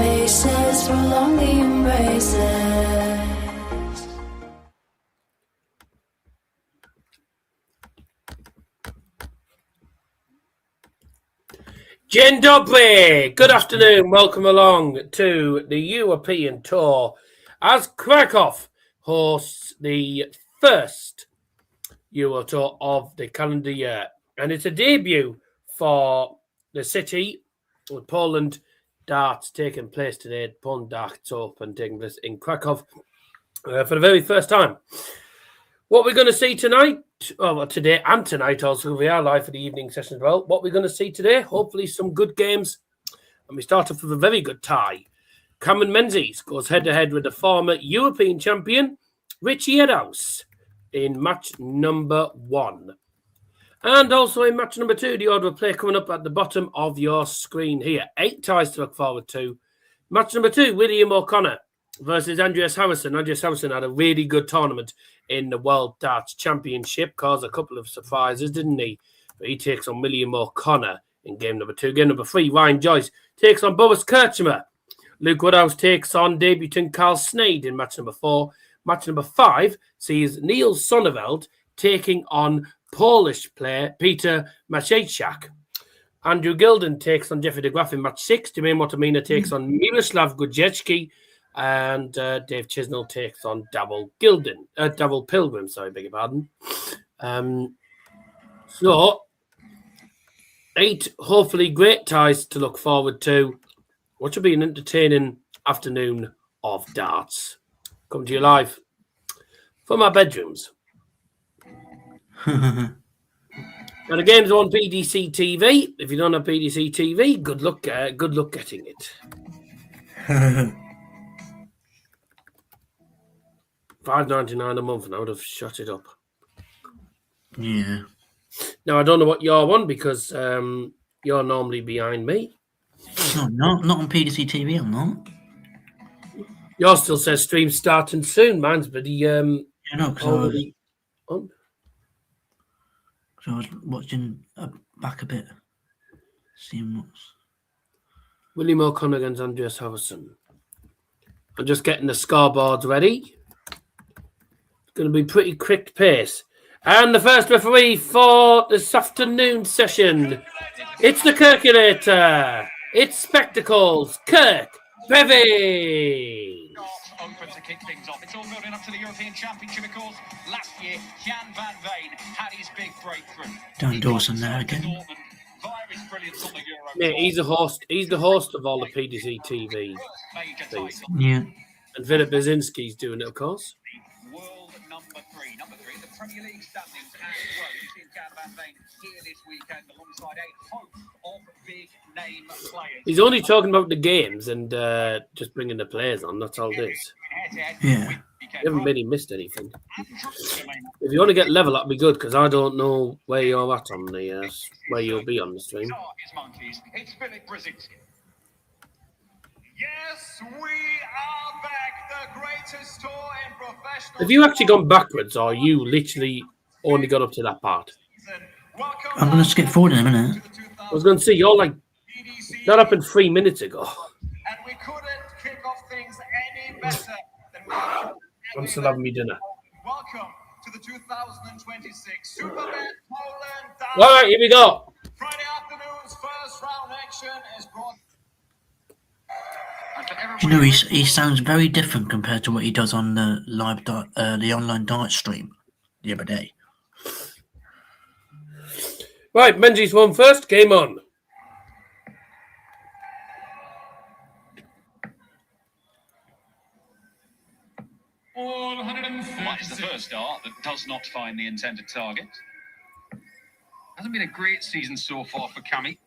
faces, prolong the embraces. Dzień dobry, good afternoon, welcome along to the European Tour as Krakow hosts the first Euro Tour of the calendar year. And it's a debut for the city with Poland darts taking place today. Poland Darts Open taking place in Krakow for the very first time. What we're going to see tonight, today and tonight also, we are live for the evening session as well. What we're going to see today, hopefully some good games. And we start off with a very good tie. Cameron Menzies goes head-to-head with the former European champion, Ritchie Edhouse, in match number 1. And also in match number 2, the order of play coming up at the bottom of your screen here. 8 ties to look forward to. Match number 2, William O'Connor versus Andreas Harrysson. Andreas Harrysson had a really good tournament in the World Darts Championship, caused a couple of surprises, didn't he? But he takes on William O'Connor in game number 2. Game number 3, Ryan Joyce takes on Boris Krcmar. Luke Woodhouse takes on debutant Carl Sneyd in match number 4. Match number 5 sees Niels Zonneveld taking on Polish player Piotr Maciejczak. Andrew Gilding takes on Jeffrey de Graaf in match 6. Jermaine Wattimena takes on Miroslav Grudziecki. And Dave Chisnall takes on Darryl Pilgrim, beg your pardon. So, 8 hopefully great ties to look forward to. What should be an entertaining afternoon of darts. Come to you live from our bedrooms. Now the game's on PDC TV. If you don't have PDC TV, good luck getting it. $5.99 a month, and I would have shut it up. Yeah. Now I don't know what you're on because you're normally behind me. No, not on PDC TV. I'm not. Yours still says stream starting soon. Mine's bloody already on. So I was watching back a bit, seeing what's. William O'Connor against Andreas Harrysson. I'm just getting the scoreboards ready. It's going to be pretty quick pace. And the first referee for this afternoon session, it's the Kirkulator. It's Spectacles, Kirk Bevy. Open to kick things off. It's all building up to the European Championship, of course. Last year, Jan van Veen had his big breakthrough. Dan Dawson there again. Yeah, he's the host. He's the host of all the PDC TV things. Yeah. And Philip Brzezinski's doing it, of course. World number 3, the Premier League standings and well, you've seen Jan van Veen here this weekend alongside a host of big name players. He's only talking about the games and just bringing the players on. That's all it is. Yeah. You haven't really missed anything. If you want to get level, that'd be good because I don't know where you're at on the where you'll be on the stream. It's Philip Brzezinski. Yes, we are back. The greatest tour in professional. Have you actually gone backwards, or you literally only got up to that part? I'm going to skip forward in a minute. I was going to say you're like that happened 3 minutes ago. And we couldn't kick off things any better than we have. I'm still having me dinner. Welcome to the 2026 Superbet Poland. All right, here we go. Friday afternoon's first round action is brought. You know, he sounds very different compared to what he does on the live the online dart stream the other day. Right, Menzies won first. Game on. That's the first dart that does not find the intended target. Hasn't been a great season so far for Cammy.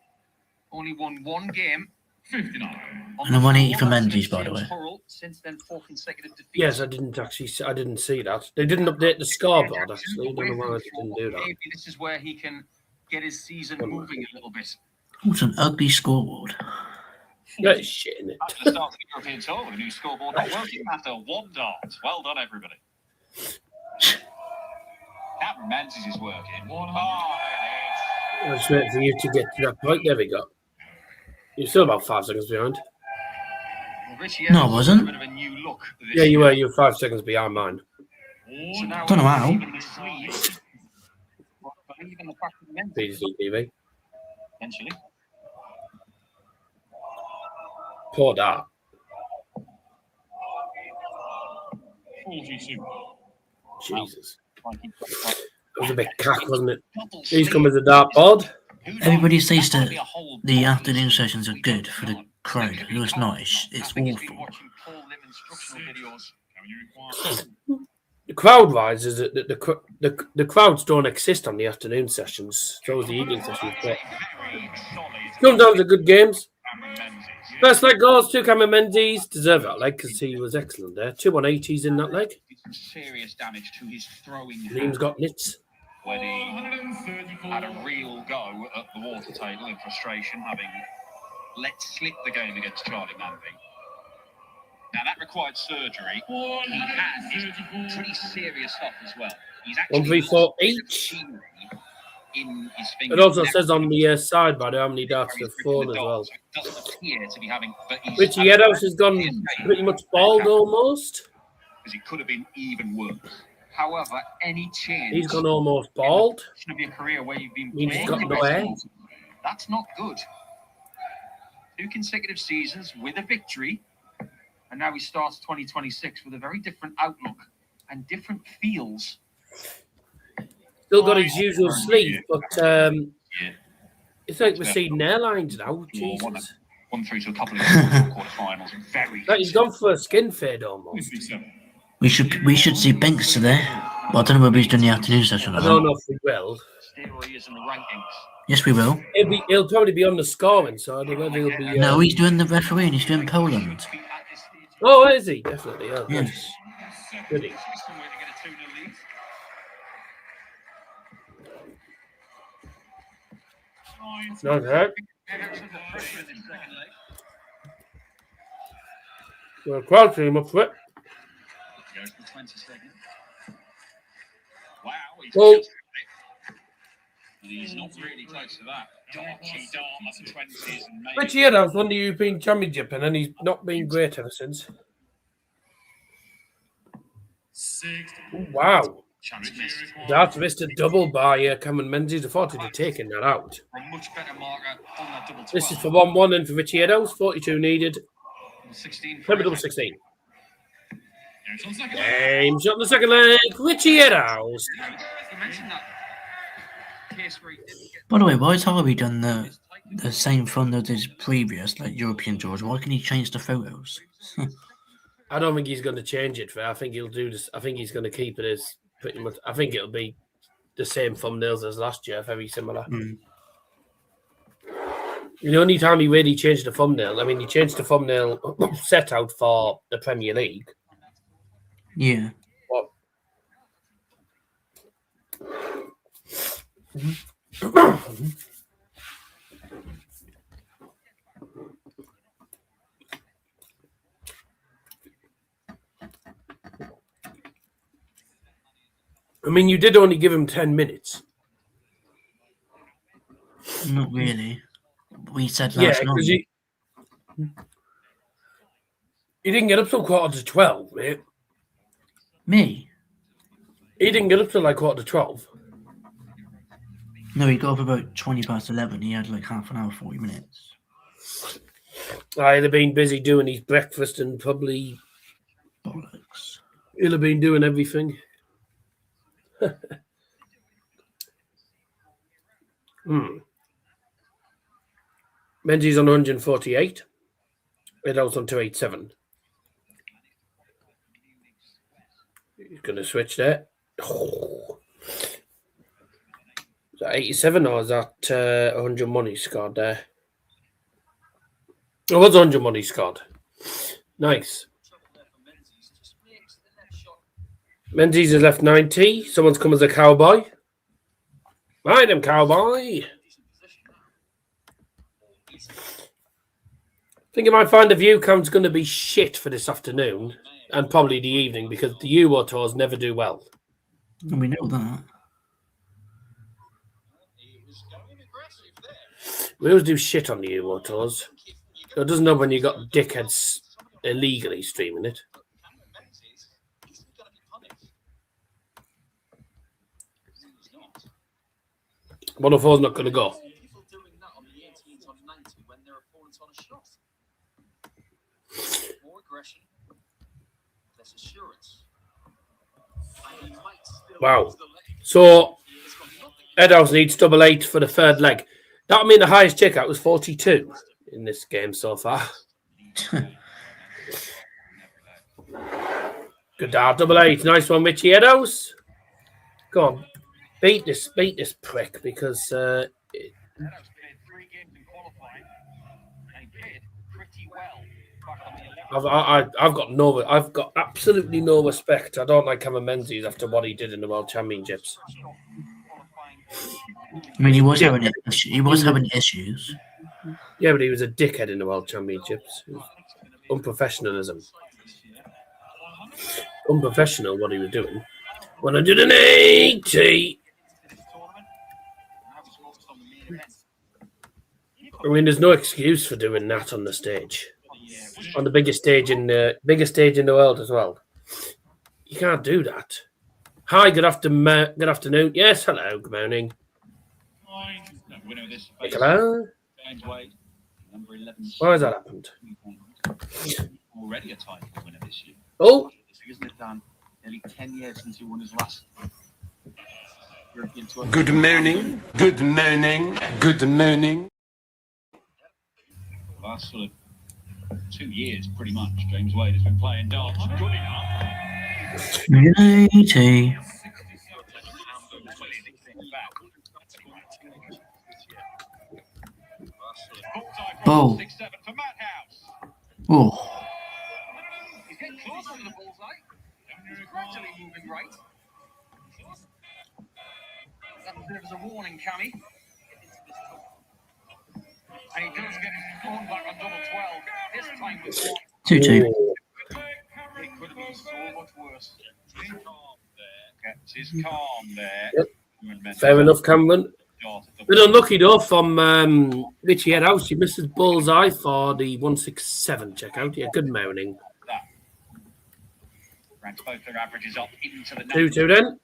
Only won 1 game. 59. And a 180 for Menzies, by the way. Since then, 4 consecutive defeats. Yes, I didn't see that. They didn't update the scoreboard, actually. I don't know why they didn't do that. Maybe this is where he can get his season moving a little bit. What's an ugly scoreboard? Yeah, shit in it. After the start of the European Tour, with a new scoreboard not working after 1 dart. Well done, everybody. Captain Menzies is working. I was waiting for you to get to that point. There we go. You're still about 5 seconds behind. Ritchie No, I Edhouse wasn't. a bit of a new look this Yeah, you year. were. You were 5 seconds behind mine. So now Don't know how. even the sleeves. Well, I believe in the fact that Menzies, BBC TV. potentially. Poor Dart. 42. Jesus. Like he- That was a bit cack, wasn't it? double He's sleeve. come as a dartboard. Who knows? Everybody says That might that be a whole the lot afternoon of sessions are we good don't for the know. crowd. It could be No, it's not. It's I think he's been awful. watching Paul Lim instructional videos. The crowd-wise is that the crowds don't exist on the afternoon sessions. So is the evening sessions. But sometimes they're good games. First leg goes to Cameron Menzies. Deserve that leg because he was excellent there. 2 180s in that leg. Did some serious damage to his throwing Liam's hand got nits. when he had a real go at the water table in frustration, having let slip the game against Charlie Manby. Now that required surgery. He had pretty serious stuff as well. He's actually 1 3 4 lost a bit of each. machinery in his It fingers. also says on the sidebar how many darts He's they've gripping thrown the as dot, well. so it doesn't appear to be having. But he's Ritchie Edhouse has gone pretty much bald almost. because it could have been even worse. However, any chance He's gone almost bald. of your career where you've been Means he's got playing no the hair. best, that's not good. 2 consecutive seasons with a victory, and now he starts 2026 with a very different outlook and different feels. Still got his usual sleeve, but it's like we're seeing airlines now. Jesus. Won through to a couple of quarterfinals. Very. Like he's gone for a skin fade almost. We should see Banks today. Well, I don't know whether he's doing the afternoon session or I don't not. know if we will. Still he is in the rankings. Yes, we will. He'll probably be on the scoring, so I don't know if he'll be. No, he's doing the referee and he's doing Poland. Oh, is he? Definitely. Oh, good. Yes. Goody. Somewhere to get a 2-0 lead. Not hurt. Well, crowd team up for it. Goes for 20 seconds. Wow, he's Well- just and he's not really close to that. Darky dart, that's a 20s and maybe Ritchie Edhouse won the European Championship, and then he's not been great ever since. Oh, wow. chance missed. Darts missed a double by Cameron Menzies. I thought he'd have taken that out. A much better marker on that double 12. This is for 1-1 and for Ritchie Edhouse. 42 needed. 16 for Play with double 16. Game shot in the second leg. Ritchie Edhouse. You mentioned that case where he didn't get By the way, why has Harvey done the same fun as his previous European tours? Why can he change the photos? I don't think he's going to change it. I think he'll do this. I think he's going to keep it as pretty much. I think it'll be the same thumbnails as last year, very similar. Mm. The only time he really changed the thumbnail, I mean, he changed the thumbnail set out for the Premier League. Yeah. But I mean, you did only give him 10 minutes. Not really. We said Yeah, last because night. he didn't get up till 11:45, mate. Me? He didn't get up till like 11:45. No, he got up about 20 past 11. He had like half an hour, 40 minutes. He'll have been busy doing his breakfast and probably Bollocks. he'll have been doing everything. Menzies on 148. Edhouse on 287. He's going to switch there. Oh. Is that 87 or is that 100 money scored there? It was 100 money scored. Nice. Menzies has left 90. Someone's come as a cowboy. Mind him, cowboy. I think you might find the view count's going to be shit for this afternoon and probably the evening because the Euro tours never do well. And we know that. We always do shit on the Euro tours. So it doesn't know when you got dickheads illegally streaming it. Menzies, he's going to be punished. He's not. One of us not going to go. People doing that on the 18th on 90 when their opponent's on a shot. More aggression, less assurance. And he might still Wow. lose the leg. So He's got nothing. Edhouse needs double 8 for the third leg. That would mean the highest checkout was 42 in this game so far. Good dart, double 8. Nice one, Ritchie. Edhouse. Go on. Beat this prick because Edhouse played 3 games in qualifying and he played pretty well back on the 11th. I've got absolutely no respect. I don't like having Menzies after what he did in the World Championships. I mean, he was having issues. Yeah, but he was a dickhead in the World Championships. Unprofessionalism. Unprofessional what he was doing. 180. I mean, there's no excuse for doing that on the stage. On the biggest stage in the world as well. You can't do that. Hi, good afternoon. Yes, hello, good morning. Hello. Why has that happened? Already a title winner this year. Oh, Isn't it, Dan? Nearly 10 years since he won his last European tour. Good morning. Good morning. Good morning. Last sort of 2 years, pretty much. James Wade has been playing darts. Good enough. 80. Oh. 6-7 for Matt House. Oh. He's getting closer to the bullseye. He's gradually moving right. That serves as a warning, Cammy. And he does get his phone back on double 12. This time with 1. 2-2. It could have been so much worse. Kept his calm there. Yep. Fair enough, Cameron. Bit unlucky though from Ritchie Edhouse. He missed his bullseye for the 167 checkout. Yeah, good morning. Ranks both their averages up into the 2-2 then.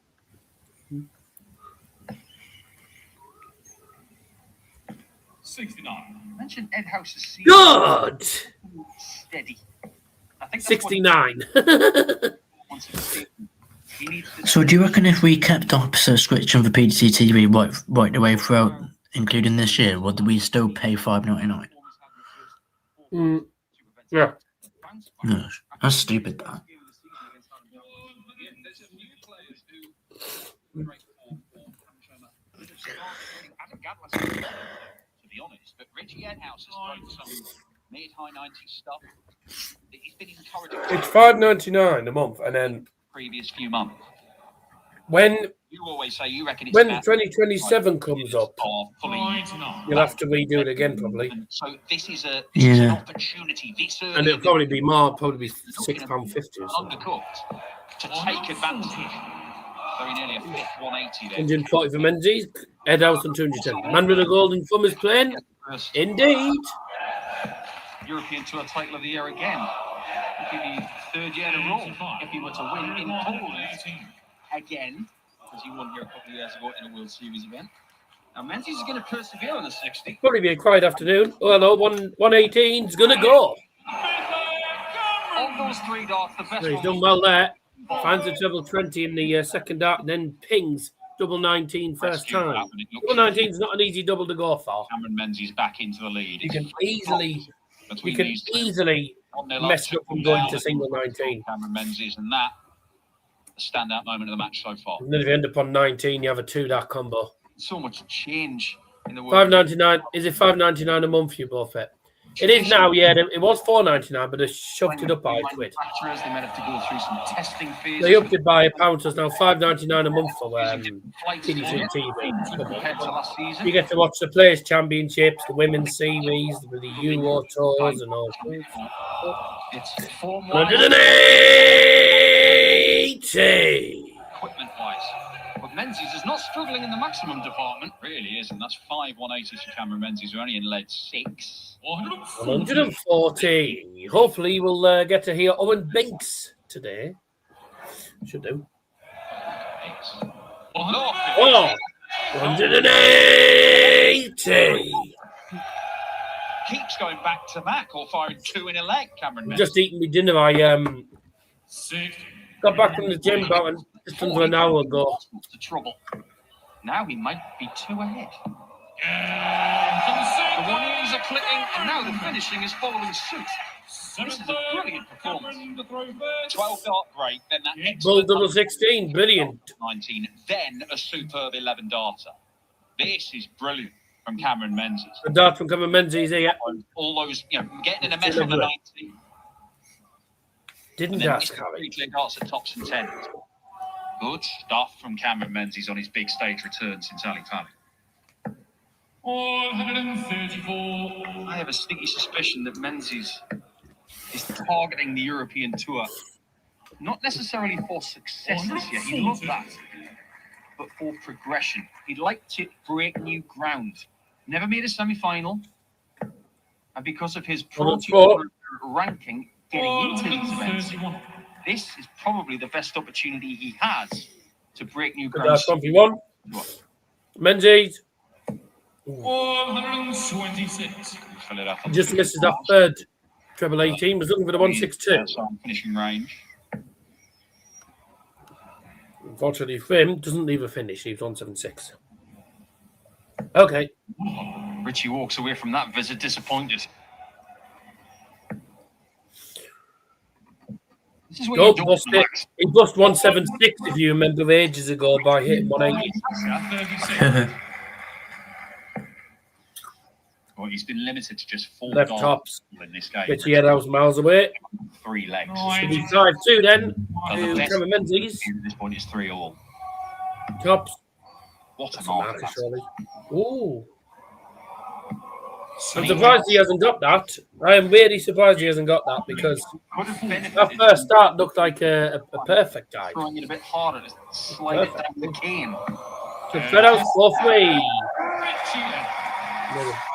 Mention Edhouse's season. Good. Steady. I think that's 69. He needs to So do you reckon if we kept up subscription for PDC TV right the way throughout, including this year, would we still pay $5.99? Yeah. No, that's stupid, that. to be honest, but Ritchie Edhouse has thrown some mid-high 90s stuff that he's been encouraging It's $5.99 a month, and then previous few months. when You always say you reckon it's when about 2027 comes up, you'll have to redo it again probably, And so this is an Yeah. opportunity this early and it'll probably be more, probably be £6.50 or something. undercooked to take advantage. Very nearly a fifth 180 there. 140 for Menzies, Edhouse and 210. Man with a golden thumb is playing. First Indeed. European Tour title of the year again. It could be 3rd year in a row if he were to win in Poland again, because he won here a couple of years ago in a World Series event. Now Menzies is going to persevere on the 60. Probably be a quiet afternoon. Oh, hello, 118 is going to go. Of those 3 darts, the best He's one done well there. Finds a double 20 in the second dart, then pings double 19 first time. Double 19 is not an easy double to go for. Cameron Menzies back into the lead. You can easily On their mess last up from two going down, to single 19. Cameron Menzies, and that a standout moment of the match so far. And then if you end up on 19, you have a 2-dart combo. So much change in the world. $5.99. Is it $5.99 a month you both it? It is now, yeah. It was $4.99, but they shoved it up by £1. Manufacturers, they might have to go through some testing phases. They upped it by £1, so it's now $5.99 a month for Flights PDC compared to TV. last season. You get to watch the Players' Championships, the Women's Series, the Euro Tours, and all. It's form wise, 180. equipment wise. We're Menzies is not struggling in the maximum department. Really isn't. That's 5 180s for Cameron Menzies, who only in lead 6. 140. Hopefully, we'll get to hear Owen Binks today. Should do. Oh, 180. Keeps going back to back or firing 2 in a leg, Cameron Menzies. Just eating my dinner. I got back from the gym about just under an hour ago. The trouble. Now he might be 2 ahead. The warnings are clicking, and now the finishing is following suit. This is a brilliant performance. 12-dart break, then that Bull excellent double 16, brilliant. 19, then a superb 11-darter. This is brilliant from Cameron Menzies. A dart from Cameron Menzies here. All those, getting in a mess on the 90. Didn't ask Harry. 3 clear darts at tops and 10s. Good stuff from Cameron Menzies on his big stage return since Ali Pali. 134. I have a sneaky suspicion that Menzies is targeting the European tour, not necessarily for success this year. He'd love that, but for progression. He'd like to break new ground. Never made a semi-final, and because of his Pro Tour ranking getting into these events, this is probably the best opportunity he has to break new ground. That's 21. Menzies. 126. Fill it up. Just misses that third treble 18. Was looking for the 162. Finishing range. Unfortunately for him, doesn't leave a finish. Leaves 176. Okay. Ritchie walks away from that visit disappointed. This is what Go you don't bust it. He bust 176 if you remember ages ago by hitting 180. Well, he's been limited to just 4 Left goals tops. in this game. Ritchie Edhouse miles away. 3 legs. Should be 5-2 then. So the To best Cameron Menzies. at this point is 3-all. Tops. What a That's a mark! marker, surely. Ooh. I'm surprised he hasn't got that. I am really surprised he hasn't got that because Could have benefited that first start looked like a perfect dive. throwing it a bit harder to slide it down the cane. So Edhouse both ways.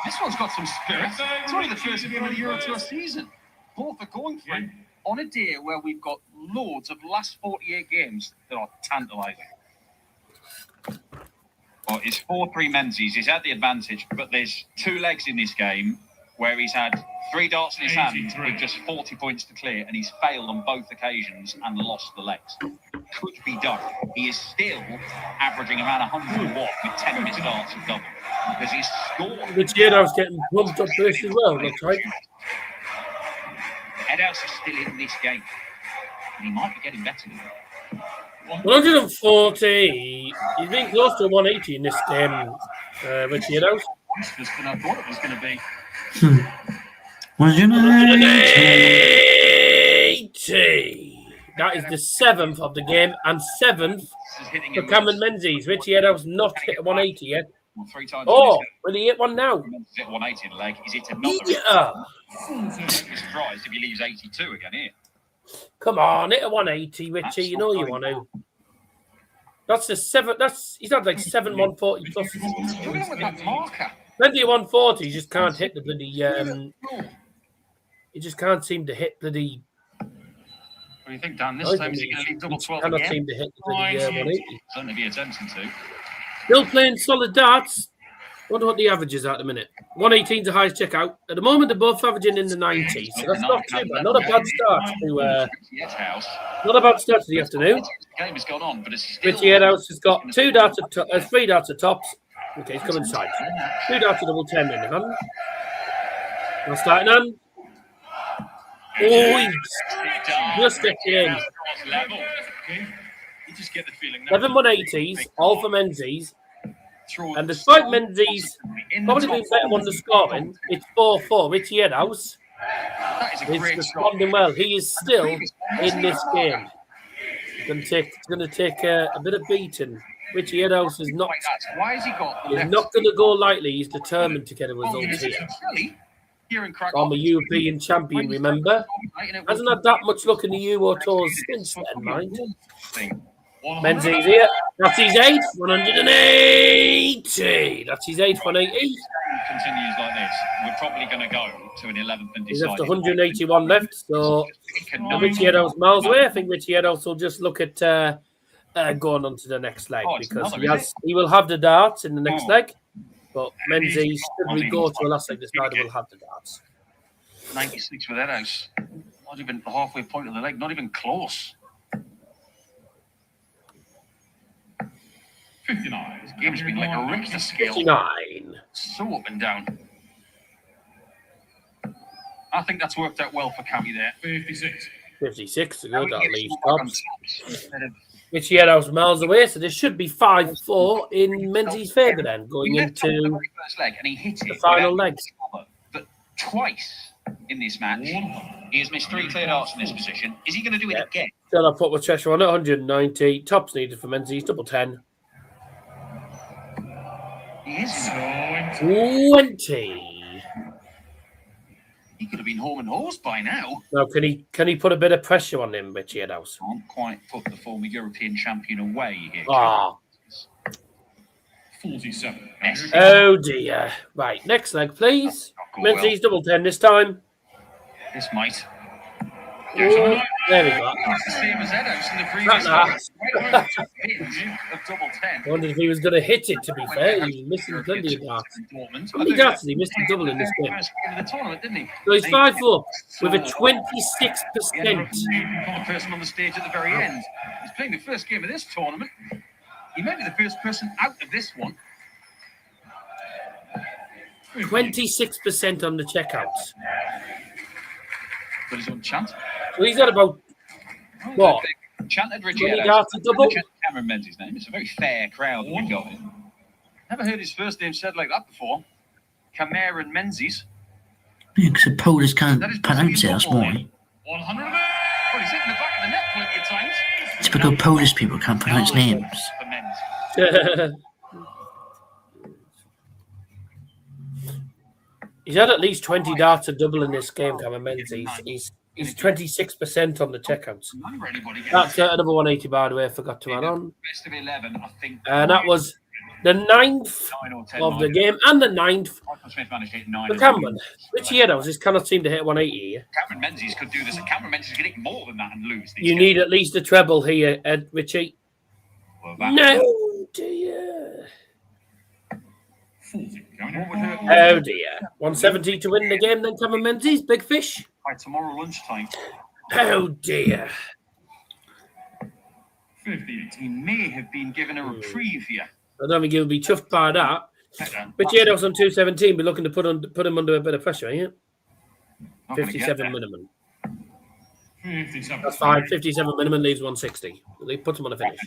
This one's got some spirit. It's only the first game of the Euro Tour season. Both are going for it on a day where we've got loads of last 48 games that are tantalising. Well, it's 4-3 Menzies. He's had the advantage, but there's 2 legs in this game where he's had 3 darts in his hand with just 40 points to clear, and he's failed on both occasions and lost the legs. Could be done. He is still averaging around 100 watt with 10 missed darts and double because he's scored. Ritchie Edhouse getting pumped up this as well, looks like. Edhouse is still in this game, and he might be getting better. 140. He's been close to 180 in this game, Ritchie Edhouse. Than I thought it was going to be. 180. That is the 7th of the game and 7th for Cameron Menzies. Ritchie Edhouse not hit 180 yet. 3 times. Oh, will he hit one now? He's hit 180 in the leg. He's hit another. Yeah. I'd be surprised if he leaves 82 again here. Come on, hit a 180, Ritchie. You know you want to. That's the 7. He's had like 7 140 plus. Struggling with that marker. Plenty of 140. He just can't hit the bloody. He just can't seem to hit bloody. What do you think, Dan? This time he's going to leave double 12 Cannot again. seem to hit the bloody 180. Certainly be attempting to. Still playing solid darts. Wonder what the average is at the minute. 118 is the highest checkout. At the moment, they're both averaging in the 90s, so that's not too bad. Not a bad start to. Not a bad start to the afternoon. The game has gone on, but it's still. Ritchie Edhouse has got 3 darts at tops. Okay, he's coming side. 2 darts at double 10 in the hand. Now starting on. Oh, he's just gets it in. You just get the feeling 11 180s, all for Menzies. And despite Menzies probably being better on the scoring, it's 4-4. Ritchie Edhouse is responding well. He is still in this game. It's going to take a bit of beating. Ritchie Edhouse is not. Why has he got? He's not going to go lightly. He's determined to get a result here. Here in Krakow, Former European champion, remember? Hasn't had that much luck in the Euro Tours since then, mind. Menzies here. That's his 8th, 180. That's his 8th, 180. Continues like this, we're probably going to go to an 11th and He's decide. left 181 left, so Ritchie Edhouse miles away. I think Ritchie Edhouse will just look at going on to the next leg because he will have the darts in the next leg. But Menzies, should we go to a last leg this night, will have the darts. 96 with Edhouse. Not even the halfway point of the leg, not even close. 59. This game's been like a Richter scale. 59. So up and down. I think that's worked out well for Cammy there. 56. 56 to go. That'll leave tops. Ritchie Edhouse miles away, so there should be 5-4 in Menzies' favour then, going into the first leg, and he hit it the final leg. But twice in this match, he has missed 3 clear darts in this position. Is he going to do it again? Still, I put Maciejczak on at 190. Tops needed for Menzies, double 10. He is. 20. He could have been home and hosed by now. Now, can he put a bit of pressure on him, Ritchie Edhouse? Can't quite put the former European champion away here. Ah. 47. Oh dear. Right, next leg, please. Menzies, double 10 this time. This might. Ooh, there we go. It's the same as Edhouse in the previous of double 10. I wondered if he was going to hit it, to be fair. He was missing plenty of darts. How many darts did he miss a double in this game? First game of the tournament, didn't he? So he's 5-4 with a 26%. The person on the stage at the very end. He's playing the first game of this tournament. He might be the first person out of this one. 26% on the checkouts. Got his own chant. So he's at about, what? Chanted Ritchie 20 Edhouse. darts a double? Cameron Menzies' name. It's a very fair crowd that we got here. Never heard his first name said like that before. Krcmar and Menzies. Yeah, because the Polish can't That is pronounce it, that's why. 100. Well, he's hit in the back of the net plenty of times. Typical Polish people can't pronounce names. For Menzies. He's had at least 20 darts a double in this game, Cameron Menzies. He's 26% on the checkouts. That's another 180, by the way, I forgot to add on. Best of 11, I think. And that was the 9th 9 or 10 of the game and the 9th Michael Smith managed to hit 9. for Cameron. Ritchie Edhouse just cannot seem to hit 180 here. Cameron Menzies could do this, and Cameron Menzies could hit more than that and lose. You need at least a treble here, Ed Ritchie. No, dear. 40. Oh, dear. 170 to win the game then, Cameron Menzies. Big fish. By tomorrow lunchtime. Oh, dear. 58. He may have been given a reprieve here. I don't think he'll be chuffed by that. Ritchie Edhouse on 217, be looking to put him under a bit of pressure, ain't it? 57 minimum. 57. That's fine. 57 minimum leaves 160. They put him on a finish.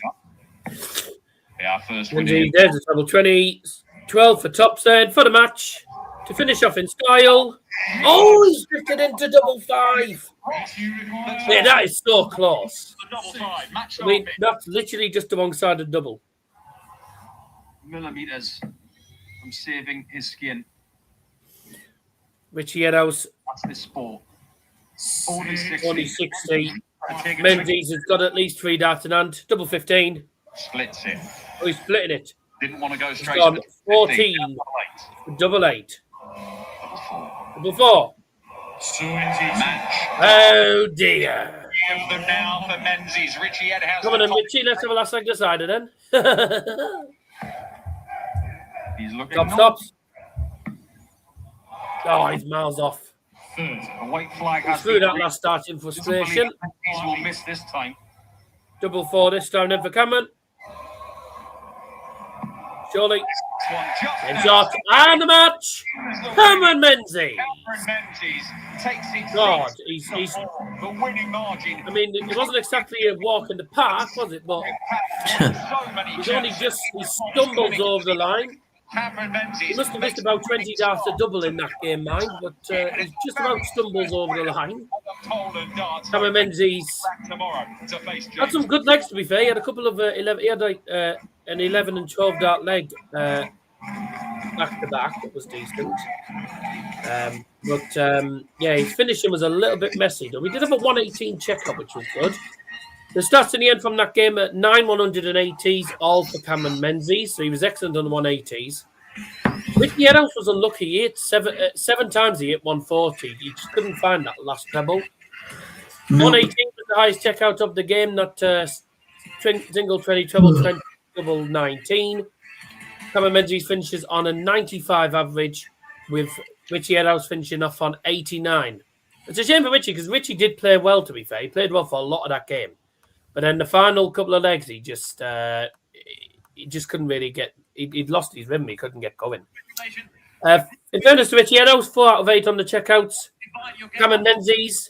They are first Indeed, winning. there's a treble 20. 12 for tops then for the match. To finish off in style. Oh, he's drifted into double 5. Yeah, that is so close. Double 5. Match I mean, that's literally just alongside a double. millimeters from saving his skin. Ritchie Edhouse, That's this sport. 40-60. 40-60. Menzies has got at least 3 darts in hand. Double 15. Splits it. Oh, he's splitting it. Didn't want to go He's straight gone to the 14. 15. Double 8. Double 4. 20. Match. Oh, dear. Of them now for Menzies. Ritchie Edhouse. Come on, then, Ritchie. Let's have a last leg decider then. He's looking Top stops. Oh, he's miles off. 30. A white flag He has threw that been last start in raised. frustration. Menzies will miss this time. Double 4 this time then for Cameron. Surely. And shot. And the match. Cameron Menzies. Cameron Menzies takes it. God, 6 he's. the winning margin. I mean, it wasn't exactly a walk in the park, was it? But So many he's only chances. he stumbles over the line. Cameron Menzies. He must have missed about 20 darts a double in that game, mind, but he just about stumbles over the line. Cameron Menzies Tomorrow to face had some good legs, to be fair. He had a couple of 11. He had like an 11 and 12 dart leg back to back. That was decent. But yeah, his finishing was a little bit messy. Though we did have a 118 checkup, which was good. The stats in the end from that game at 9 180s, all for Cameron Menzies. So he was excellent on the 180s. Ritchie Edhouse was unlucky. He hit seven times. He hit 140. He just couldn't find that last treble. 118 was the highest checkout of the game. Not single 20, treble 20, double 19. Cameron Menzies finishes on a 95 average, with Ritchie Edhouse finishing off on 89. It's a shame for Ritchie because Ritchie did play well, to be fair. He played well for a lot of that game. But then the final couple of legs, he just couldn't really get... He'd lost his rhythm. He couldn't get going. In fairness to Ritchie Edhouse, 4 out of 8 on the checkouts. Cameron Menzies,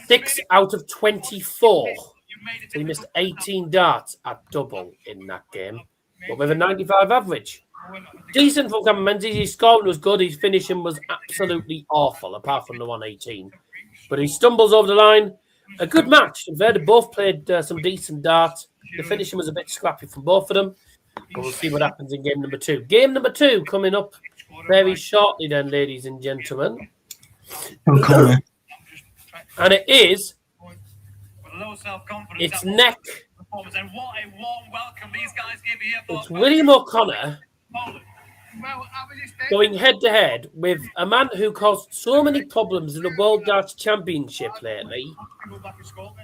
6 out of 24. So he missed 18 darts at double in that game, but with a 95 average. Decent for Cameron Menzies. His scoring was good. His finishing was absolutely awful, apart from the 118. But he stumbles over the line. A good match. They both played some decent darts. The finishing was a bit scrappy from both of them. But we'll see what happens in game number 2. Game number 2 coming up very shortly then, ladies and gentlemen. Okay. And it is... It's neck. It's William O'Connor going head-to-head with a man who caused so many problems in the World Darts Championship lately,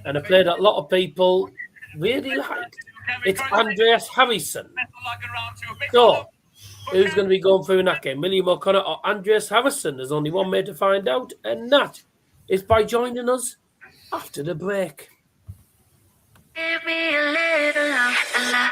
and a player that a lot of people really like. It's Andreas Harrysson. So, who's going to be going through in that game? William O'Connor or Andreas Harrysson? There's only one way to find out, and that is by joining us after the break. Give me a little love.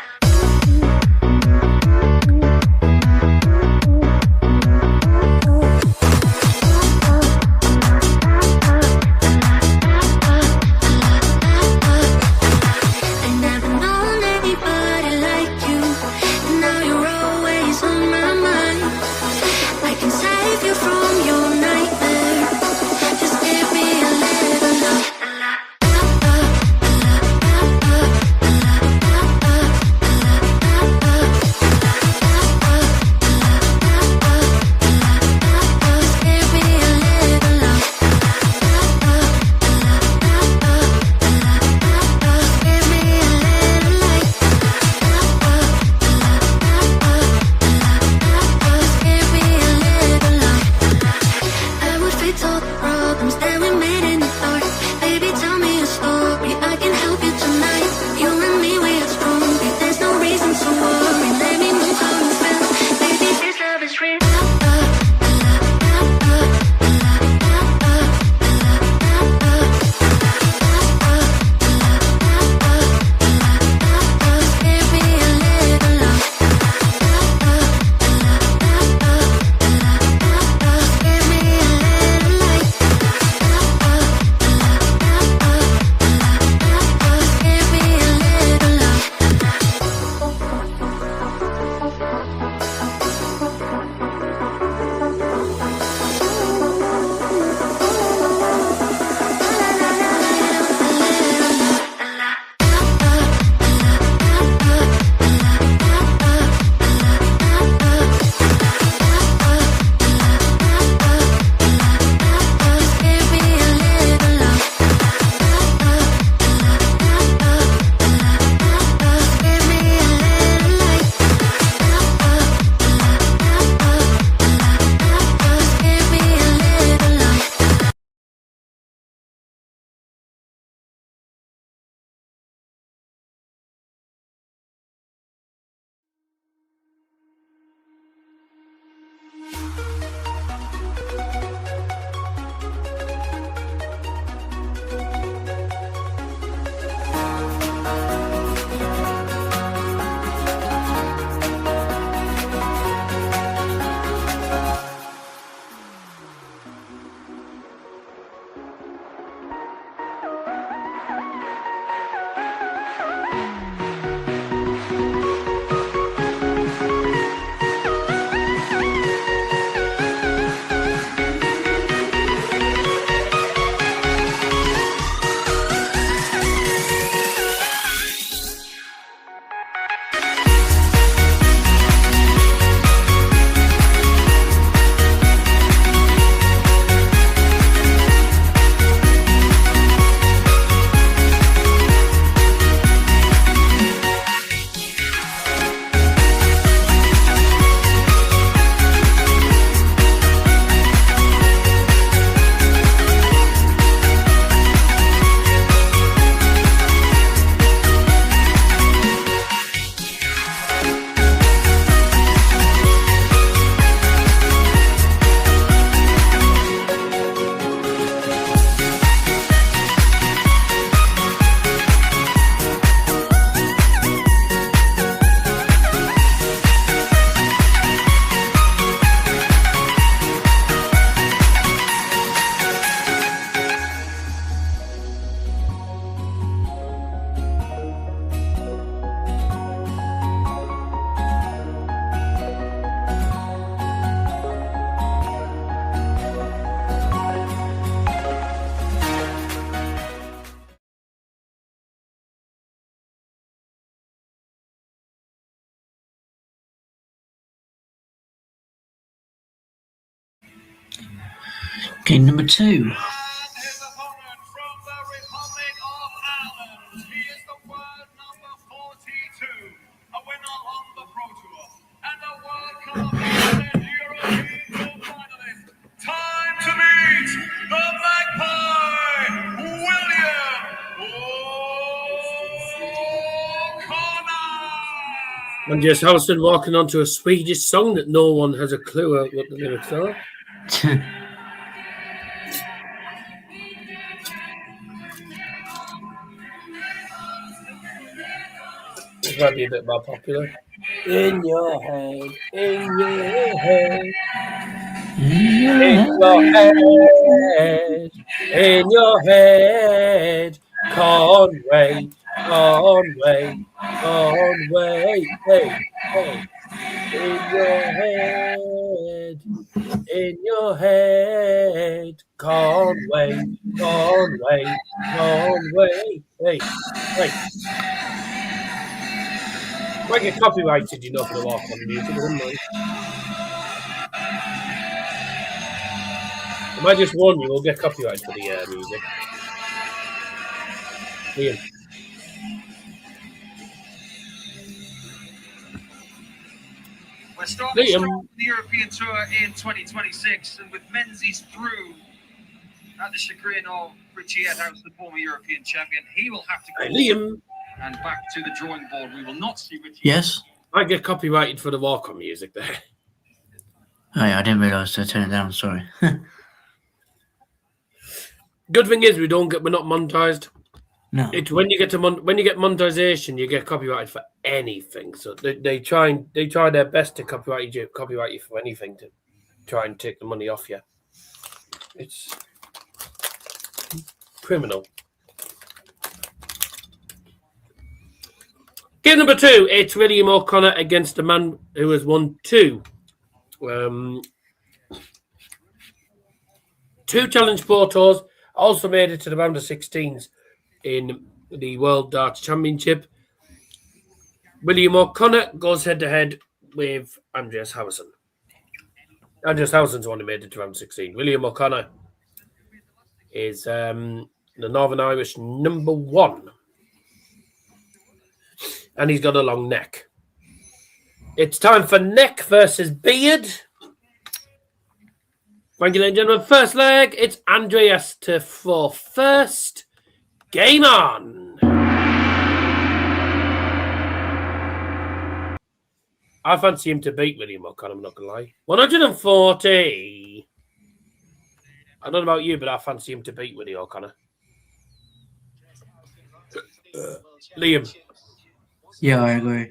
Okay, number 2. And his opponent from the Republic of Ireland. He is the world number 42, a winner on the Pro Tour, and a World Cup and European Tour finalist. Time to meet the Magpie, William O'Connor. Andreas Harrysson walking onto a Swedish song that no one has a clue what the lyrics are. This might be a bit more popular. In your head, in your head, in your head, in your head, Conway, Conway, Conway, hey, hey. In your head, Conway, Conway, Conway, hey, hey. Might get copyrighted, you know, for the walk on music, wouldn't I? I might just warn you, we'll get copyright for the music. Liam. We're starting Liam. strong the European Tour in 2026, and with Menzies through at the chagrin of Ritchie, Edhouse, the former European champion, he will have to go. Hey, Liam. And back to the drawing board. We will not see Ritchie. Yes? I get copyrighted for the walk-on music there. Oh, yeah, I didn't realise I turned it down, sorry. Good thing is we're not monetized. No. It's when you get to when you get monetization, you get copyrighted for anything. So they try their best to copyright you for anything to try and take the money off you. It's criminal. Game number 2, it's William O'Connor against a man who has won 2 Challenge Pro Tours, also made it to the round of 16s in the World Darts Championship. William O'Connor goes head-to-head with Andreas Harrysson. Andreas Harrisson's the one who made it to round 16. William O'Connor is the Northern Irish number 1. And he's got a long neck. It's time for neck versus beard. Thank you, ladies and gentlemen. First leg, it's Andreas to throw first. Game on. I fancy him to beat William O'Connor, I'm not going to lie. 140. I don't know about you, but I fancy him to beat William O'Connor. Liam. Yeah, I agree.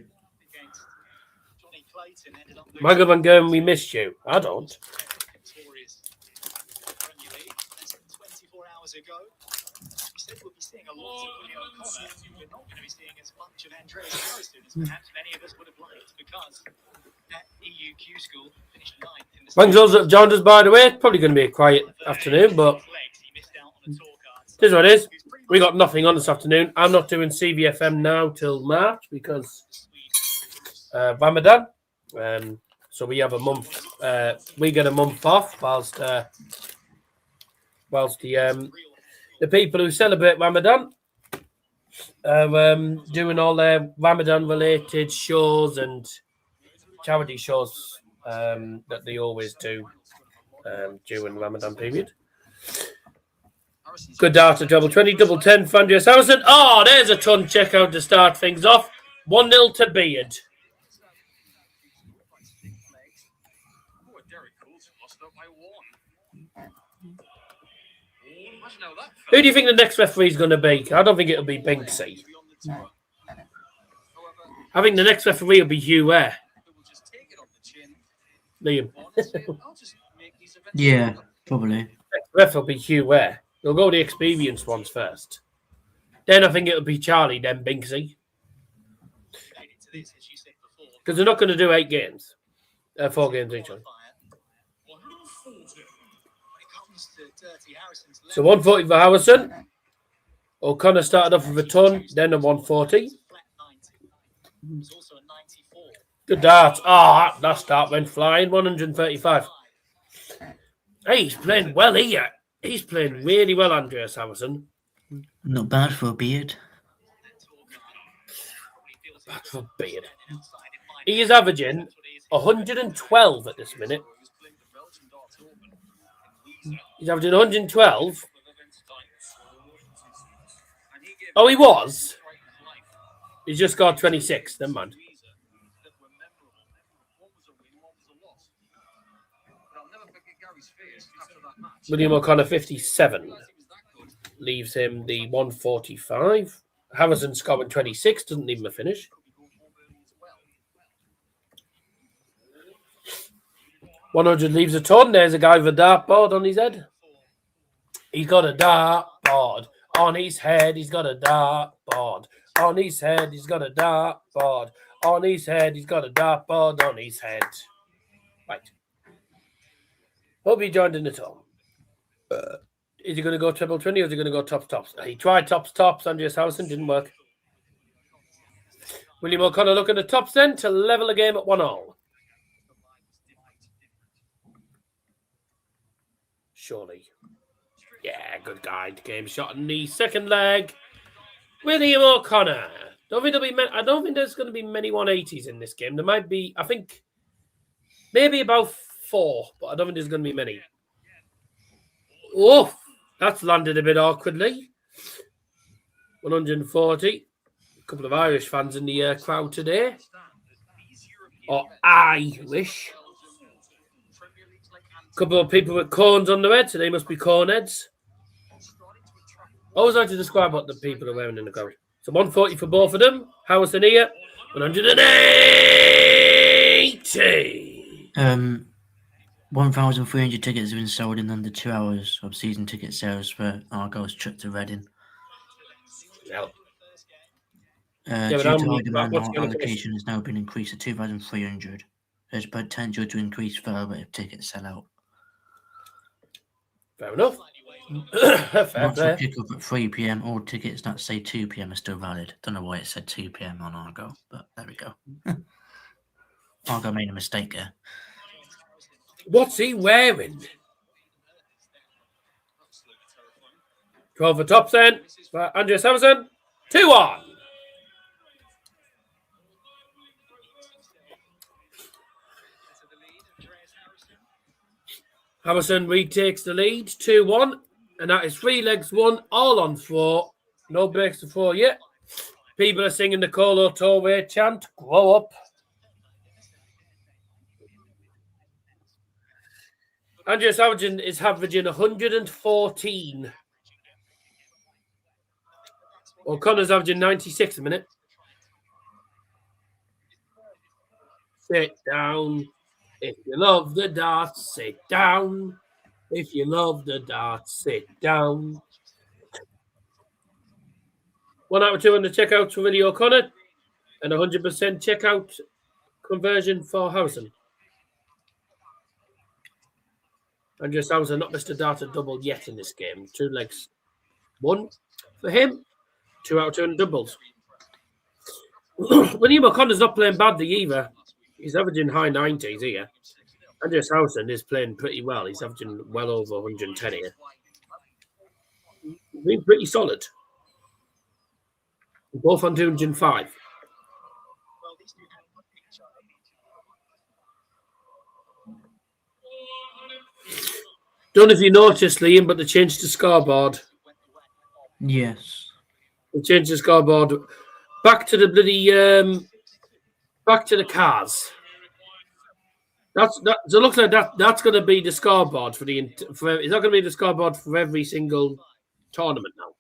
Michael Van Gerwen, we missed you. I don't. We'll be seeing a lot of William O'Connor. We're not going to be seeing as much of Andreas Harrysson as perhaps many of us would have liked, because that EUQ school finished 9th in the Thanks those that have joined us, by the way. Probably going to be a quiet afternoon, but it is what it is. We got nothing on this afternoon. I'm not doing CBFM now till March because Ramadan. So we have a month. We get a month off whilst the people who celebrate Ramadan are doing all their Ramadan-related shows and charity shows that they always do during the Ramadan period. Good data, double 20, double 10 for Andreas Harrysson. Oh, there's a ton check out to start things off. 1-0 to Beard. Who do you think the next referee is going to be? I don't think it'll be Binksy. I think the next referee will be Hugh Ware. Liam. Yeah, probably. Next ref will be Hugh Ware. We'll go the experienced ones first. Then I think it'll be Charlie, then Binksy. Because they're not going to do 8 games. 4 games each one. So 140 for Harrysson. O'Connor started off with a ton, then a 140. Good dart. Oh, that start went flying. 135. Hey, he's playing well here. He's playing really well, Andreas Harrysson. Not bad for a beard. Bad for a beard. He is averaging 112 at this minute. He's averaging 112. Oh, he was. He's just got 26. Never mind. William O'Connor, 57. Leaves him the 145. Harrysson scoring 26. Doesn't leave him a finish. 100 leaves a ton. There's a guy with a dartboard on his head. He's got a dartboard on his head. He's got a dartboard on his head. He's got a dartboard on his head. He's got a dartboard on his head. Right. Hope you joined in at all. Is he going to go treble 20 or is he going to go tops? He tried tops. Andreas Harrysson didn't work. William O'Connor looking at tops then to level the game at 1-1. Surely. Yeah, good guide. Game shot in the second leg. William O'Connor. I don't think there's going to be many 180s in this game. There might be, I think, maybe about 4, but I don't think there's going to be many. Oh, that's landed a bit awkwardly. 140. A couple of Irish fans in the crowd today. Or Irish. A couple of people with corns on their head, so they must be corn heads. Always like to describe what the people are wearing in the crowd. So 140 for both of them. Harrysson here, 180. 1,300 tickets have been sold in under 2 hours of season ticket sales for Argyle's trip to Reading. Yeah. Due to high demand, our allocation has now been increased to 2,300. There's potential to increase further if tickets sell out. Fair enough. Once we pick up at 3 p.m, all tickets that say 2 p.m. are still valid. Don't know why it said 2 p.m. on Argyle, but there we go. Argyle made a mistake there. What's he wearing? 12 for tops then. For Andreas Harrysson. 2-1. Harrysson retakes the lead. 2-1. And that is 3 legs won. All on 4. No breaks to 4 yet. People are singing the Colo Torway chant. Grow up. Andreas Harrysson is averaging 114. O'Connor's averaging 96 a minute. Sit down. If you love the darts, sit down. If you love the darts, sit down. 1 out of 2 on the checkouts for Willie O'Connor. And 100% checkout conversion for Harrysson. Andreas Harrysson not missed a dart at double yet in this game. 2 legs. 1 for him. 2 out of 2 in doubles. William O'Connor's not playing badly either. He's averaging high 90s here. Andreas Harrysson is playing pretty well. He's averaging well over 110 here. He's been pretty solid. Both on 205. Don't know if you noticed, Liam, but they changed the scoreboard. Yes. They changed the scoreboard back to the bloody back to the cars. So it looks like that's going to be the scoreboard for it's not going to be the scoreboard for every single tournament now.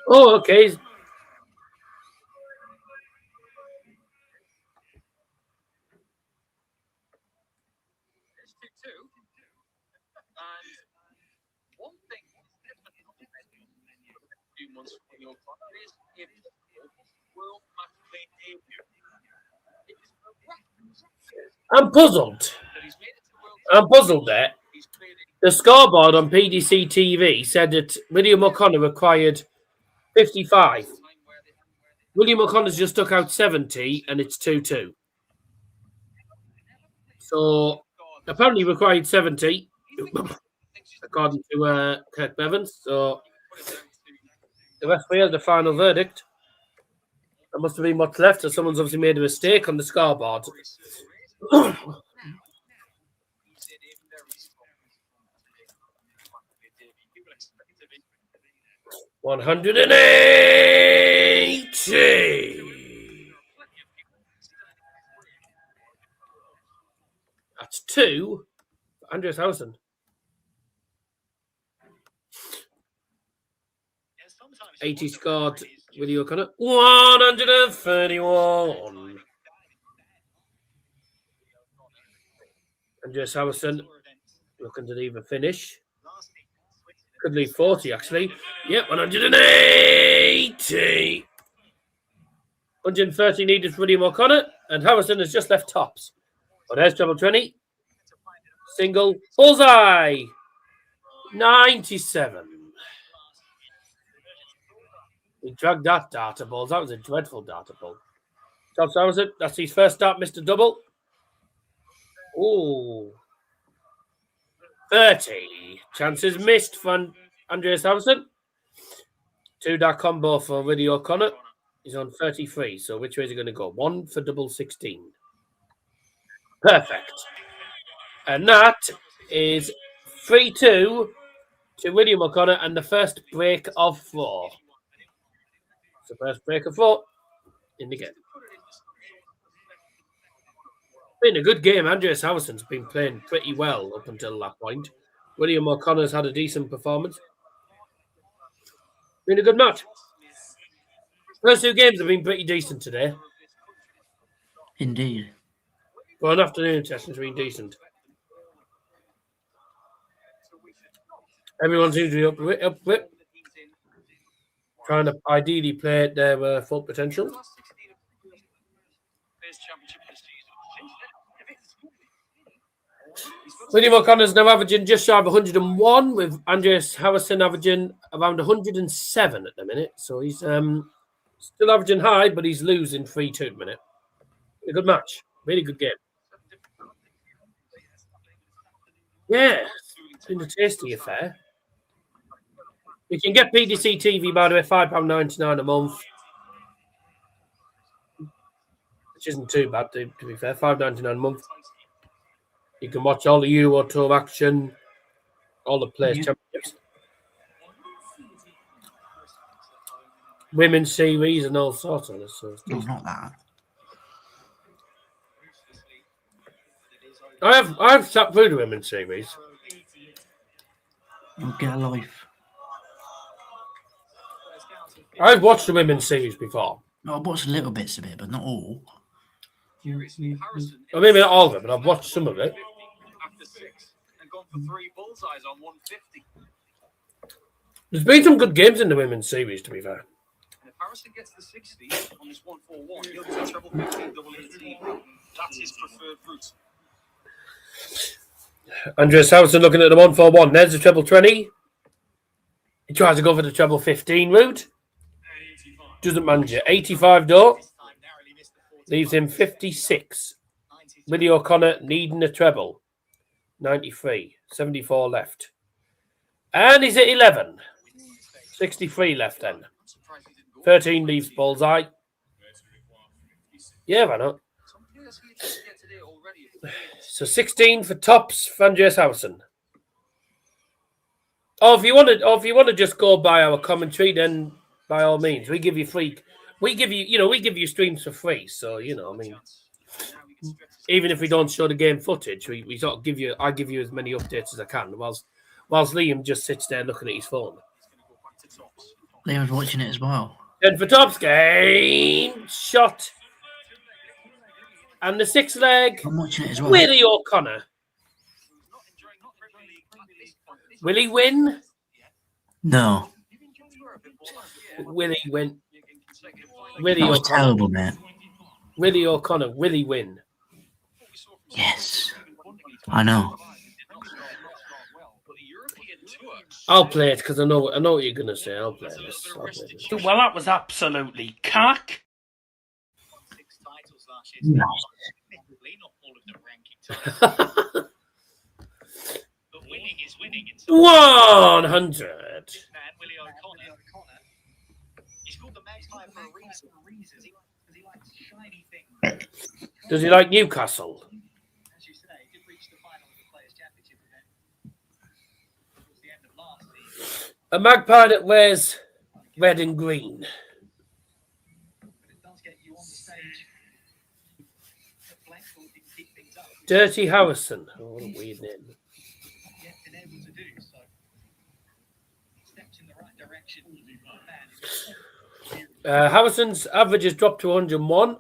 Oh, okay. I'm puzzled there. The scoreboard on PDC TV said that William O'Connor acquired 55. William O'Connor's just took out 70 and it's 2-2. So apparently required 70. according to Kirk Bevans. So the referee has the final verdict. There must have been what's left, so someone's obviously made a mistake on the scoreboard. 180. That's 2 for Andreas Harrysson. Sometimes 80 scored Willie O'Connor. 131. Andreas Harrysson looking to leave a finish. Could leave 40, actually. Yep, 180. 130 needed for William O'Connor, and Harrysson has just left tops. Oh, there's treble 20. Single. Bullseye. 97. He dragged that data balls. That was a dreadful data ball. Tops Harrysson. That's his first start, Mr. Double. Ooh. 30. Chances missed from Andreas Harrysson. 2-dart combo for Willie O'Connor. He's on 33. So which way is he going to go? 1 for double 16. Perfect. And that is 3-2 to William O'Connor and the first break of 4. It's the first break of 4 in the game. Been a good game. Andreas Harrisson's been playing pretty well up until that point. William O'Connor's had a decent performance. Been a good match. First 2 games have been pretty decent today. Indeed. Well, an afternoon session's been decent. Everyone seems to be up with it. Trying to ideally play at their full potential. William O'Connor's now averaging just shy of 101, with Andreas Harrysson averaging around 107 at the minute. So he's still averaging high, but he's losing 3-2 at the minute. A good match. Really good game. Yeah, it's been a tasty affair. We can get PDC TV, by the way, £5.99 a month. Which isn't too bad, to be fair. £5.99 a month. You can watch all the Euro Tour action, all the Players' Championships, Women's Series, and all sorts of this sort of stuff. No, not that. I've sat through the Women's Series. You'll get a life. I've watched the Women's Series before. No, I've watched little bits of it, but not all. Well, maybe not all of it, but I've watched some of it. after 6 and gone for 3 bullseyes on 150. There's been some good games in the Women's Series, to be fair. And if Harrysson gets the 60 on this 141, he'll get a treble 15, double 18. That's his preferred route. Andreas Harrysson looking at the 141. There's the treble 20. He tries to go for the treble 15 route. Doesn't manage it. 85 though. Leaves him 56. Willie O'Connor needing a treble. 93. 74 left. And he's at 11. 63 left then. 13 leaves bullseye. Yeah, why not? So 16 for tops for Andreas Harrysson. Oh, if you want to just go by our commentary, then by all means, we give you free. We give you streams for free. So even if we don't show the game footage, we sort of give you. I give you as many updates as I can, whilst Liam just sits there looking at his phone. Liam's watching it as well. Then for tops game shot, and the 6 leg. I'm watching it as well. Willie O'Connor. Will he win? No. Will he win? That was terrible, man. Willie O'Connor. Will he win? Yes. I know. I'll play it because I know what you're gonna say. I'll play this. Well, that was absolutely cack. Nice. But winning is winning in 100. This man, Willie O'Connor, he's called the Magpie for a reason. Because he likes shiny things. Does he like Newcastle? As you say, he did reach the final of the Players' Championship event. Towards the end of last season. A magpie that wears red and green. But it does get you on the stage. At Blackpool, you can keep things up. Dirty Harrysson. Oh, what a weird name. Yet been able to do so. Steps in the right direction. Harrison's average has dropped to 101.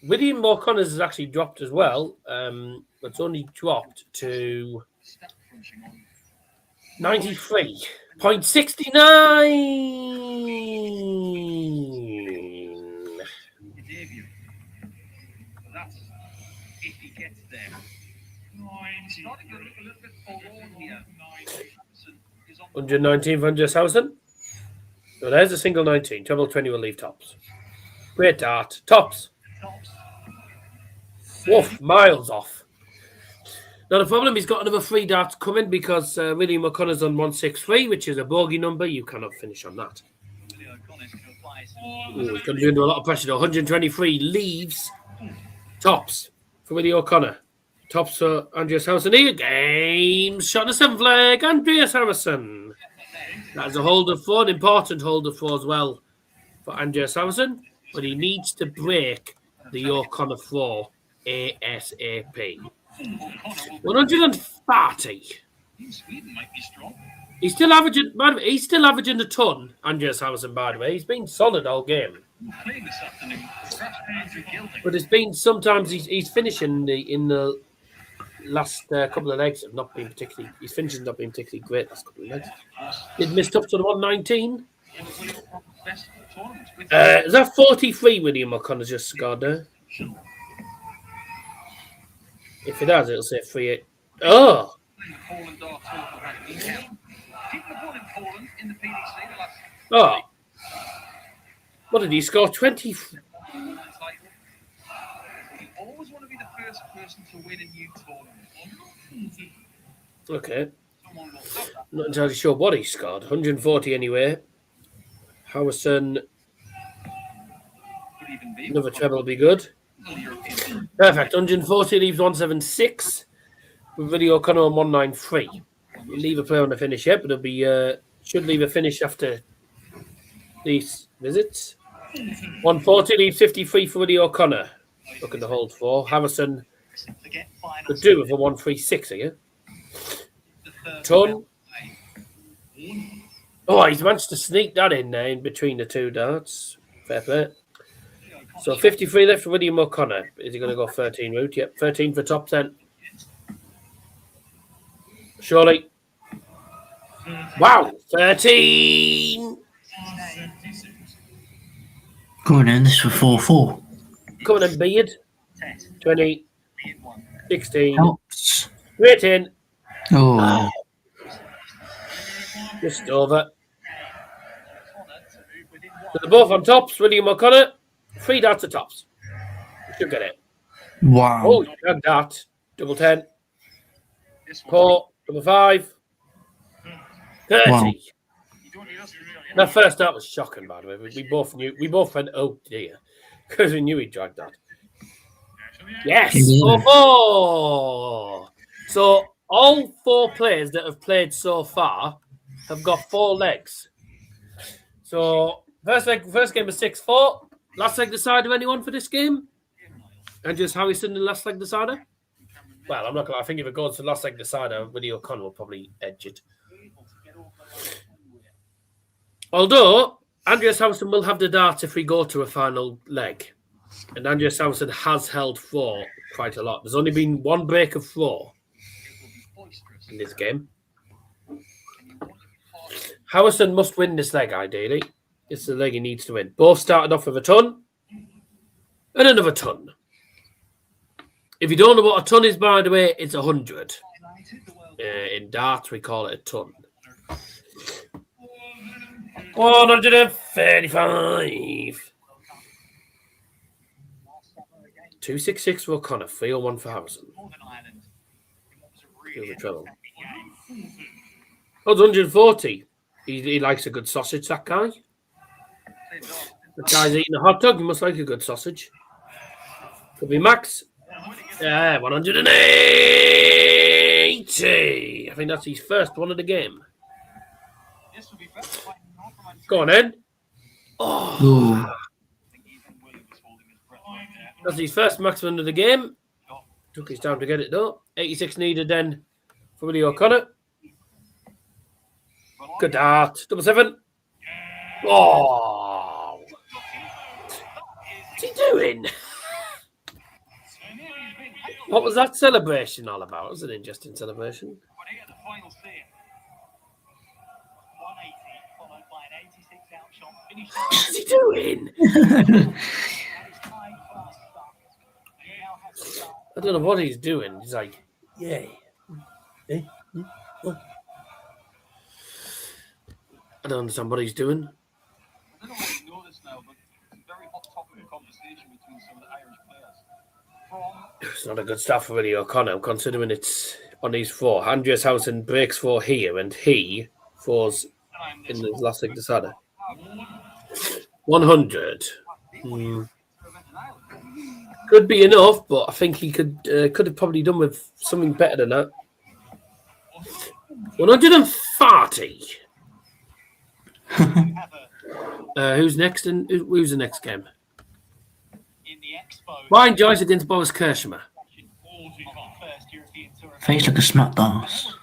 William O'Connor's has actually dropped as well. It's only dropped to 93.69. Debut. That's if he gets there. He's starting to look a little bit forlorn here. 119 for Andreas Harrysson. So there's a single 19. Treble 20 will leave tops. Great dart. Tops. Woof, miles off. Now the problem, he's got another 3 darts coming because William O'Connor's on 163, which is a bogey number. You cannot finish on that. Ooh, he's going to be under a lot of pressure though. 123 leaves tops for Willie O'Connor. Tops for Andreas Harrysson here. Game shot in the 7th leg. Andreas Harrysson. That is a holder 4, an important holder 4 as well for Andreas Harrysson. But he needs to break the O'Connor 4 ASAP. 130. Sweden might be strong. He's still averaging. By the way, he's still averaging a ton. Andreas Harrysson, by the way, he's been solid all game. Playing this afternoon. Andrew Gilding. But it's been sometimes he's finishing in the last couple of legs have not been particularly. His finishing's not been particularly great last couple of legs. Did missed up to the 119. Is that 43 William O'Connor's just scored there? If it has, it'll say 3-8. Oh! Oh! What did he score? 20. You always want to be the first person to win a new tournament. Okay. Not entirely sure what he scored. 140 anyway. Harrysson. Another treble will be good. Perfect. 140 leaves 176. With Willie O'Connor on 193. We'll leave a player on the finish yet, but it'll be should leave a finish after these visits. 140 leaves 53 for Willie O'Connor. Looking to hold 4. Harrysson could do with a 136 here. Ton. Oh, he's managed to sneak that in there in between the 2 darts. Fair play. So 53 left for William O'Connor. Is he going to go 13 route? Yep, 13 for top 10. Surely. Wow, 13. Going in, this for 4-4. Coming in, Beard. 20. 16. Helps. Straight in. Oh, Just over. So they're both on tops. William O'Connor. 3 darts at tops. Should get it. wow. Oh, and dart. Double 10. 4. Double 5. 30. Wow. That first dart was shocking, by the way. We both knew. We both went, oh dear. Because we knew he'd dragged that. Yes. 4-4. So all 4 players that have played so far have got 4 legs. So first game was 6-4. Last leg decider, anyone for this game? Andreas Harrysson in the last leg decider? Well, I'm not going to. I think if it goes to last leg decider, Willie O'Connor will probably edge it. Although, Andreas Harrysson will have the dart if we go to a final leg. And Andreas Harrysson has held 4 quite a lot. There's only been 1 break of 4 in this game. Harrysson must win this leg, ideally. It's the leg he needs to win. Both started off with a ton and another ton. If you don't know what a ton is, by the way, it's 100. In darts, we call it a ton. 135. 266 for O'Connor. 301 for Harrysson. Here's the treble. Oh, it's 140. He likes a good sausage, that guy. The guy's eating a hot dog. He must like a good sausage. Could be Max. Yeah, 180. I think that's his first one of the game. Go on, then. Oh. That's his first maximum of the game. Took his time to get it, though. 86 needed then for Willie O'Connor. Good dart. 7. Oh. What's he doing? What was that celebration all about? It was an interesting celebration. What's he doing? I don't know what he's doing. He's like, yay. I don't understand what he's doing. I don't know if you know this now, but it's a very hot topic of conversation between some of the Irish players. It's not a good start for Willie O'Connor, considering it's on his 4. Andreas Harrysson breaks 4 here, and he falls in the last leg decider. 100. Could be enough, but I think he could have probably done with something better than that. 140. Who's next? And who's the next game? Ryan Joyce against Boris Krcmar. Face like a smack boss.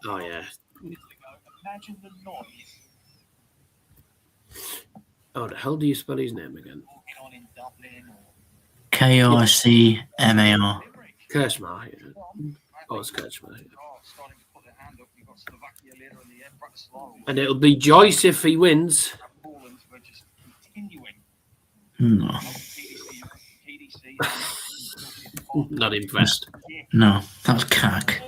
Oh yeah. Oh, the hell do you spell his name again? Krcmar. Krcmar. Yeah. Boris Krcmar. Yeah. And it'll be Joyce if he wins. No. Not impressed. No, that was cack.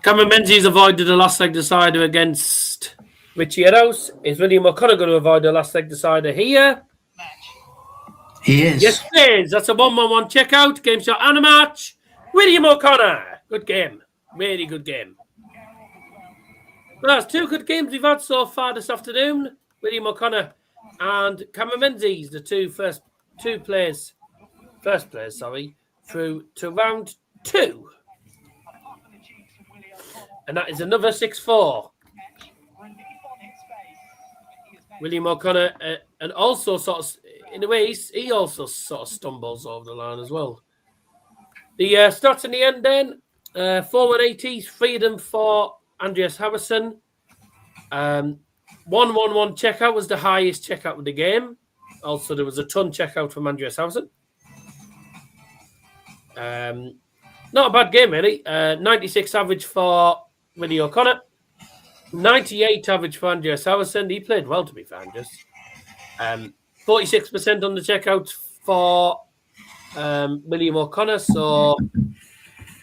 Cameron Menzies avoided the last leg decider against Ritchie Edhouse. Is William O'Connor going to avoid the last leg decider here? He is. Yes, it is. That's a 1-1-1 checkout. Game shot and a match. William O'Connor. Good game. Really good game. Well, that's 2 good games we've had so far this afternoon. William O'Connor and Cameron Menzies, the first players through to round 2. And that is another 6-4. William O'Connor, and also sort of, in a way, he also sort of stumbles over the line as well. The stats in the end then, 4-180, 3 of them for Andreas Harrysson. 1-1-1 checkout was the highest checkout of the game. Also, there was a ton checkout from Andreas Harrysson. Not a bad game, really. 96 average for Willie O'Connor. 98 average for Andreas Harrysson. He played well, to be fair, Andreas. 46% on the checkout for William O'Connor. So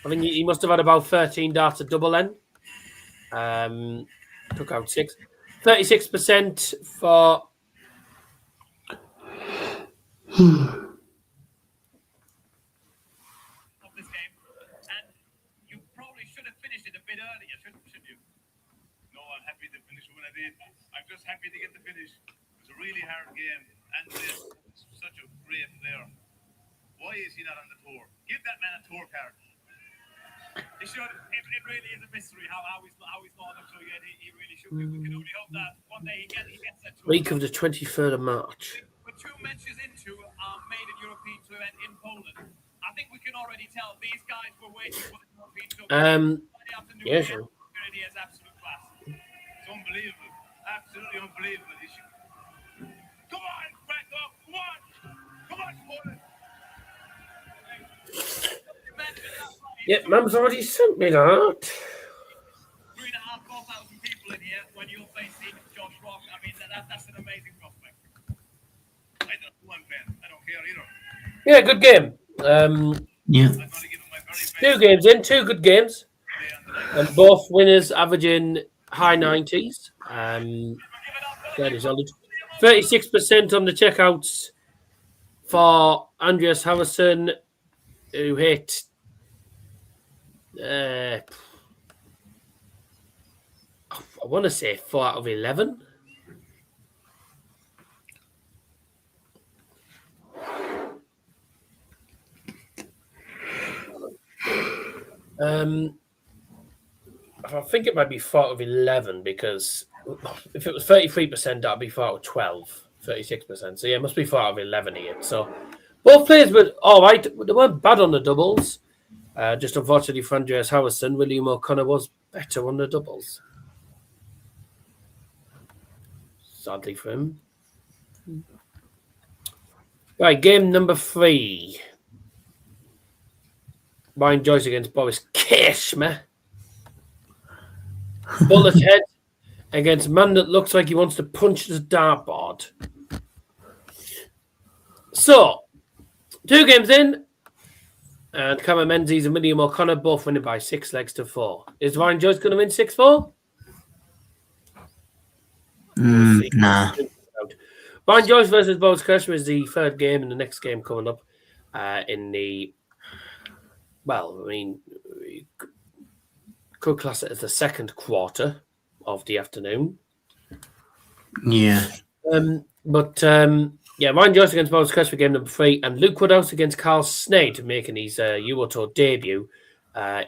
I think he must have had about 13 darts at double end. Took out 6. 36% for... Happy to get the finish. It was a really hard game. Andreas is such a great player. Why is he not on the tour? Give that man a tour card. He should. It really is a mystery how he's not up so yet. He really should. We can only hope that one day he gets that tour. Week of the 23rd of March. We're 2 matches into our maiden European tour event in Poland. I think we can already tell these guys were waiting for the European tour. Yeah, sure. He has absolute class. It's unbelievable. Absolutely unbelievable. Come on, Krakow! Come on! Come on, Poland! Yeah, Mum's already sent me that. 3,500-4,000 people in here when you're facing Josh Rock. I mean, that's an amazing prospect. I don't know, one fan. I don't care either. Yeah, good game. Yeah. 2 games in, 2 good games. And both winners averaging high 90s. Fairly solid. 36% on the checkouts for Andreas Harrysson, who hit I want to say 4 out of 11. I think it might be 4 out of 11 because if it was 33%, that'd be 4 out of 12, 36%. So yeah, it must be 4 out of 11 here. So both players were all right. They weren't bad on the doubles. Just unfortunately for Andreas Harrysson, William O'Connor was better on the doubles. Sadly for him. Right, game number 3. Ryan Joyce against Boris Krcmar. Bullet head against a man that looks like he wants to punch the dartboard. So, 2 games in, and Cameron Menzies and William O'Connor both winning by 6 legs to 4. Is Ryan Joyce going to win 6-4? Nah. Ryan Joyce versus Boris Krcmar is the 3rd game, and the next game coming up in the... Well, I mean, we could class it as the 2nd quarter of the afternoon. Yeah. Ryan Joyce against Boris Krcmar for game number 3, and Luke Woodhouse against Carl Sneyd making his Euro Tour debut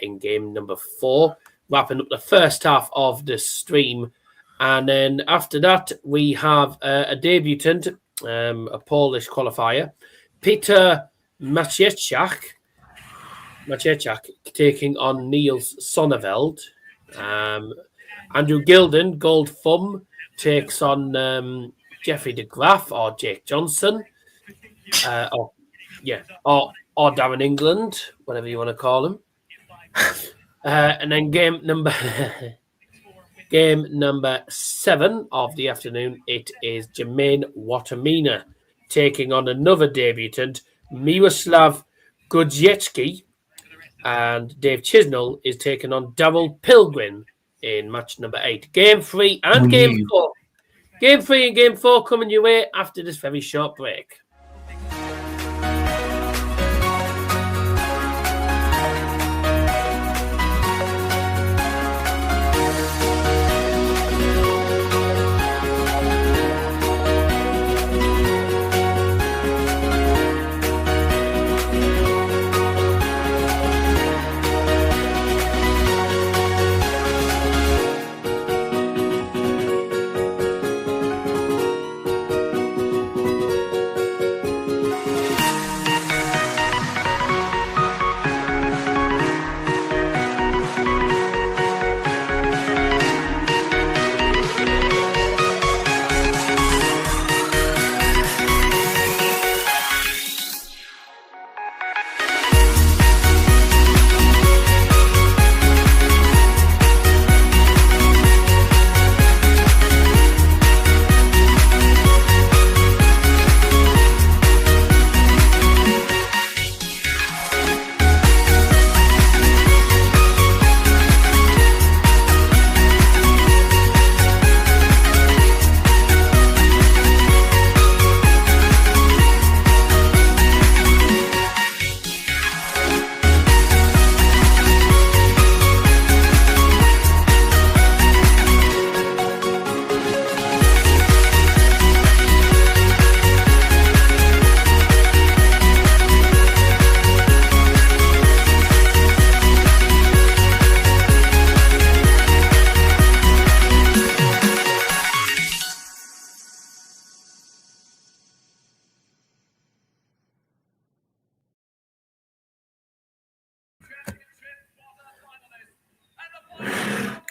in game number 4, wrapping up the first half of the stream. And then after that, we have a debutant, a Polish qualifier, Piotr Maciejczak taking on Niels Zonneveld. Andrew Gilding, Gold Thumb, takes on Jeffrey de Graaf or Jake Johnson, or Darren England, whatever you want to call him. And then game number 7 of the afternoon, it is Jermaine Wattimena taking on another debutant, Miroslav Grudziecki, and Dave Chisnall is taking on Darryl Pilgrim in match number 8. Game 3 and game 4. Game 3 and game 4 coming your way after this very short break.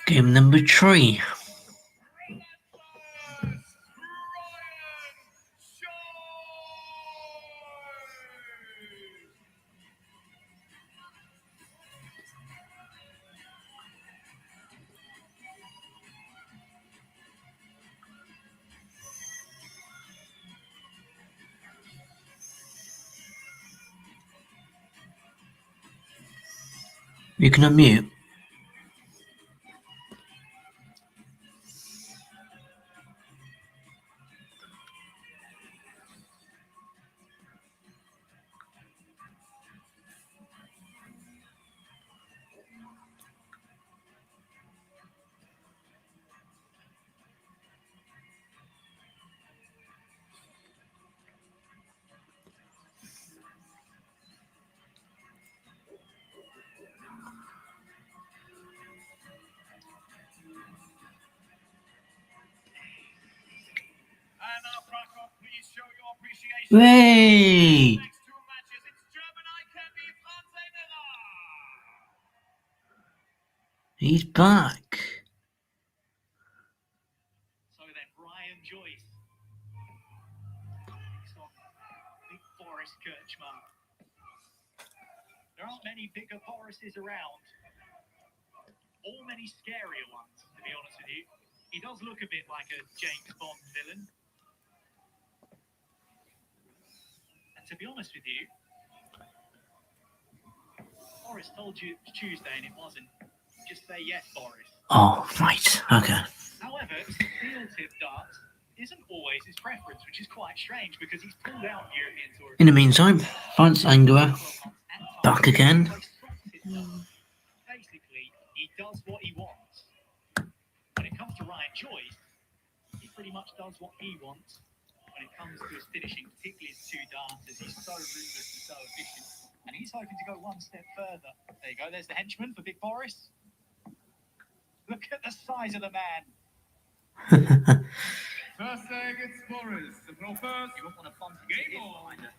Game number 3. You can unmute. Please show your appreciation. Hey! Next two matches, it's German icon Wattimena. He's back. So then, Ryan Joyce. Next on, big Boris Krcmar. There aren't many bigger Borises around. Or many scarier ones, to be honest with you. He does look a bit like a James Bond villain. And to be honest with you, Boris told you it was Tuesday and it wasn't. Just say yes, Boris. Oh, right. Okay. However, field tip darts isn't always his preference, which is quite strange because he's pulled out European Tour. In the meantime, France Angua back again. Basically, he does what he wants. When it comes to Ryan Joyce, he pretty much does what he wants. When it comes to his finishing, particularly his two darters, he's so ruthless and so efficient. And he's hoping to go one step further. There you go, there's the henchman for Big Boris. Look at the size of the man. First leg, it's Boris. The pro first. You won't want to bump Game into him on. behind a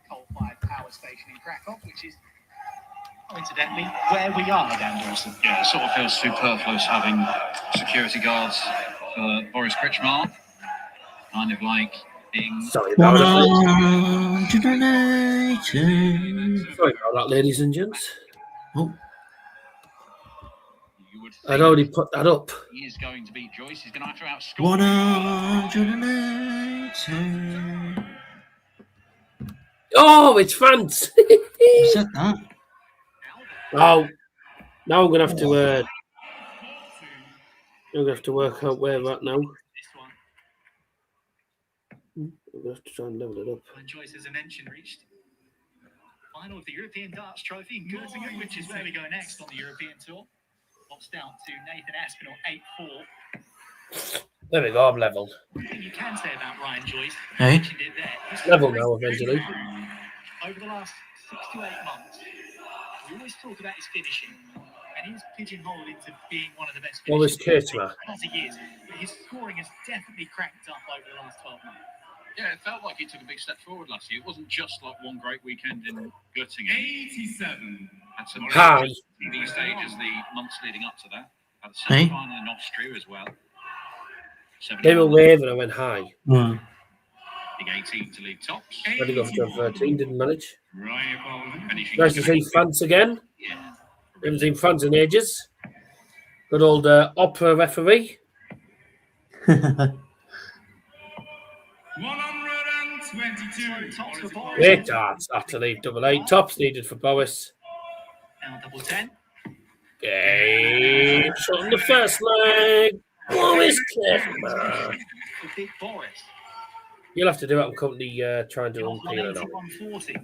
coal-fired power station in Krakow, which is, coincidentally, where we are, Dan Dawson. Yeah, it sort of feels superfluous having security guards for Boris Krcmar. Kind of like being... Sorry about that, ladies and gents. Oh, You would I'd think already put that up. he is going to beat Joyce. He's going to have to outscore. 180. Oh, it's France. Who said that? Oh, now I'm gonna have to. I'm gonna have to work out where we're at now. This one, I'm gonna have to try and level it up. when Joyce, as I mentioned, reached final of the European Darts Trophy in Gilding, which is where we go next on the European Tour. Lost out to Nathan Aspinall 8-4. There we go. I'm leveled. One thing you can say about Ryan Joyce, Hey? mentioned it there, he's Level now, eventually. over the last 6 to 8 months, we always talk about his finishing, and he's pigeonholed into being one of the best Boris finishers Krcmar. as he is. But his scoring has definitely cracked up over the last 12 months. Yeah, it felt like he took a big step forward last year. It wasn't just like one great weekend in Göttingen. 87. Had some Hi. TV stages the months leading up to that. Had a Hey. semi-final in Austria as well. They were waving. I went high. Hmm. Big 18 to league tops. Had to go for 13. Didn't manage. Rival. Finishing Nice to see France again. Yeah. Haven't seen France in ages. Good old opera referee. 122. Tops for Boris. Great darts after leave double eight. Tops needed for Boris. Now double 10. Game shot on the first leg. Boris Krcmar. For Big Boris. You'll have to do it. I'm currently trying to unpeel it up. 140.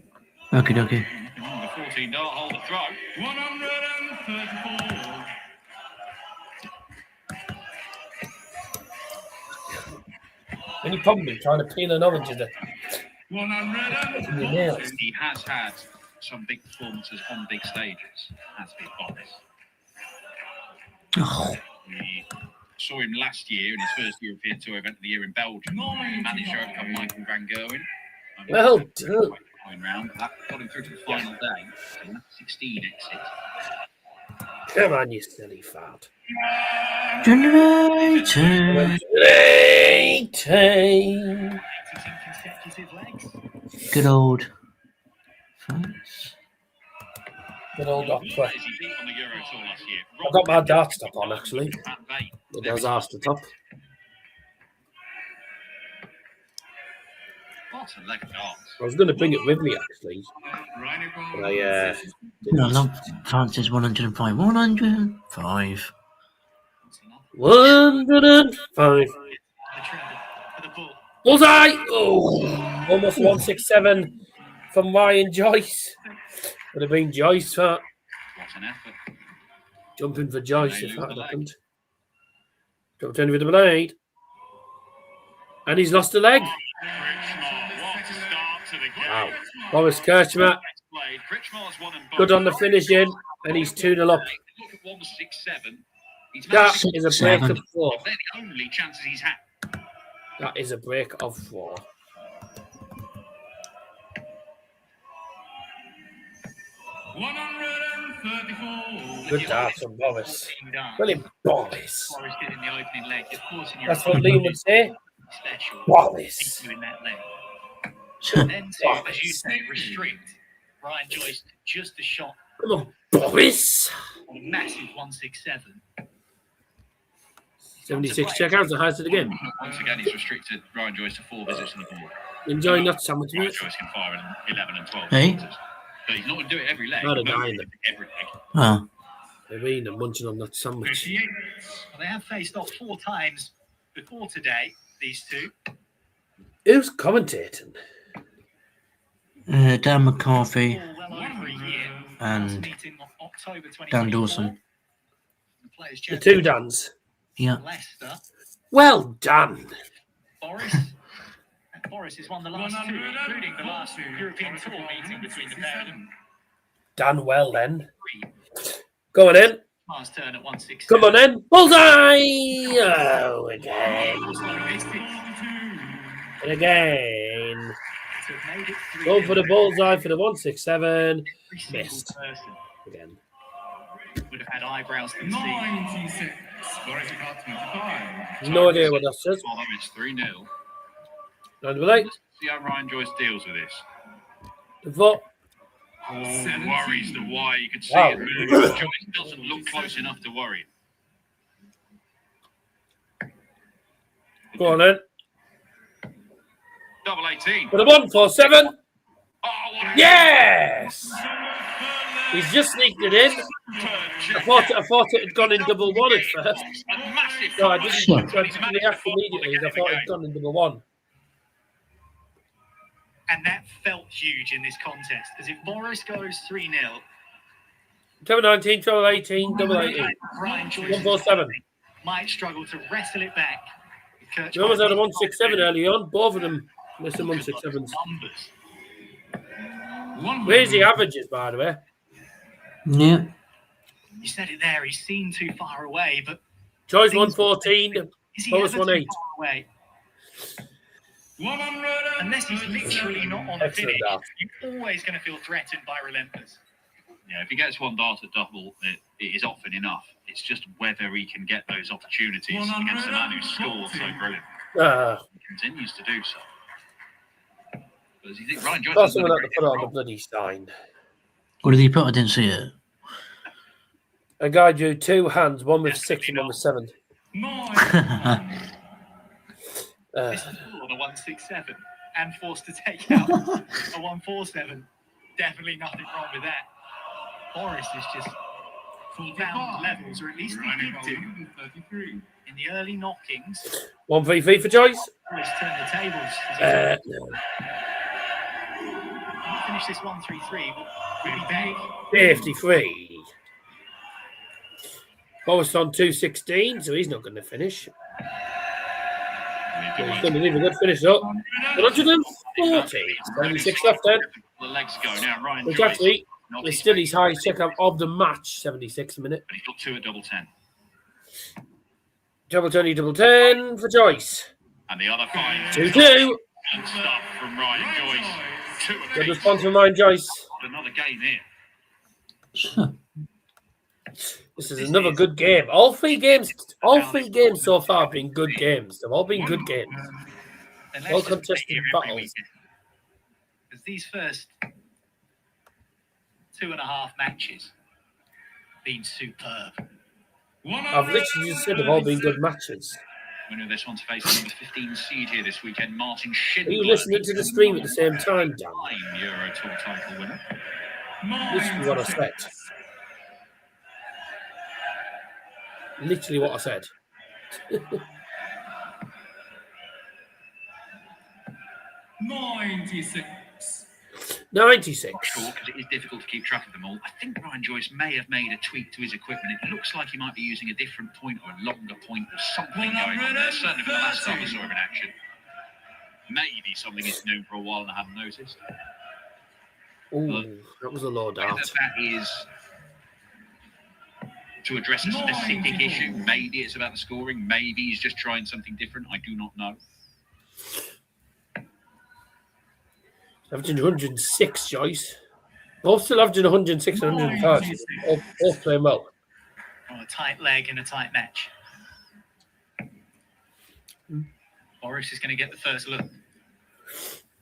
Okie dokie. The 14 dart hold the throw. 134. Any problem with trying to peel an orange in the 100. nails? He has had some big performances on big stages, has been Boris. Oh, We saw him last year in his first European Tour event of the year in Belgium. He managed to overcome Michael Van Gerwen. Well done. Round. That got him through to the final day. 16 exit. Come on, you silly fart. generator. 18. 18 consecutive legs. Good old France. Good old opera. Is he beat on the Euro Tour last year? I've got my dart stop on, actually. That vein. It does ask the top. What a leg of darts. I was going to bring it with me, actually. But I No, not France's 105. 105. 105. The treble for the bull. Bullseye! Oh, almost 167 from Ryan Joyce. Would have been Joyce for What an effort. jumping for Joyce if that had happened. Jumped in with the blade. And he's lost a leg. Krcmar, what a start to the game. Wow. Boris Krcmar, Krcmar's won and good on the finishing, and he's 2-0 up. Look at 167. He's That managed is a break of 4. they're the only chances he's had. That is a break of 4. 134. Good dart from Boris. 14 darts. Brilliant, Boris. Boris did in the opening leg. Of course, in your That's what Liam would say. special. Boris. You in that leg. And then to, as you say, restrict Ryan Joyce to just a shot Come on, Boris. on a massive 167. 76 checkouts, the highest of the game. Once again, he's restricted Ryan Joyce to 4 visits on the board. Enjoying that sandwich, Ryan mate. Joyce can fire in 11 and 12 Hey? visits. But he's not going to do it every leg. Not a He won't guy, do it every leg. Oh, I mean, I'm munching on that sandwich. 58. Well, they have faced off 4 times before today, these two. Who's commentating? Dan McCarthy, All well over a year. And Last meeting of October 2024. Dan Dawson. The players The two Dans. Yeah. Leicester. Well done. Boris. And Boris has won the last 2, including the last European Tour meeting between the pair of them. Done well then. Go on in. Last turn at 160. Come on in. Bullseye! Oh, again. And again. Going for the bullseye for the 167. Missed. Again. Would have had eyebrows to see. 96. Boris got 25. No idea what that says. Although it's 3-0. And we're like, See how Ryan Joyce deals with this. the vote. Worries the why. You could see Wow. it move. Joyce doesn't look close enough to worry. Go on in. Double 18. For the 147. Oh, what a Yes! He's just sneaked it in. I thought it had gone in double one at first. A massive No, I didn't react immediately. I thought it had gone in double one. And that felt huge in this contest, because if Boris goes 3-0, Double 19, double 18, double 18. Ryan Joyce 147. might struggle to wrestle it back. We almost had a 167 early on. Both of them missing 167s. Numbers. Where's the averages, by the way? Yeah. You said it there, he's seen too far away, but Joyce 114. is he Boris ever too 18. far away? 100. Unless he's literally not on the Excellent finish, dart. you're always going to feel threatened by relentless. Yeah, if he gets one dart at double, it is often enough. It's just whether he can get those opportunities against a man who scores so brilliant. He continues to do so. But as you think, Ryan Joyce Got has done someone a had to great put on the role. bloody sign. What did he put? I didn't see it. A guy drew 2 hands, one with 6 and one with 7. 9. This is on a 167 and forced to take out a 147. Definitely nothing wrong with that. Boris has just found levels, or at least he did do 33. in the early knockings. 133 for Joyce. Boris turned the tables. No. Finish this 133. We'll be back. 53. Boris on 216, so he's not going to finish. He's going to leave a good finish up. 140. 76 left then. The legs go now. Ryan Which Joyce. actually not is his still favourite, his highest checkout of the match. 76 a minute. But he's got 2 at double 10. Double 20, double 10 for Joyce. And the other 5. 2-2. Good stuff from Ryan Joyce. 2 Good apiece. response from Ryan Joyce. Another game here. This is another good game. All three games so far have been good games. They've all been good games. And Well let's just contested stay here every battles. weekend. Because these first 2.5 matches have been superb. I've literally just said they've all been good matches. Winner of this one's facing number 15 seed here this weekend, Martin Schindler. Are you listening to the stream at the same time, Dan? 9 Euro Tour title winner. Listen to what I said. Literally what I said. 96. 96. Not sure, because it is difficult to keep track of them all. I think Ryan Joyce may have made a tweak to his equipment. It looks like he might be using a different point or a longer point or something going on there. Certainly for the last time I saw him in action. Maybe something he's known for a while and I haven't noticed. Ooh, that was a low Whether dart. that is to address a specific issue, maybe it's about the scoring, maybe he's just trying something different. I do not know. 106, Joyce. Both still averaging 106 and 105. Both playing well. On a tight leg in a tight match. Boris is going to get the first look.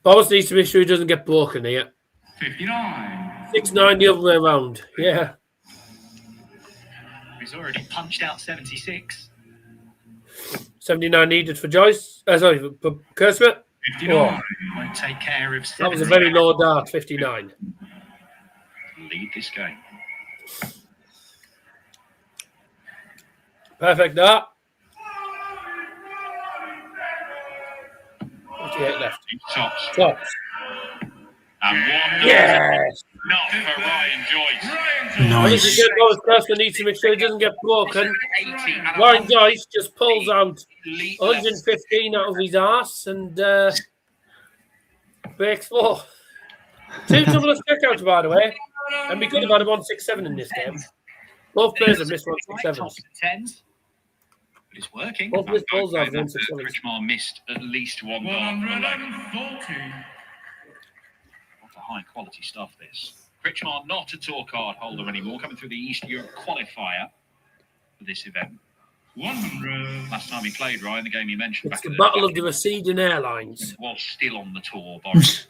Boris needs to make sure he doesn't get broken here. 59. 6-9 the other way around. Yeah. He's already punched out 76. 79 needed for Joyce. Sorry, for Krcmar. 59. Won't take care of That was a 70. very low dart, 59. Lead this game. Perfect dart. 58 left. Tops. Tops. And one. Yes. Not for Ryan Joyce. Obviously, Nice. good Boris Krcmar needs to make sure he doesn't get broken. 80 and Ryan Joyce just pulls out elite 115 out of his arse and breaks 4. 2 double checkouts, by the way. And we could have had a 167 in this game. Both players have missed 167s. Tops and 10s. But it's working. Both missed balls out of level. 167s. Krcmar missed at least one dart per leg. 140. What a high quality stuff this. Krcmar not a tour card holder anymore, coming through the East Europe qualifier for this event. 100. Last time he played, Ryan, the game you mentioned It's back the at battle of the receding airlines. was still on the tour, Boris.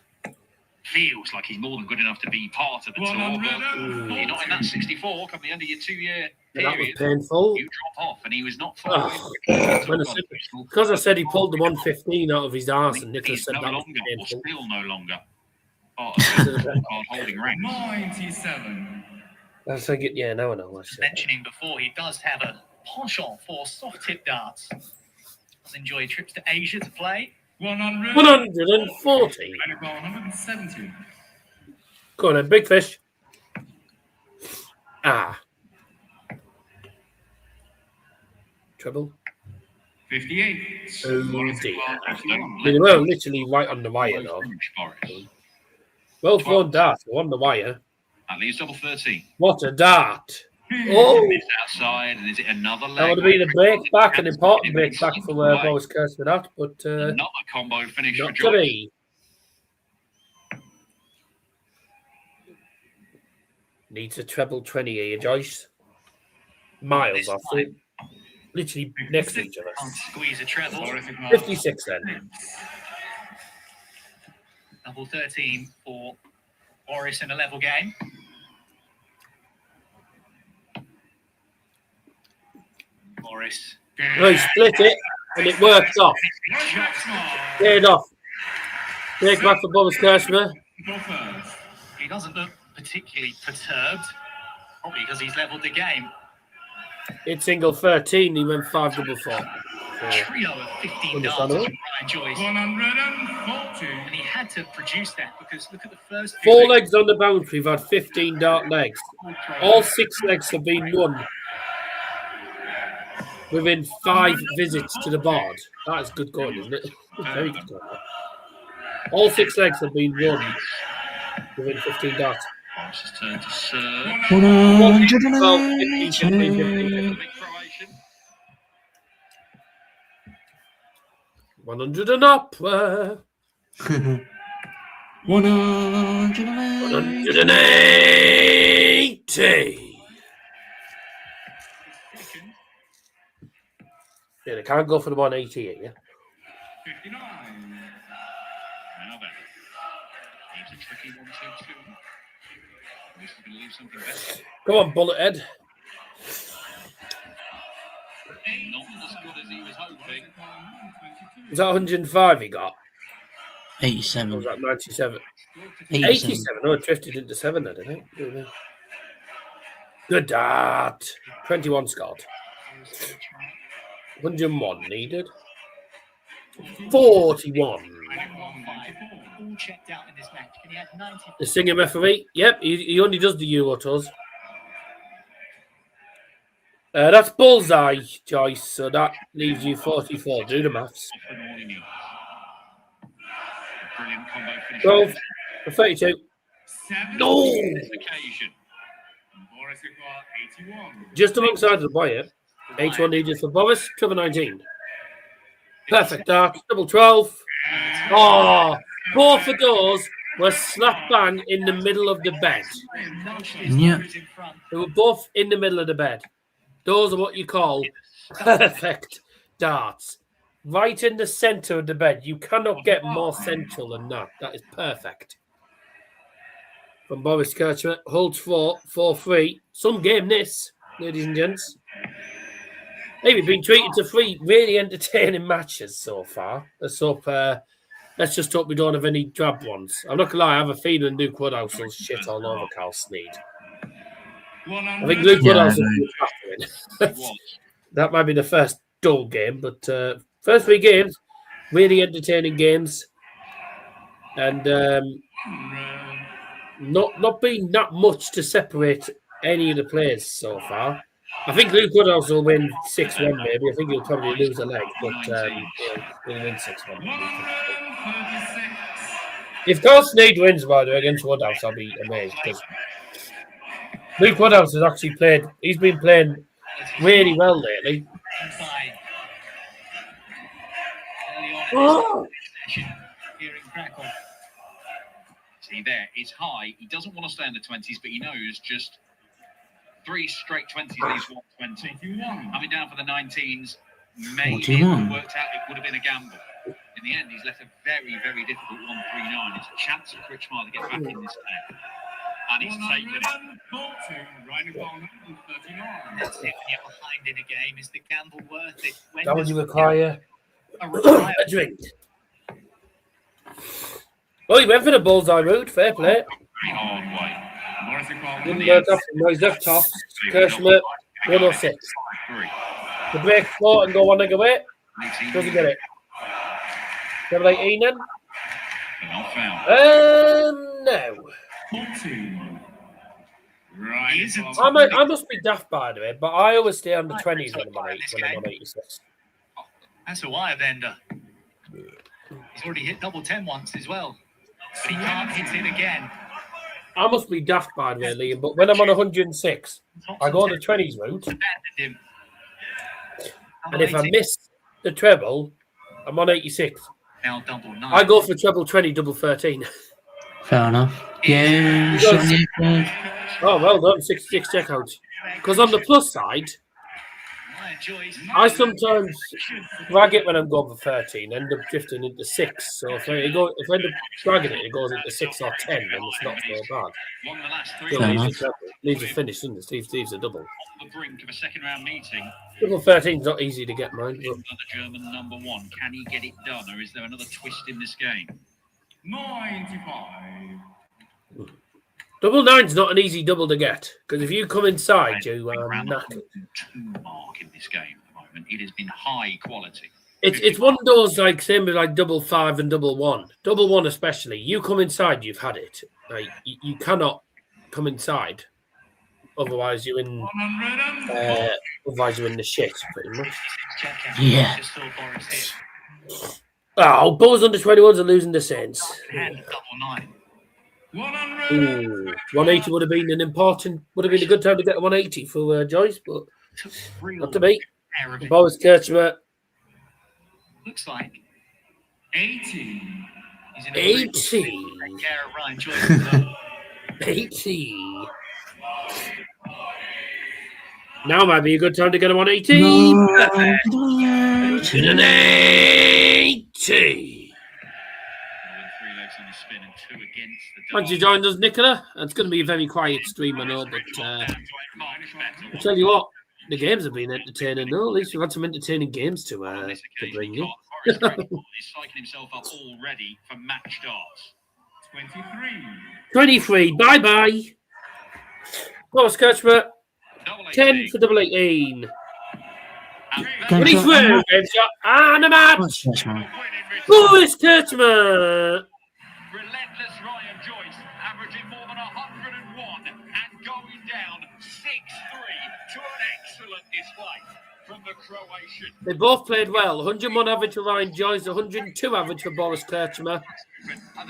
Feels like he's more than good enough to be part of the tour, but you're not in that 64. Come the end of your 2-year That was period, painful. you drop off, and he was not far away. When I said, because I said he pulled the 115 out of his arse, and Nicholas He's said no that was longer, or painful. still no longer, part of the tour card holding ranks. 97. I think it, yeah, now I know. Mentioning before, he does have a penchant for soft tip darts. Does enjoy trips to Asia to play. 100. 140. 170. Go on then, big fish. Ah. Treble. 58. Oh, Boris dear. Krcmar, They were literally right on the wire, though. Boris. Well thrown dart, on the wire. That leaves double 13. What a dart. Oh, Missed outside, and is it another leg? that would have been a break back, an important break back from where Boris Krcmar at, but Another combo finish for not to Joyce. be. Needs a treble 20 here, Joyce. Miles off it. Literally next to each other. Can't squeeze a treble. Boris Krcmar. 56 then. Double 13 for Boris in a level game. Boris. No, he split it and it worked off. Krcmar. Paid off. Take back for Boris Krcmar. Go first. He doesn't look particularly perturbed, probably because he's leveled the game. Hit single 13, he went 5 double 4. Trio of 15 darts Understandable. from Ryan Joyce. 140. And he had to produce that because look at the first 4 legs on the boundary, we've had 15 dart legs. All 6 legs have been won within 5 visits to the board. That is good going, isn't it? Very good going. All 6 legs have been won within 15 darts. Boris's turn to serve. 15, 15, 15. 100 and up. 180. Yeah, they can't go for the 180 here, yeah? 59. Now then, he's a tricky 1-2-2. This is going to leave something better. Come on, bullet head. Not as good as he was hoping. Was that 105 he got? Or 87. was that 97? 87. 87. Oh, it drifted into 7 then, didn't it? Good dart. 21 scored. 101 needed. 41. all checked out in this match. Can he add 90? The singing referee. Yep, he only does the Euro tours. That's bullseye, Joyce. So that leaves you 44. Do the maths. Brilliant combo finish. 12 for 32. 70. No! This occasion. Boris Krcmar, 81. Just alongside the buyer. 81 needed for Boris. Cover 19. Perfect dart. Double 12. Oh, both of those were slap bang in the middle of the bed. Yeah. They were both in the middle of the bed. Those are what you call perfect darts. Right in the centre of the bed. You cannot get more central than that. That is perfect. From Boris Krcmar, holds 4-3. Some game this, ladies and gents. Hey, we've been treated to 3 really entertaining matches so far. Let's just hope we don't have any drab ones. I'm not going to lie, I have a feeling Luke Woodhouse will shit all over Carl Sneyd. I think Luke Woodhouse will be battering. That might be the first dull game, but first 3 games, really entertaining games. And not been that much to separate any of the players so far. I think Luke Woodhouse will win 6-1 maybe. I think he'll probably lose a leg, but he'll win 6-1. If Carl Sneyd wins, by the way, against Woodhouse, I'll be amazed because Luke Woodhouse has actually he's been playing really well lately. Oh. Here in Krakow. See there, it's high. He doesn't want to stay in the 20s, but he knows just 3 straight 20s leaves 120. Having down for the 19s, maybe if it worked out, it would have been a gamble. In the end, he's left a very, very difficult 139. It's a chance of Krcmar to get back in this game. And he's taken it. That's it. When you're behind in a game, is the gamble worth it? That would you require a drink. Oh, he went for the bullseye route. Fair play. Very hard way. Didn't work off him. No, he's left top. Krcmar, 106. The break 4 and go 1 leg away. Doesn't get it. Double 18 then? No. I must be daft by the way, but I always stay on the 20s when I'm on 86. That's a wire bender. He's already hit double 10 once as well. But he can't hit it again. I must be daft by the way, Liam, but when I'm on 106, I go on the 20s route. And if I miss the treble, I'm on 86. Now double 9. I go for treble 20, double 13. Fair enough. Yeah. Oh, well done. 66 checkouts. Because on the plus side, I sometimes drag it when I'm going for 13, end up drifting into 6. So if I end up dragging it, it goes into 6 or 10, and it's not so bad. Still leaves a finish, doesn't it? Steve's a double. On the brink of a second round meeting. Double 13 is not easy to get, mine. Another German number 1. Can he get it done, or is there another twist in this game? 95. Double 9's not an easy double to get, because if you come inside, you are knackered. 2 mark in this game at the moment. It has been high quality. It's one of those like same with like double 5 and double 1. Double 1 especially. You come inside, you've had it. Like you cannot come inside, otherwise you're in. Otherwise you're in the shit, pretty much. Yeah. Oh, Bulls under 21s are losing the Saints. And double 9. 180 would have been a good time to get a 180 for Joyce, but not to be. Boris Krcmar. Looks like 80. 80. Ryan Joyce. 80. Now might be a good time to get a 180. To an 80. Once you joined us, Nicola, it's going to be a very quiet stream, I know, but I'll tell you what, the games have been entertaining, though. At least we've had some entertaining games to bring you. He's psyching himself up already for match darts. 23, bye-bye. Boris Krcmar, 10 for double 18. 23, game shot, and a match. Boris Krcmar. Relentless Ryan Joyce, averaging more than 101 and going down 6-3 to an excellent display from the Croatian. They both played well. 101 average for Ryan Joyce, 102 average for Boris Krcmar.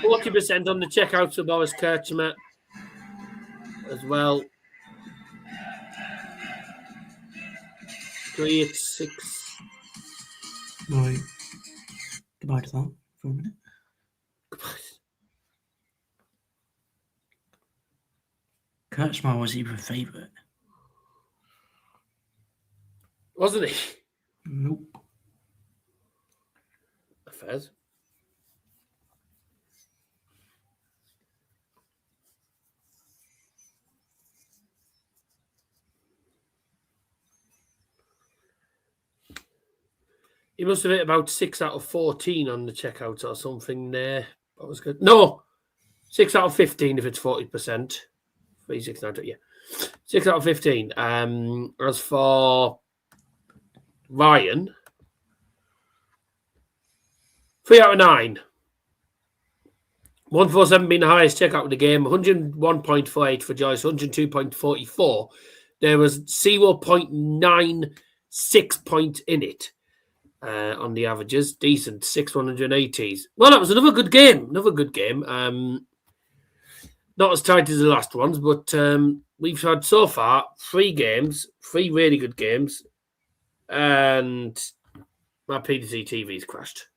40% on the checkouts for Boris Krcmar as well. 386. Right. Goodbye to that for a minute. Krcmar was even favourite. Wasn't he? Nope. Affairs. He must have hit about 6 out of 14 on the checkouts or something there. That was good. No, 6 out of 15 if it's 40%. 3, 6, 9, 2, yeah. 6 out of 15. As for Ryan, 3 out of 9. 147 being the highest checkout of the game. 101.48 for Joyce, 102.44. There was 0.96 points in it. On the averages, decent 6/180s. Well, that was another good game. Not as tight as the last ones, but we've had so far 3 games, 3 really good games, and my PDC TV's crashed.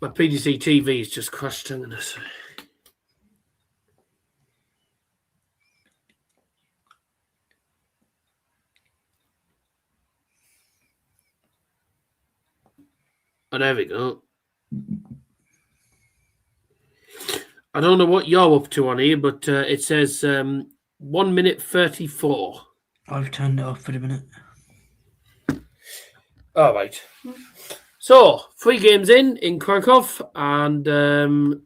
My PDC TV is just crushed, I'm going to say. And there we go. I don't know what you're up to on here, but it says 1 minute 34. I've turned it off for a minute. All right. So, 3 games in Krakow, and 3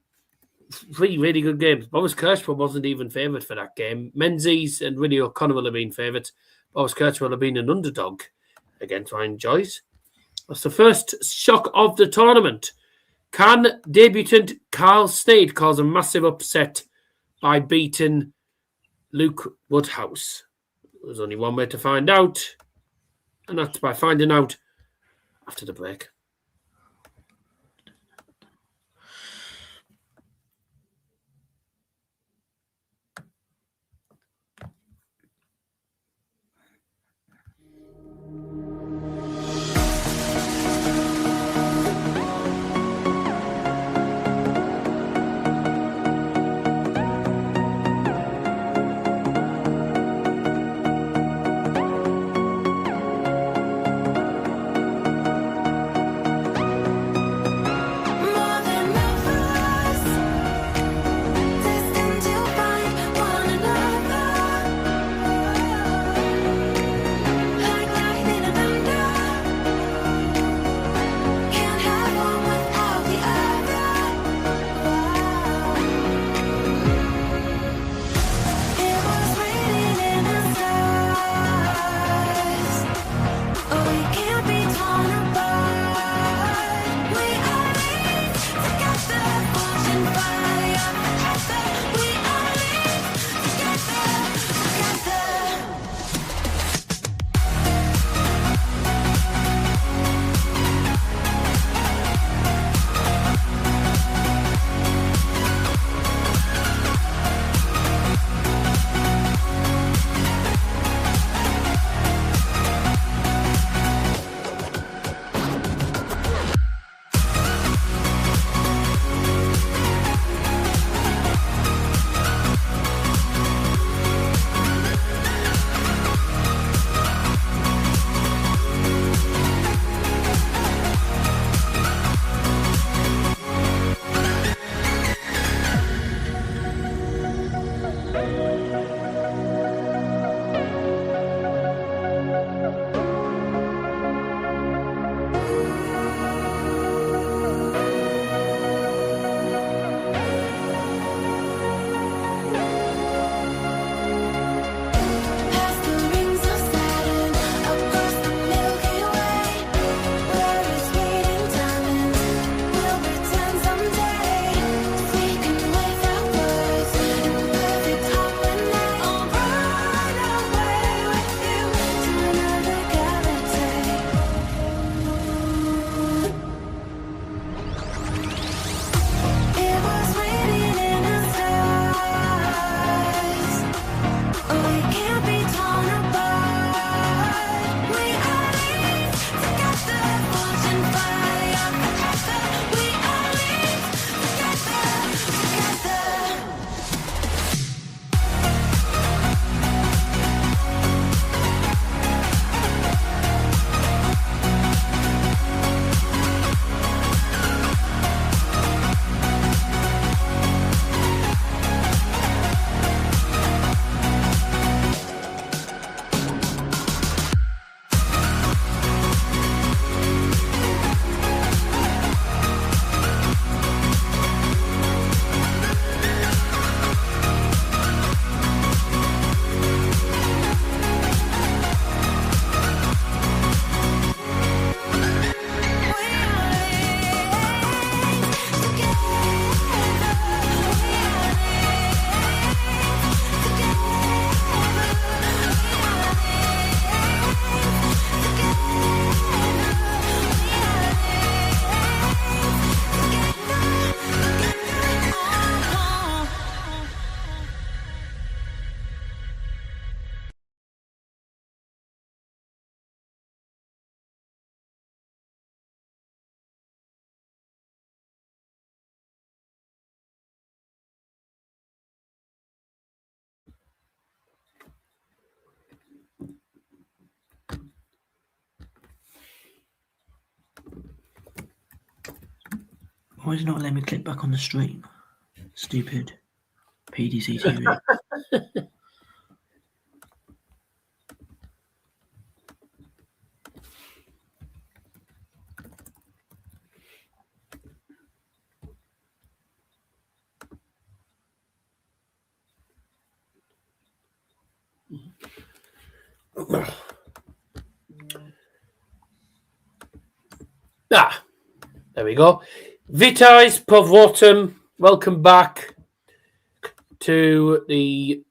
really good games. Boris Krcmar wasn't even favoured for that game. Menzies and Ritchie O'Connor will have been favourites. Boris Krcmar will have been an underdog against Ryan Joyce. That's the first shock of the tournament. Can debutant Carl Sneyd cause a massive upset by beating Luke Woodhouse? There's only one way to find out, and that's by finding out after the break. Why is it not letting me click back on the stream? Stupid. PDC TV. There we go. Vitais Povrotum, welcome back to the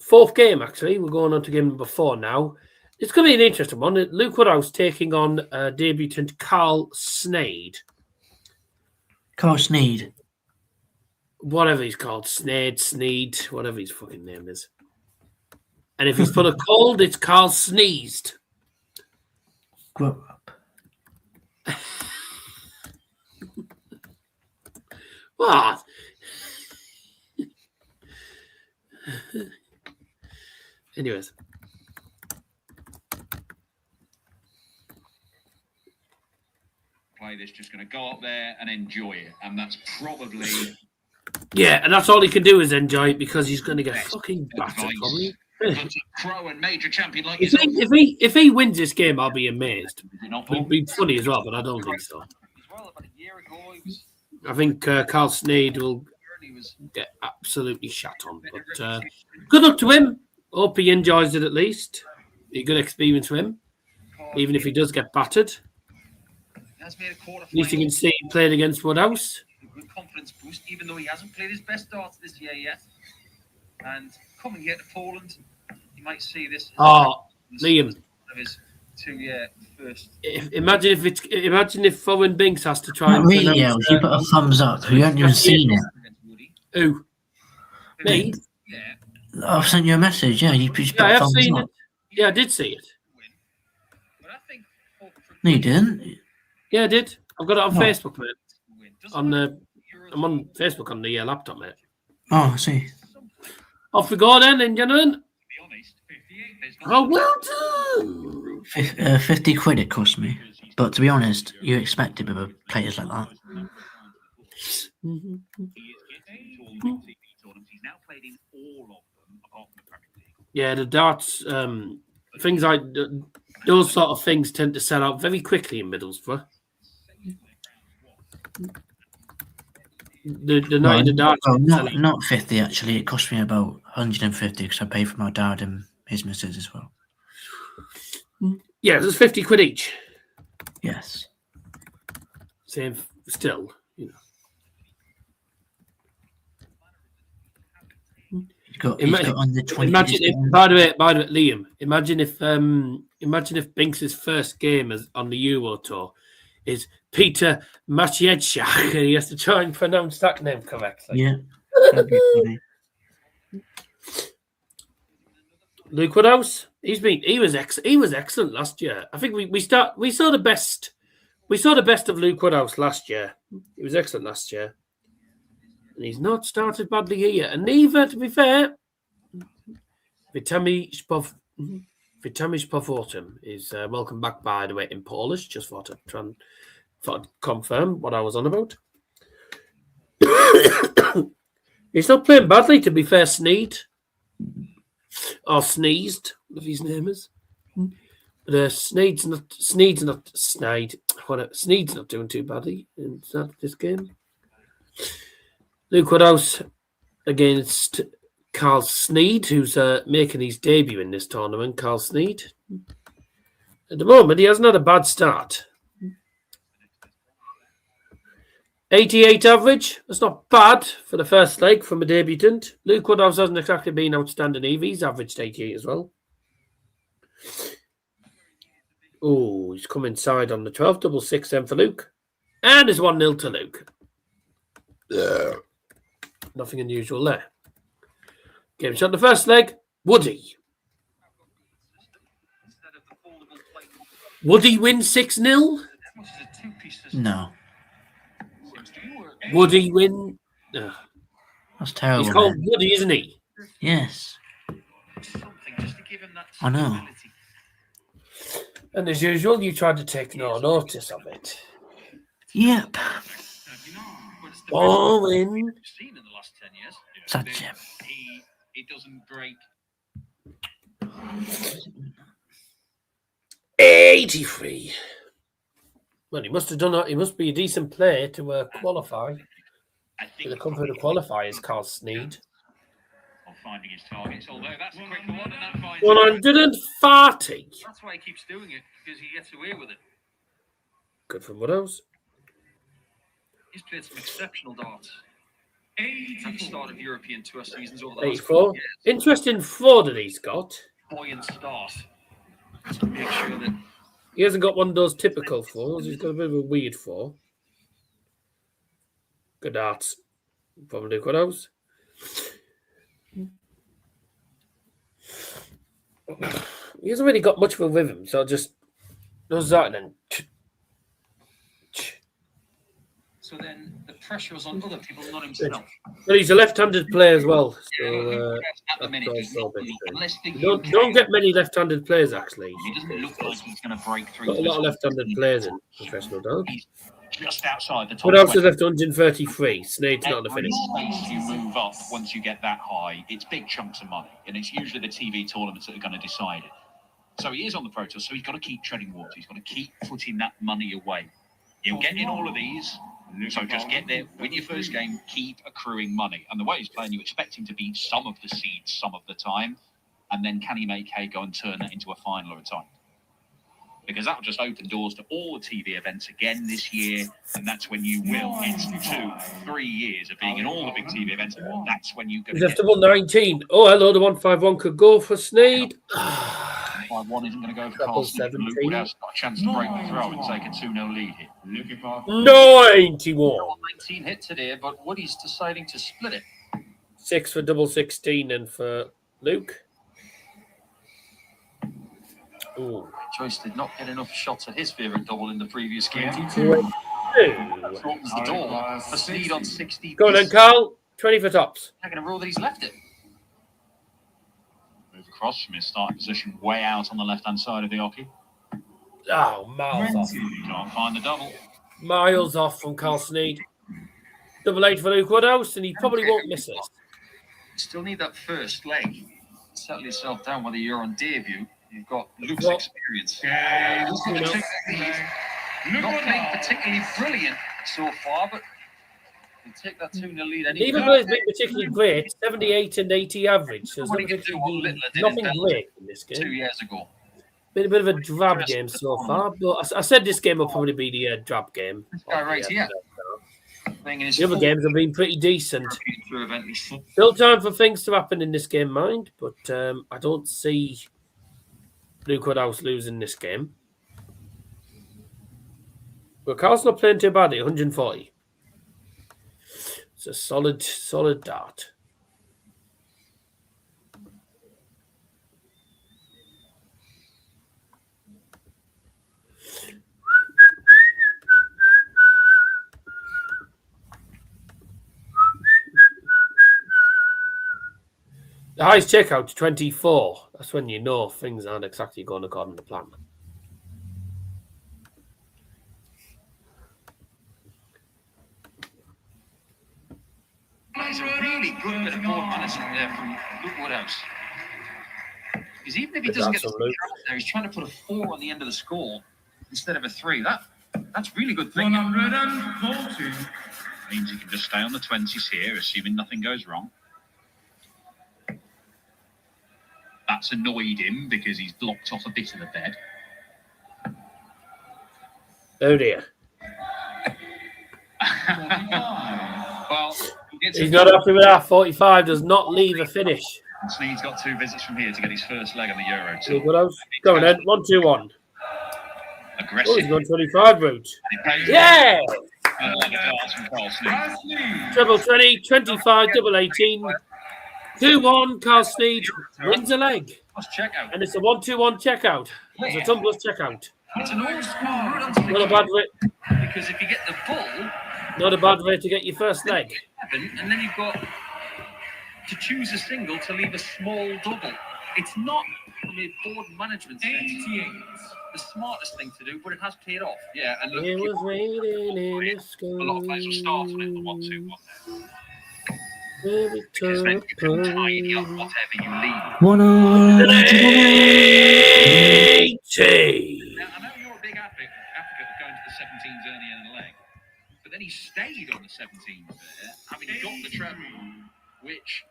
fourth game, actually. We're going on to game number 4 now. It's going to be an interesting one. Luke Woodhouse taking on debutant Carl Sneyd. Carl Sneyd. Whatever he's called. Sneyd, whatever his fucking name is. And if he's full of cold, it's Carl Sneezed. Grow up. What? Anyways. Play this, just going to go up there and enjoy it. And that's probably... Yeah, and that's all he can do is enjoy it because he's going to get fucking battered, advice. probably. But a pro and major champion like If yourself... he wins this game, I'll be amazed. Not It'd be funny as well, but I don't think so. As well, about a year ago, he was... I think Carl Sneyd will get absolutely shat on. But good luck to him. Hope he enjoys it at least. Be a good experience for him, even if he does get battered. Has made a quarter At least he can see him playing against Woodhouse. Good confidence boost, even though he hasn't played his best darts this year yet. And coming here to Poland, you might see this. Oh, Liam. Of his 2-year first. Imagine if Owen Binks has to try and Really, yeah, if you put a thumbs up, you haven't even seen it. Who? Me? Yeah. I've sent you a message, yeah. You put Yeah, I a have thumbs seen up. it. Yeah, I did see it. But I think No, you didn't. Yeah, I did. I've got it on No. Facebook, mate. I'm on Facebook on the laptop, mate. Oh, I see. Off we go then, gentlemen. To be honest, 58, there's Oh, well done. 50 quid it cost me. But to be honest, you expect it with players like that. He is getting to all the big TV tournaments. He's now played in all of them, apart from the Premier League. Yeah, the darts, things like those sort of things tend to sell out very quickly in Middlesbrough. The night of the darts. Well, not 50 actually. It cost me about 150 because I paid for my dad and his missus as well. Yeah, there's 50 quid each. Yes. Same, still, you know. He's got under 20. Imagine if, by the way, Liam. Imagine if Binks's first game on the Euro Tour is Peter Maciejczak, and he has to try and pronounce that name correctly. Yeah. That'd be funny. Luke Woodhouse, he was excellent last year. I think we saw the best of Luke Woodhouse last year. He was excellent last year. And he's not started badly here. And neither, to be fair, Witamy Povrotum is welcome back, by the way, in Polish. Just thought I'd confirm what I was on about. He's not playing badly, to be fair, Sneyd. Or Sneezed, whatever his name is. But Sneyd's not doing too badly in this game. Luke Woodhouse against Carl Sneyd, who's making his debut in this tournament. Carl Sneyd. At the moment, he hasn't had a bad start. 88 average. That's not bad for the first leg from a debutant. Luke Woodhouse hasn't exactly been outstanding either. He's averaged 88 as well. Oh, he's come inside on the 12. Double 6 then for Luke. And it's 1-0 to Luke. Nothing unusual there. Game shot the first leg. Woody. Woody wins 6-0? No. Woody win. That's terrible. He's called man. Woody, isn't he? Yes. I know. And as usual, you tried to take no notice of it. Yep. Boring. we've seen in the last 10 years. Such a... He doesn't break. 83. Well, he must have done that. He must be a decent player to qualify. I think The come through the qualifiers, Carl Sneyd. Of finding his targets, although that's a quick one, and that finds 140. That's why he keeps doing it, because he gets away with it. Good for Woodhouse. He's played some exceptional darts at the start of European Tour seasons over the last 84. couple of years. Interesting four that he's got. Buoyant start to make sure that He hasn't got one of those typical fours. He's got a bit of a weird four. Good darts from Luke Woodhouse. He hasn't really got much of a rhythm, so just does that and then. so then the pressure is on other people, not himself. But he's a left-handed player as well. So, At the minute, he's not, unless the don't get many left-handed players actually. He doesn't look like he's going to break through. Got a lot of left-handed players in professional darts. He's just outside the top. Woodhouse has left 133. Sneyd's not on the Every finish. space you move up once you get that high, it's big chunks of money, and it's usually the TV tournaments that are going to decide it. So he is on the Pro Tour, so he's got to keep treading water. He's got to keep putting that money away. He'll get in all of these, so just get there, win your first game, keep accruing money. And the way he's playing, you expect him to beat some of the seeds some of the time, and then can he make hay go and turn that into a final or a title? Because that'll just open doors to all the TV events again this year, and that's when you will. It's 2-3 years of being in all the big TV events. That's when you go. He's after 119. Oh, hello, the 151 could go for Sneyd. 5-1 isn't going to go for Double Carl 17. Luke Woodhouse got a chance to break the throw and take a 2-0 lead here. 91. 19 hits it here, but Woody's deciding to split it. 6 for double 16 and for Luke. Ooh. Joyce did not get enough shots at his favourite double in the previous game. 22. That opens the door for Sneyd on 60. Go on then, Carl. 20 for tops. Not going to rule that he's left it. Move across from his starting position way out on the left-hand side of the hockey. Oh, miles off. Can't find the double. Miles off from Carl Sneyd. Double 8 for Luke Woodhouse, and he probably won't miss it. You still need that first leg. Settle yourself down whether you're on debut. You've got Luke's experience. Not playing particularly brilliant so far, but he'll take that 2-0 lead anyway. Even though he's been particularly great, 78 and 80 average. So Nobody can there's do what Littler did nothing in great in this 2 game. years ago. Been a bit of a drab game so far, but I said this game will probably be the drab game. This guy right here. The other games have been pretty decent. Tour event, he's Still time for things to happen in this game, mind, but I don't see Luke Woodhouse losing this game. But Carl's not playing too badly, 140. It's a solid dart. The highest checkout to 24. That's when you know things aren't exactly going according to plan. It's a really good bit of ball management there from Luke Woodhouse. Because even if he doesn't get the there, he's trying to put a 4 on the end of the score instead of a 3. That's really good thinking. 140. Means he can just stay on the 20s here, assuming nothing goes wrong. That's annoyed him because he's blocked off a bit of the bed. Oh dear. Well, he's not happy with that. 45 does not leave a finish. Sneyd's got 2 visits from here to get his first leg on the Euro Tour. Go on then. 1-2-1. Aggressive. Oh, he's gone 25 route. Yeah! Treble 20, 25, double 18. 2-1, Carl Sneyd wins a leg. And it's a 1-2-1 checkout. It's a tumblers checkout. It's an old school route. Not a bad way. Because if you get the ball, not a bad way to get your first leg. And then you've got to choose a single to leave a small double. It's not, from a board management sense, the smartest thing to do, but it has paid off. Yeah, and look, It was raining in the sky. a lot of players will start on it and want to, Every because then time you can tidy up whatever you leave. 180. Now, I know you're a big advocate of going to the 17s early in the leg, but then he stayed on the 17s there, having got the treble, which,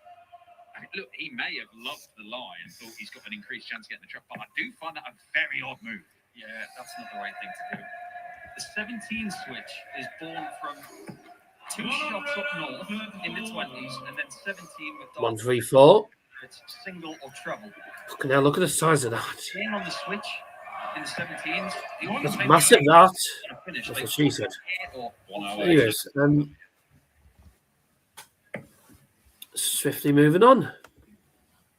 look, he may have loved the lie and thought he's got an increased chance of getting the treble, but I do find that a very odd move. Yeah, that's not the right thing to do. The 17 switch is born from 2 shots up north in the 20s, and then 17 with 1, 3, 4. It's single or treble. Now look at the size of that. Staying on the switch in the 17s, the only That's time massive, that. finish, That's like, what she said. 8 or 108. Anyways, swiftly moving on.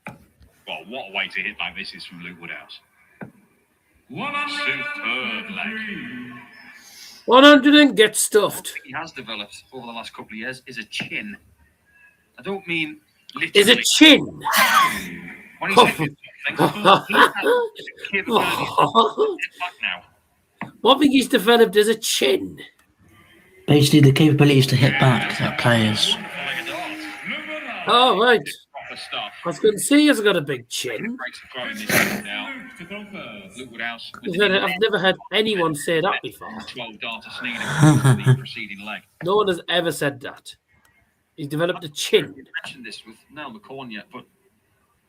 Well, what a way to hit like this is from Luke Woodhouse. Superb leg. 100 and get stuffed. he has developed over the last couple of years is a chin. I don't mean literally. Is it chin? When he's hit things, he has the capability to hit back now. What think he's developed as a chin? Basically, the capabilities to hit back that players. Oh, right. Proper stuff. I was going to say he's got a big chin. Breaks the throw in this one now. Luke Woodhouse with I've never had anyone say that before. 12 darter Sneyd in the preceding leg. No one has ever said that. He's developed a chin. I mentioned this with Niall McCorn yet, but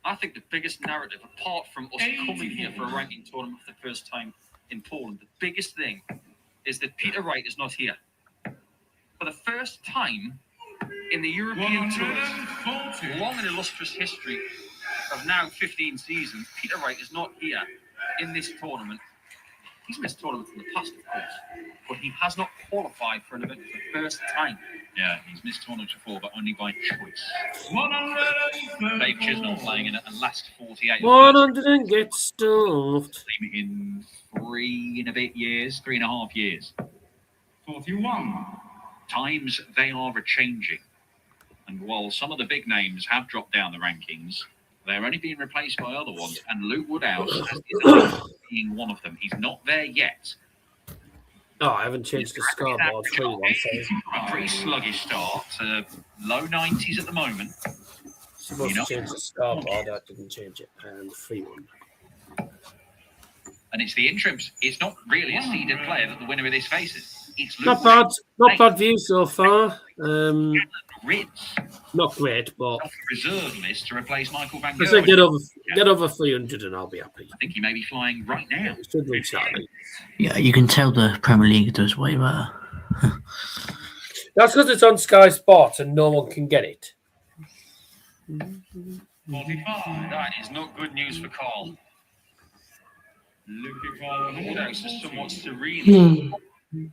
I think the biggest narrative, apart from us coming here for a ranking tournament for the first time in Poland, the biggest thing is that Peter Wright is not here. For the first time in the European Tour's long and illustrious history of now 15 seasons, Peter Wright is not here in this tournament. He's missed tournaments in the past, of course, but he has not qualified for an event for the first time. Yeah, he's missed tournaments before, but only by choice. Dave Chisnall playing in a last 48. 100 and get stuffed. In 3.5 years. 41. Times they are a-changing. And while some of the big names have dropped down the rankings, they're only being replaced by other ones. And Luke Woodhouse is being one of them. He's not there yet. Oh, I haven't changed the scoreboard. A pretty sluggish start. Low 90s at the moment. Supposed to change the scoreboard. I didn't change it. And 3-1. And it's the interims. It's not really a seeded player that the winner of this faces. It's Luke Not bad. Woodhouse. Not bad view so far. Ritz Not great, but off the reserve list to replace Michael Van I say Gerwen. get over 300 and I'll be happy. I think he may be flying right now. Should reach that. Yeah, you can tell the Premier League does way better. That's because it's on Sky Sports and no one can get it. 45. That is not good news for Carl. Looking for Woodhouse is somewhat serene. The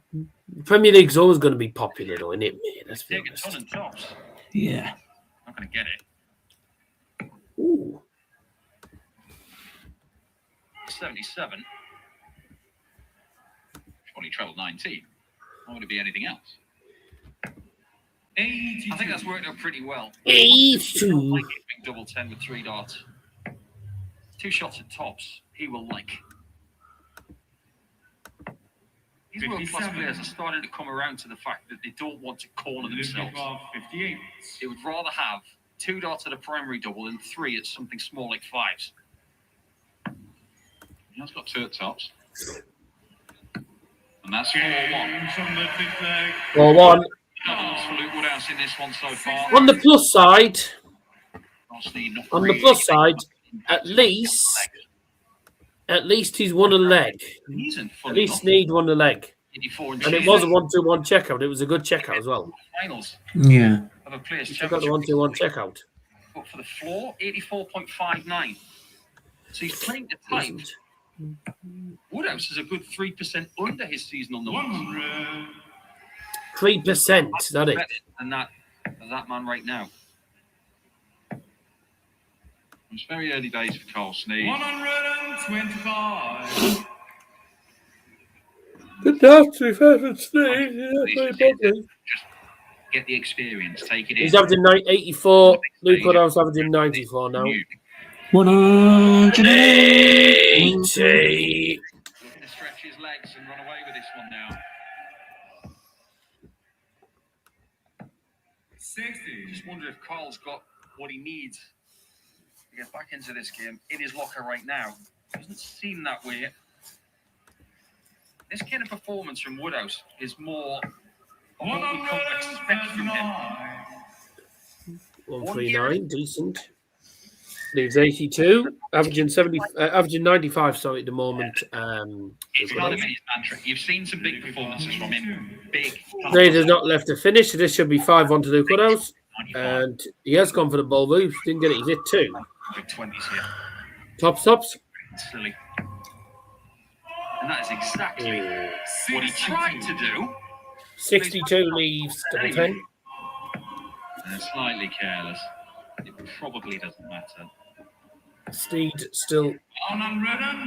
Premier League's always going to be popular, though, isn't it, mate? Let's be Take a honest. ton and tops. Yeah. Not going to get it. Ooh. 77. Probably treble 19. Why would it be anything else? 82. I think that's worked out pretty well. 82. Like it being double 10 with 3 darts. 2 shots at tops. He will like. These world-class 57. players are starting to come around to the fact that they don't want to corner Looking themselves. for 58. They would rather have 2 darts at a primary double than 3 at something small like 5s. He has got 2 at tops. And that's 4-1. From the fifth leg. 4-1. Doubles for Luke Woodhouse in this one so far. On the plus side, Sneyd not on the really plus side, impacted at least he's won a leg. He's in At fully least Sneyd won a leg. 84 And it was a 1-2-1 checkout. It was a good checkout as well. Finals Yeah. of a players' He took out the championship. 1-2-1 checkout. But for the floor, 84.59. So he's playing the tight. Woodhouse is a good 3% under his seasonal numbers. 100. 3%, is that it? Better than that man right now. It's very early days for Carl Sneyd. 125. Good enough to Sneyd. Just get the experience, take it in. He's averaging 84. Luke Woodhouse averaging 94 now. 180. Looking to stretch his legs and run away with this one now. 60. Just wonder if Carl's got what he needs to get back into this game in his locker right now. Doesn't seem that way. This kind of performance from Woodhouse is more of what we come to expect from him. 139, decent. Leaves 82, averaging 95. Sorry, at the moment. It's kind of his mantra. You've seen some big performances from him. Big. Sneyd has not left to finish. So this should be 5-1 to Luke Woodhouse, and he has gone for the ball move. Didn't get it. He's hit 2. Big 20s here. Top stops. Silly. And that is exactly what he tried to do. 62 leaves double 10. And slightly careless. It probably doesn't matter. Sneyd still.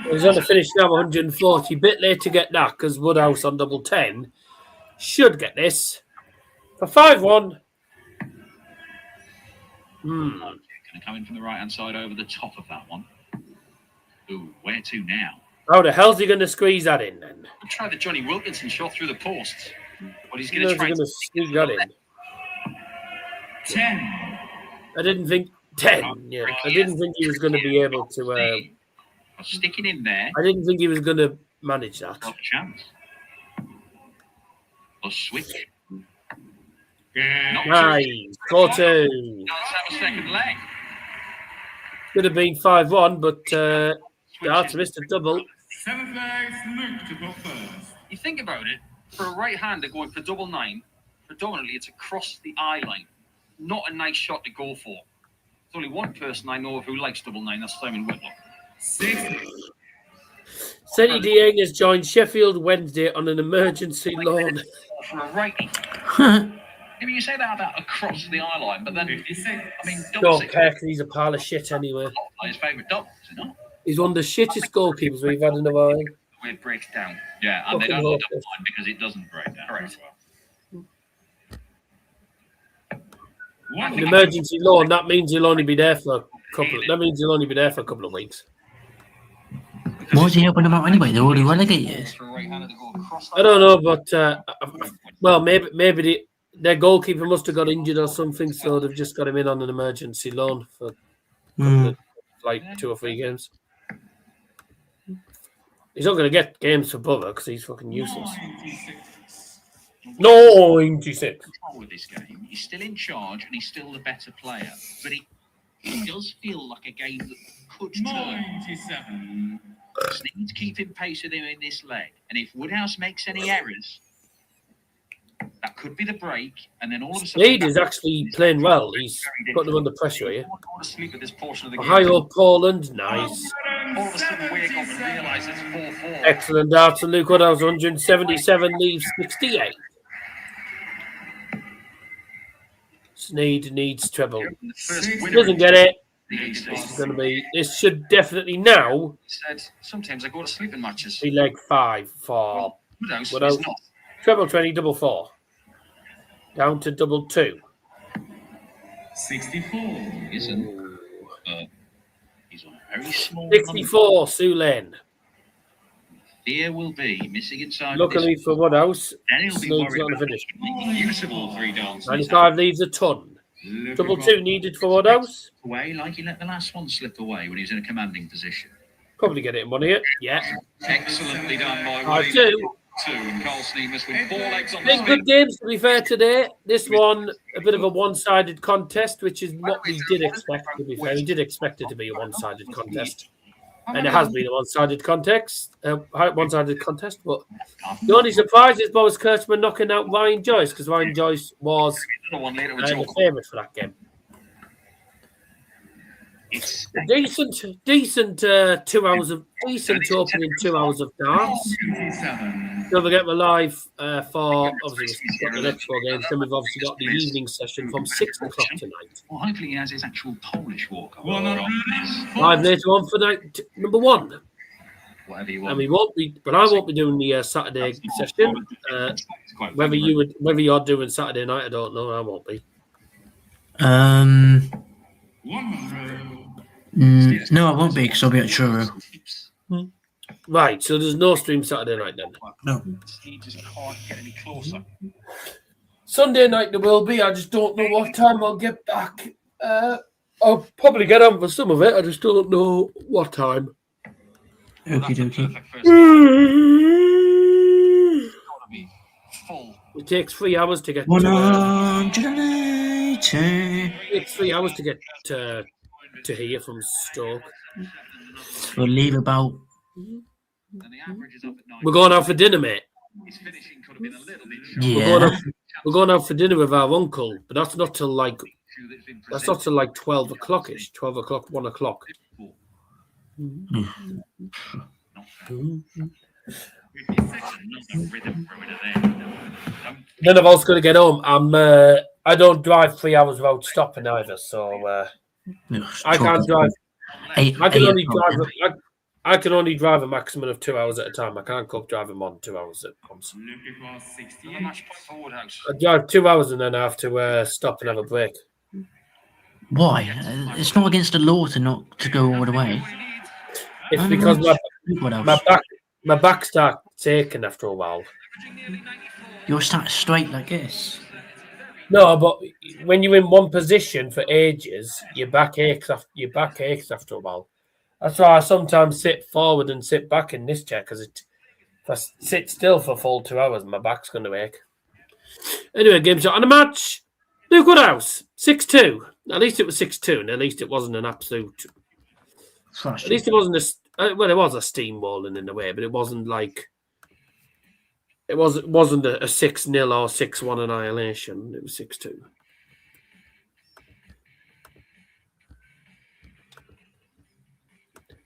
He's on the finish now, 140. Bit late to get that because Woodhouse on double 10 should get this for 5-1. Going to come in from the right hand side over the top of that one. Ooh, where to now? How the hell's he going to squeeze that in then? I'll try the Johnny Wilkinson shot through the posts. But he's going How's to try he going to squeeze that in? 10. I didn't think 10. Yeah, I didn't think he was going to be able to. Sticking in there. I didn't think he was going to manage that. Got a chance. Or switch. Nice. 4-2. Does have a second leg. Could have been 5-1, but Darts missed a double. 7th legs, Luke to go first. You think about it, for a right-hander going for double 9, predominantly it's across the eye line. Not a nice shot to go for. There's only one person I know of who likes double 9, that's Simon Whitlock. 60. Senny Dieng has joined Sheffield Wednesday on an emergency loan. For a righty. I mean, you say that about across the eye line, but then, 56. I mean, double Don't 6 care 'cause he's a pile of shit anyway. his favourite double, is it not? He's one of the shittest goalkeepers we've had in a while. Where it breaks down. Yeah, and they Fucking don't love hopeless. double 9 because it doesn't break down. Correct. An emergency loan, that means he'll only be there for a couple. That means he'll only be there for a couple of weeks. Why is he helping them out anyway? They're already relegated. For a right-hander to go across I don't know, but well, maybe their goalkeeper must have got injured or something, so they've just got him in on an emergency loan for like 2 or 3 games. He's not going to get games for Butler because he's fucking useless. 96. control with this game. He's still in charge and he's still the better player. But it does feel like a game that could turn. 97. Sneyd keeping pace with him in this leg. And if Woodhouse makes any errors, that could be the break. And then all of a sudden, Sneyd is actually playing well. He's putting them under pressure here. I want to sleep at this portion of the game. Ohio, Poland, nice. All of a sudden, wake up and realise it's 4-4. Excellent darts. And Luke Woodhouse, 177, leaves 68. Sneyd needs treble. Doesn't get it. This is going to be. This should definitely now Said sometimes I go to sleep in matches. be leg 5 for Woodhouse Woodhouse. is not. Treble 20, double 4. Down to double 2. 64. Isn't. He's on a very small. 64, Sue Lane. Fear will be missing inside. Luckily for Woodhouse, and he'll be Sneyd's worried not about the finish. making use of all 3 dances. 95 leaves a ton. Double 2 needed for Woodhouse. Away like he let the last one slip away when he was in a commanding position. Probably get it in one here. Yeah. Excellently done by 5-2. 2 and Carl Sneyd missed with 4 legs on the Been good games, to be fair, today. This one, a bit of a one-sided contest, which is what we did expect, to be fair. We did expect it to be a one-sided contest. And it has been a one-sided contest, but the only surprise is Boris Krcmar knocking out Ryan Joyce, because Ryan Joyce was the favourite for that game. Decent 2 hours of opening 2 hours of darts. Don't forget we're live for obviously we've got the next 4 games. Then we've obviously got the evening session from 6 o'clock tonight. Well, hopefully he has his actual Polish walk. Live later on for night number 1. Whatever you want. And I won't be doing the Saturday session. Whether you're doing Saturday night, I don't know. I won't be. No, I won't be because I'll be at Truro. Right, so there's no stream Saturday night then. No. He just can't get any closer. Sunday night there will be. I just don't know what time I'll get back. I'll probably get on for some of it. I just don't know what time. Okie dokie. It takes 3 hours to get 180. it takes 3 hours to get to here from Stoke. We'll leave about. We're going out for dinner, mate. Yeah. We're going out for dinner with our uncle, but that's not till like 12 o'clock-ish. 12 o'clock, 1 o'clock. None of us going to get home. I don't drive 3 hours without stopping either, so I can't drive. I can only drive a maximum of 2 hours at a time. I can't go driving more than 2 hours at once. Another match point for Woodhouse. I drive 2 hours and then I have to stop and have a break. Why? It's not against the law to go all the way. It's because my back starts aching after a while. You're sat straight like this. No, but when you're in one position for ages, your back aches after a while. That's why I sometimes sit forward and sit back in this chair, because if I sit still for full 2 hours, my back's going to ache. Anyway, game shot on a match. Luke Woodhouse, 6-2. At least it was 6-2, and at least it wasn't an absolute. At least it wasn't it was a steamrolling in a way, but it wasn't like. It wasn't a 6-0 or 6-1 annihilation. It was 6-2.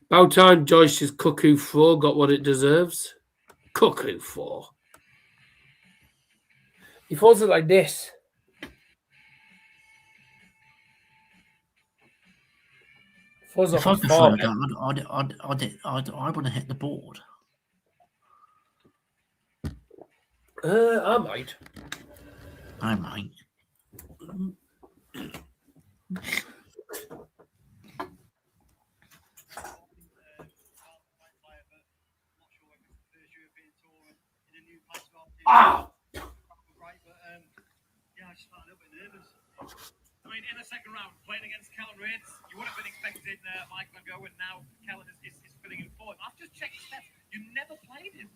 About time Joyce's cuckoo 4 got what it deserves. Cuckoo 4. He throws it like this. If I could throw a gun, I want to hit the board. I might. I might. Ah! Yeah, I just felt a little bit nervous. I mean, in the second round, playing against Kellen Rates, you would have been expecting Michael to go, and now Kellen is filling in for him. I've just checked his stats. You never played him.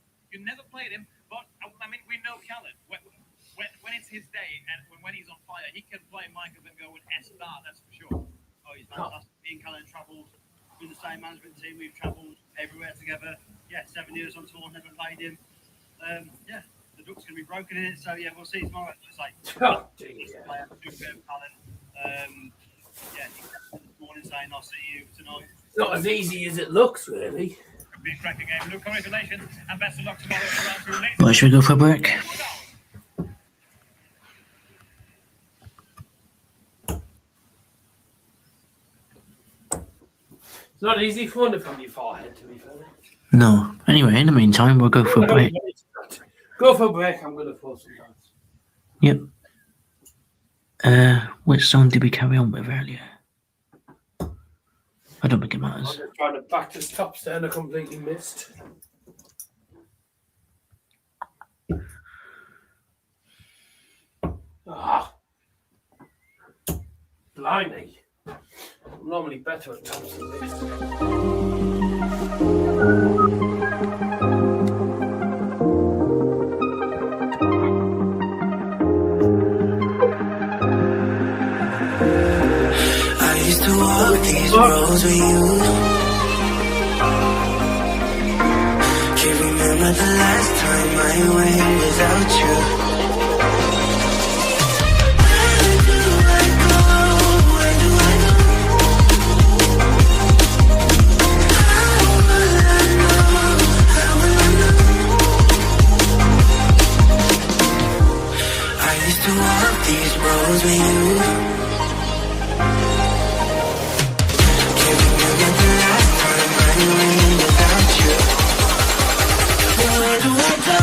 But I mean, we know Kellen. When it's his day and when he's on fire, he can play Michael and go and S-star, that's for sure. Oh, he's fantastic. Me and Kellen travelled with the same management team. We've travelled everywhere together. Yeah, 7 years on tour, never played him. Yeah, the duck's going to be broken in it. So, yeah, we'll see tomorrow. It's like, player, super talent. Yeah, he came this morning saying, I'll see you tonight. It's not as easy as it looks, really. Could be a cracking game. Luke, congratulations and best of luck tomorrow. Well, should we go for a break? It's not easy throwing it from your forehead, to be fair. No. Anyway, in the meantime, we'll go for a break. Go for a break. I'm going to throw some dance. Yep. Which song did we carry on with earlier? I don't think it matters. I'm just trying to back this top stand. I completely missed. Ah. Blimey. I'm normally better at tops than this. Used to walk these roads with you. Can't remember the last time I went without you. Where do I go? Where do I go? How will I know? How will I know? I used to walk these roads with you. Without you, where do I go?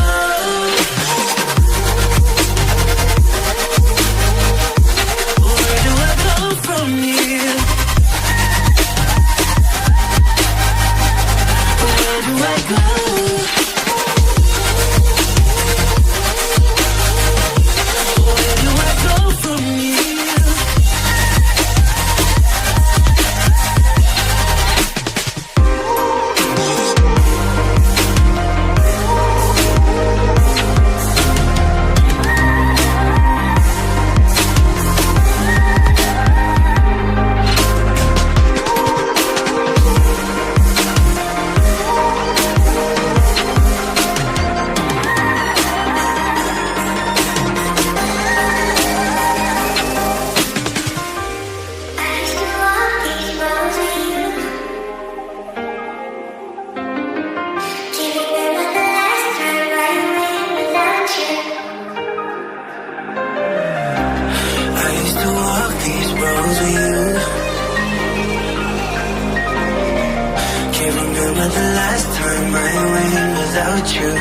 the last time I went without you?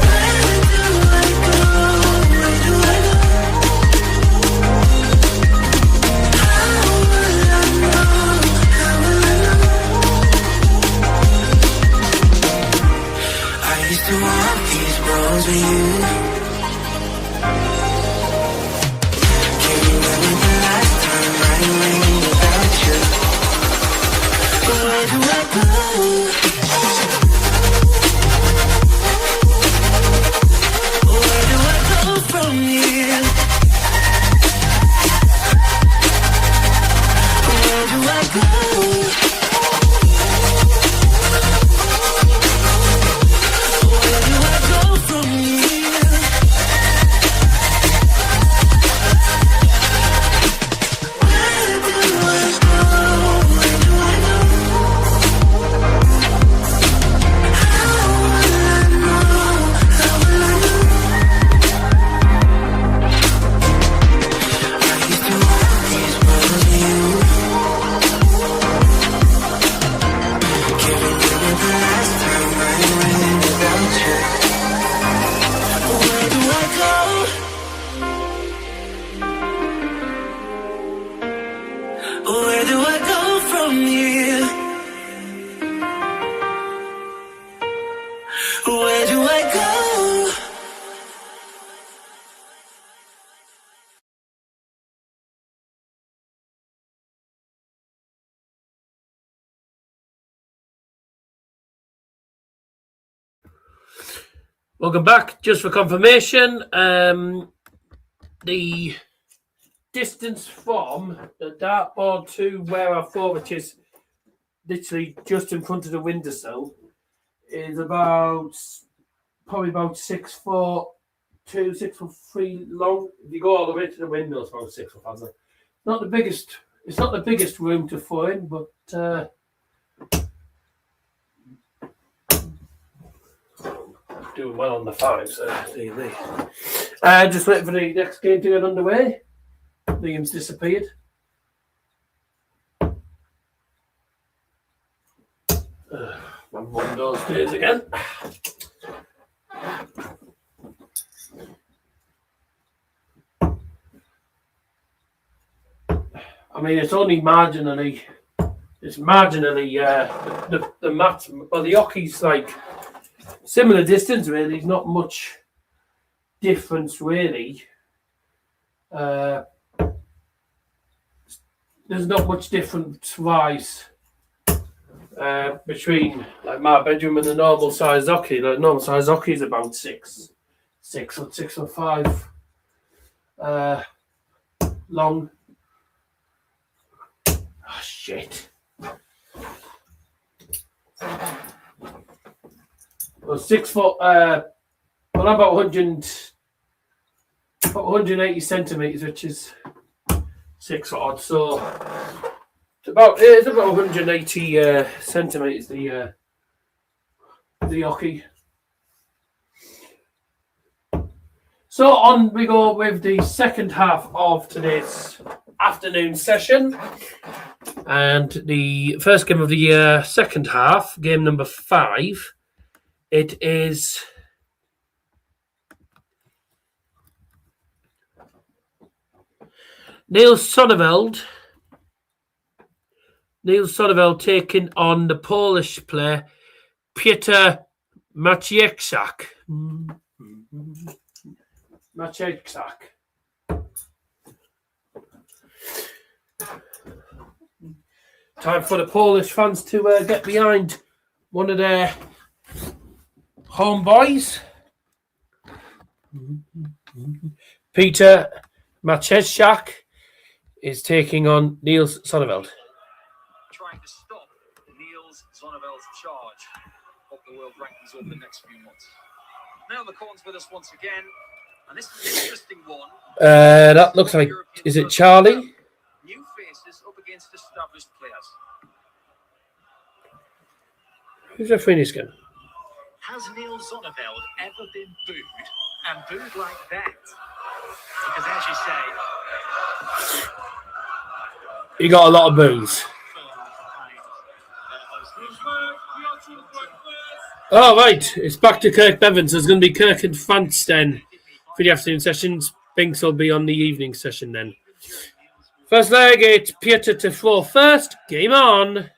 Where do I go? Where do I go? How will I know? How will I know? I used to walk these roads with you. Can you remember the last time I went without you? Where do I go? Where do I go from here? Where do I go? Where do I go from here? Where do I go? Where do I go? How will I know? How will I know? I used to walk these roads with you. Can't remember the last time I went without you. Where do I go? Where do I go from here? Where do I go? Welcome back. Just for confirmation, the distance from the dartboard to where our floor, which is literally just in front of the windowsill, is probably about 6'2", 6'3" long. If you go all the way to the window, it's about 6 foot. Not the biggest. It's not the biggest room to throw in, but doing well on the fives. Just waiting for the next game to get underway. Liam's disappeared. One of those days again. I mean, it's only marginally. It's marginally. The mat or the hockey's like similar distance. Really, there's not much difference really. There's not much difference-wise between like my bedroom and a normal size hockey. Like normal size hockey is about 6 or 6'5" long. Oh shit! Well, 6 foot. Well, about 180 centimeters, which is 6 foot odd. So it's about 180 centimeters. The hockey. So on we go with the second half of today's afternoon session, and the first game of the second half, game number 5. It is Niels Zonneveld taking on the Polish player Piotr Maciejczak. Time for the Polish fans to get behind one of their homeboys. Piotr Maciejczak is taking on Niels Zonneveld. Trying to stop Niels Zonneveld's charge of the world rankings over the next few months. Now the corn's with us once again, and this is an interesting one. That looks like, is it Charlie? New faces up against established players. Who's refereeing this game? Has Niels Zonneveld ever been booed, and booed like that? Because as you say, He got a lot of boos. Oh, right. It's back to Kirk Bevins. There's going to be Kirk and Fantz then for the afternoon sessions. Binks will be on the evening session then. First leg, it's Piotr to throw first. Game on.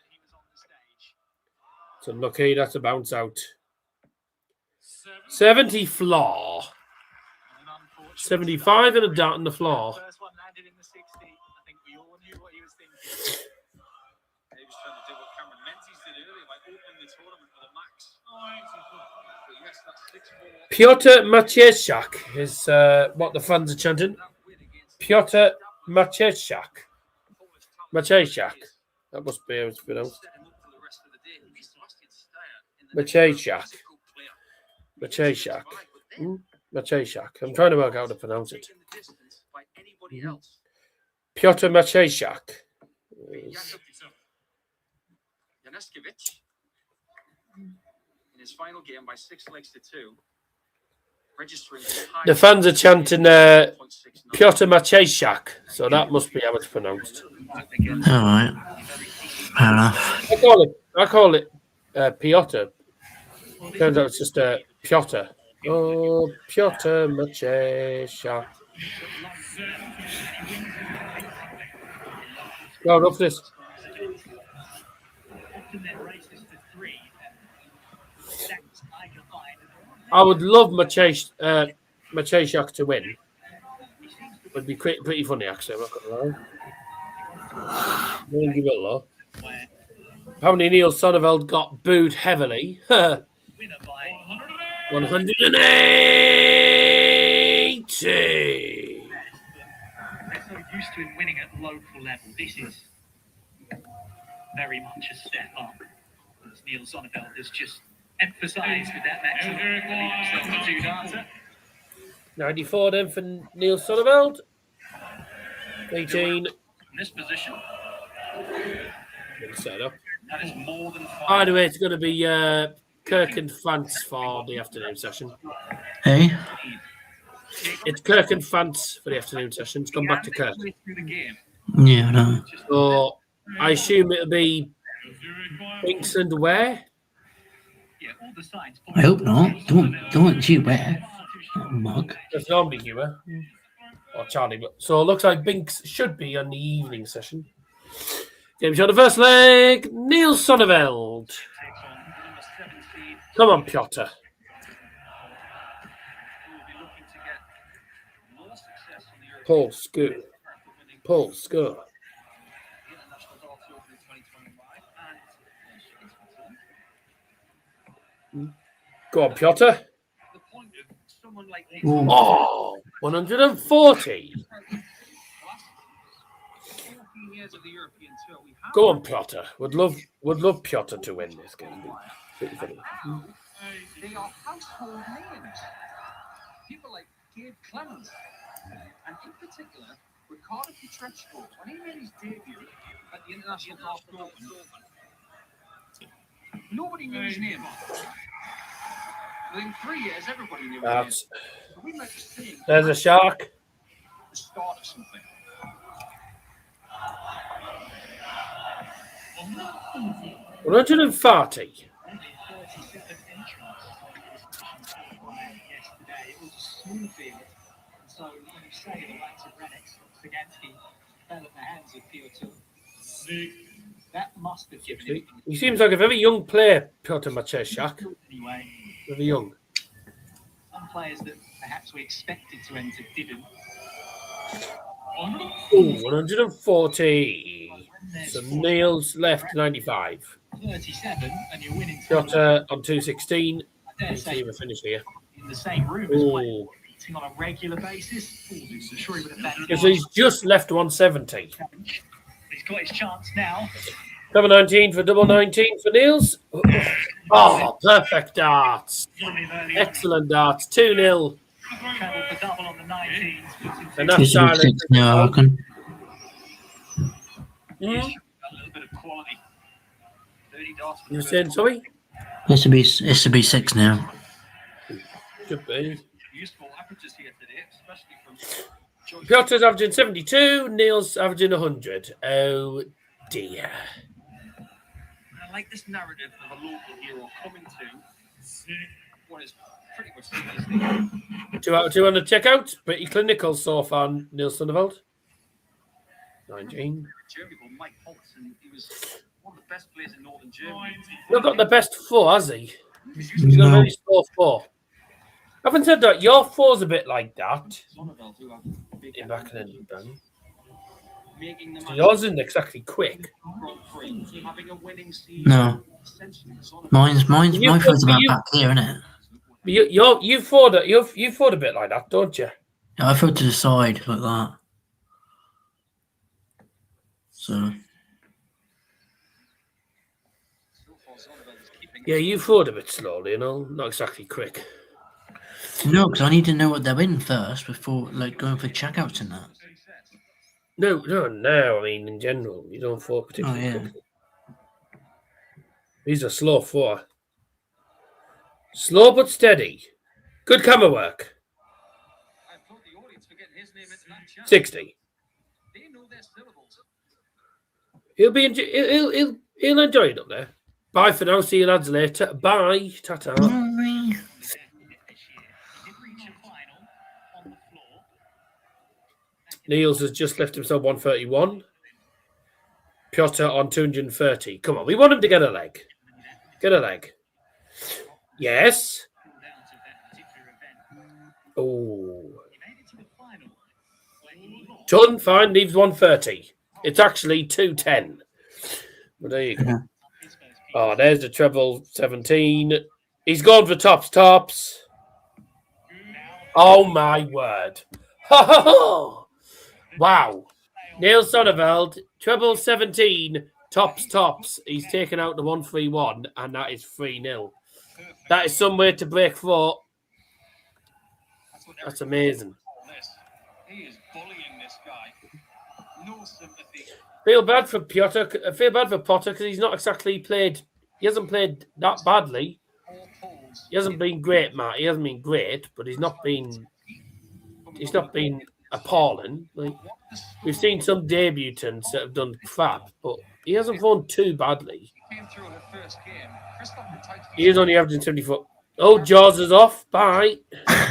It's unlucky. That's a bounce out. 70 floor. 75 and a dart on the floor. First one landed in the 60. I think we all knew what he was thinking. He was trying to do what Cameron Menzies did earlier by opening the tournament for the max. But yes, that's 6-4. Piotr Maciejczak is what the fans are chanting. Piotr Maciejczak. Maciejczak. That must be how it's pronounced. Maciejczak. Maciejczak. Maciejczak. I'm trying to work out how to pronounce it. Piotr Maciejczak. Janeskiewicz in his final game by 6 legs to 2. Registering the fans are chanting Piotr Maciejczak, so that must be how it's pronounced. All right. Fair enough. I call it Piotr. Turns out it's just Piotr. Oh, Piotr Maciejczak. Go up this. I would love Maciejczak to win. Would be pretty funny, actually. I'm not going to lie. I'm going to give it a look. Apparently, Niels Zonneveld got booed heavily. 180. They're so used to him winning at local level. This is very much a step up. As Niels Zonneveld has just emphasised with that match. 94 then for Niels Zonneveld. 18. in this position. Set up. That is more than 5. Either way, it's going to be Kirk and Fantz for the afternoon session. Hey? It's Kirk and Fantz for the afternoon session. It's gone back to Kirk. Yeah, no. So I assume it'll be Binks and where? I hope not. Don't you wear mug. There's normally Hewer or Charlie. But so it looks like Binks should be on the evening session. Game shot the first leg. Niels Zonneveld. Come on, Piotr. Paul Scoot. Paul Scoot. Go on, Piotr. Oh, 140. Go on, Piotr. Would love Piotr to win this game. They are household names. People like Gabe Clemens, and in particular, Ricardo Pietreczko, when he made his debut at the International Golf Tournament, nobody knew his name. Within 3 years, everybody knew his name. There's a shark. The start of something. $140. Smooth field. So when you say the likes of Renix, Sagansky fell at the hands of Piotr, that must have given him. He seems like a very young player, Piotr Maciejczak. Anyway, Very young. some players that perhaps we expected to enter didn't. Ooh, 140. So Niels left 95. 37, and you're winning. Piotr on 216. Let's see if we finish here. In the same room as well, meeting on a regular basis. So sure he would have backed Because he's just left 170. He's got his chance now. Double 19 for double 19 for Niels. Oh, perfect darts. Excellent darts. 2-0. Travelled the double on the 19s. Enough He's on silence. 6 now, I reckon. A little bit of quality. 30 darts. You were saying, sorry? This should be 6 now. Could be. Useful averages here today, especially from Joyce. Piotr's averaging 72. Niels averaging 100. Oh, dear. I like this narrative of a local hero coming to what is pretty much the 2 out of 2 on the checkout. Pretty clinical so far, Niels Zonneveld. 19. Germany called Mike Holtz, he was one of the best players in Northern Germany. Not got the best 4, has he? He's got a really slow 4. Having said that, your 4's a bit like that. Zonneveld, who have big In back and then making them yours isn't exactly quick. having a winning season. No. Mine's my phone's about back here, isn't it? You fought a bit like that, don't you? Yeah, I throw to the side like that. So Yeah, you fought a bit slowly, not exactly quick. no, because I need to know what they're in first before like going for checkouts and that. No. I mean, in general, you don't fall particularly quickly. He's a slow 4. Slow but steady. Good camera work. 60. He'll enjoy it up there. Bye for now. See you lads later. Bye. Ta-ta. Niels has just left himself 131. Piotr on 230. Come on, we want him to get a leg. Get a leg. Yes. Oh. Ton, fine, leaves 130. It's actually 210. But there you go. Oh, there's the treble 17. He's gone for tops. Oh, my word. Wow. Niels Zonneveld, treble 17, tops. He's taken out the 131, and that is 3-0. That is some way to break 4. That's amazing. He is bullying this guy. No sympathy. Feel bad for Piotr. Feel bad for Potter because he's not exactly played. He hasn't played that badly. He hasn't been great, Matt. He hasn't been great, but he's not been. He's not been appalling. Like, we've seen some debutants that have done crap, but he hasn't won too badly. He is only averaging 74. Oh, Jaws is off. Bye. Thomas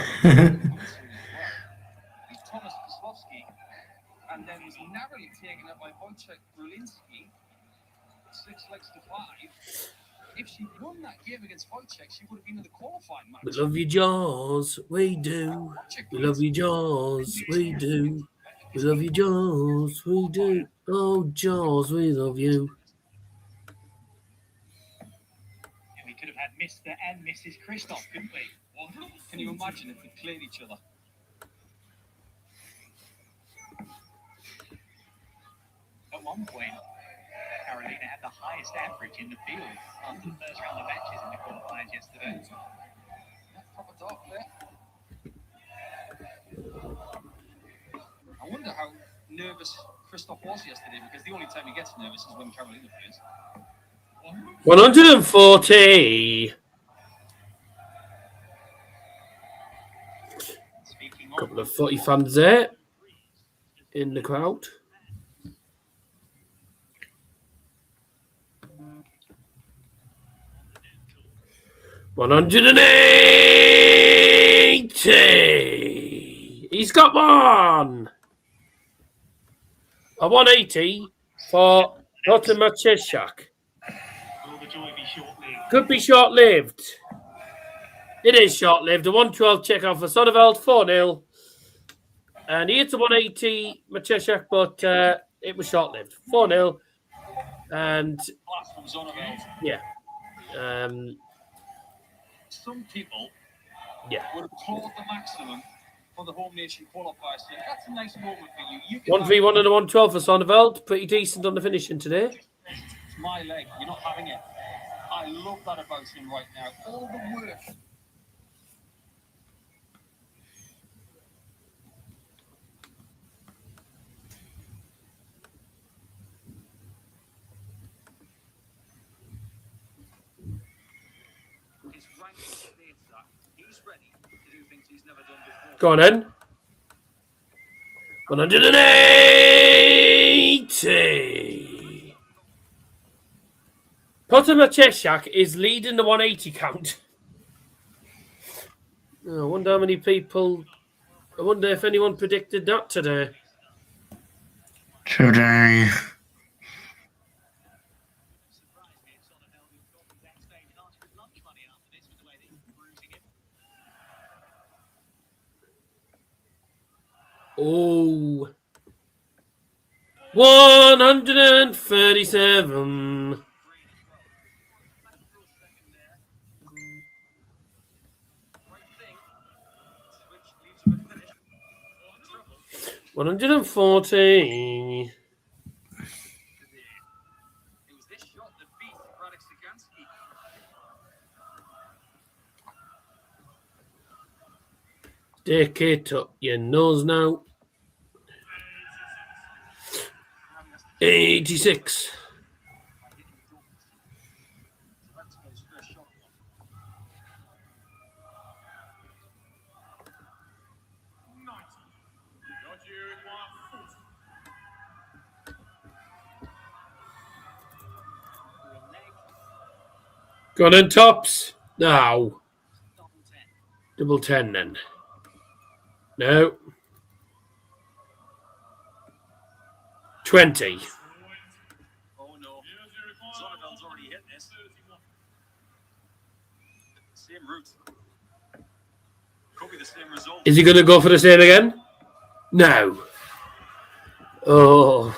Kozlowski, and then was narrowly taken up by Wojciech Grulinski, 6 legs to 5. If she won that game against Wojciech, she would have been in the qualifying match. We love you, Jaws. We do. We love you, Jaws. We do. We love you, Jaws. We do. Oh, Jaws, we love you. And we could have had Mr. and Mrs. Christoph, couldn't we? Well, can you imagine if they played each other? At one point, Carolina had the highest average in the field after the first round of matches in the qualifiers yesterday. Proper dark there. I wonder how nervous Christoph was yesterday, because the only time he gets nervous is when Carolina plays. 140. Couple of footy fans there in the crowd. $180. He's got one. A 180 for Piotr Maciejczak. Will the joy be short-lived? Could be short-lived. It is short-lived. A 112 check-out for Zonneveld, 4-0. And he hits a 180, Maciejczak, but it was short-lived. 4-0. And Class from Zonneveld. yeah. Some people Yeah. would applaud the maximum for the home nation qualifiers. So that's a nice moment for you. You can 1-3-1 and a 112 for Zonneveld. Pretty decent on the finishing today. It's my leg. You're not having it. I love that about him right now. All the work. His rank states that he's ready to do things he's never done before. Go on then. 180. Piotr Maciejczak is leading the 180 count I wonder how many people. I wonder if anyone predicted that today. Today. Oh. 137. One 140. It was this shot that beat Radek-Sagansky. Take it up your nose now. 86. Got in tops. No. Double 10 then. No. 20. Oh no. Zonneveld's already hit this. Same route. Could be the same result. Is he going to go for the same again? No. Oh.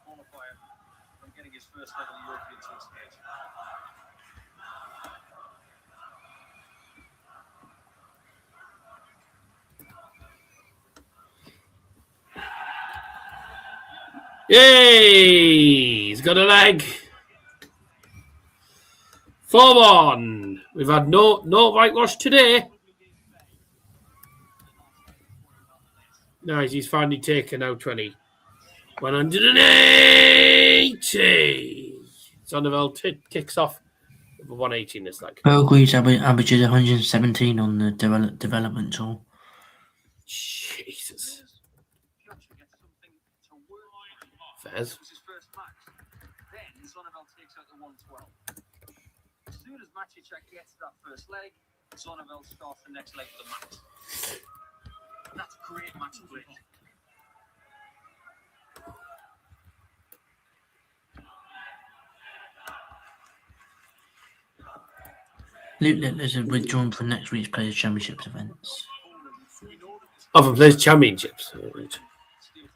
Qualifier from getting his first ever European Tour stage. Yay! He's got a leg. 4-1. We've had no whitewash today. Nice, he's finally taken out 20. 180. Zonneveld kicks off with a 180 in this leg. Belgrade's averages 117 on the development tour. Jesus. Piotr gets something to work with. Fairs. This was his first match. Then Zonneveld takes out the 112. As soon as Maciejczak gets that first leg, Zonneveld starts the next leg of the match. That's great match play. Luke Littler's are withdrawn from next week's Players' Championships events. Often plays championships.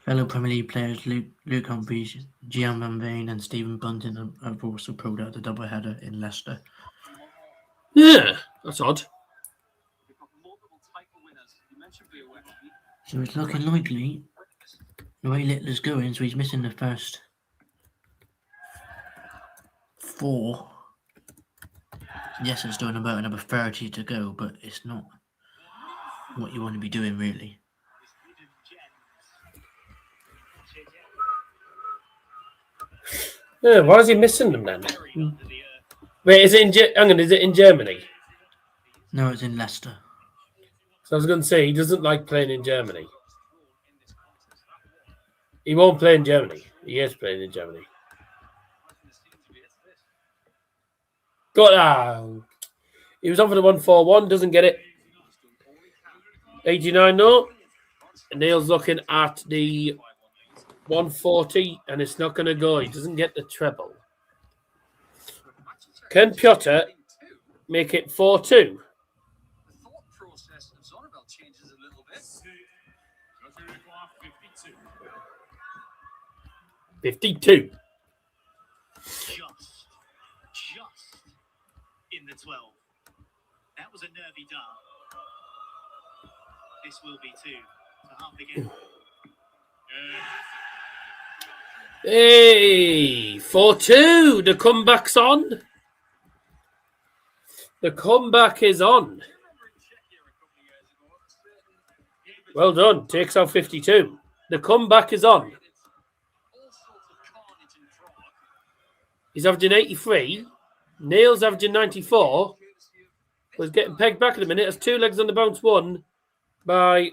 Fellow Premier League players Luke Humphries, Gian Van Veen and Stephen Bunting have also pulled out the doubleheader in Leicester. Yeah, that's odd. We've got multiple title winners. You mentioned Biowecki. So it's looking likely the way Littler's going, so he's missing the first 4. Yes, it's doing about another 30 to go, but it's not what you want to be doing, really. Yeah, why is he missing them then? Wait, is it is it in Germany? No, it's in Leicester. So I was going to say, he doesn't like playing in Germany. He won't play in Germany. He is playing in Germany. Got out. He was on for the 141, doesn't get it. 89 no. And Niels looking at the 140, and it's not going to go. He doesn't get the treble. Can Piotr make it 4-2? The thought process of Zonneveld changes a little bit. 52. Just in the 12. That was a nervy dart. This will be 2 to half again. Hey, 4-2. The comeback's on. The comeback is on. Well done. Takes out 52. The comeback is on. He's averaging 83. Niels averaging 94. Was getting pegged back in a minute. Has 2 legs on the bounce, won by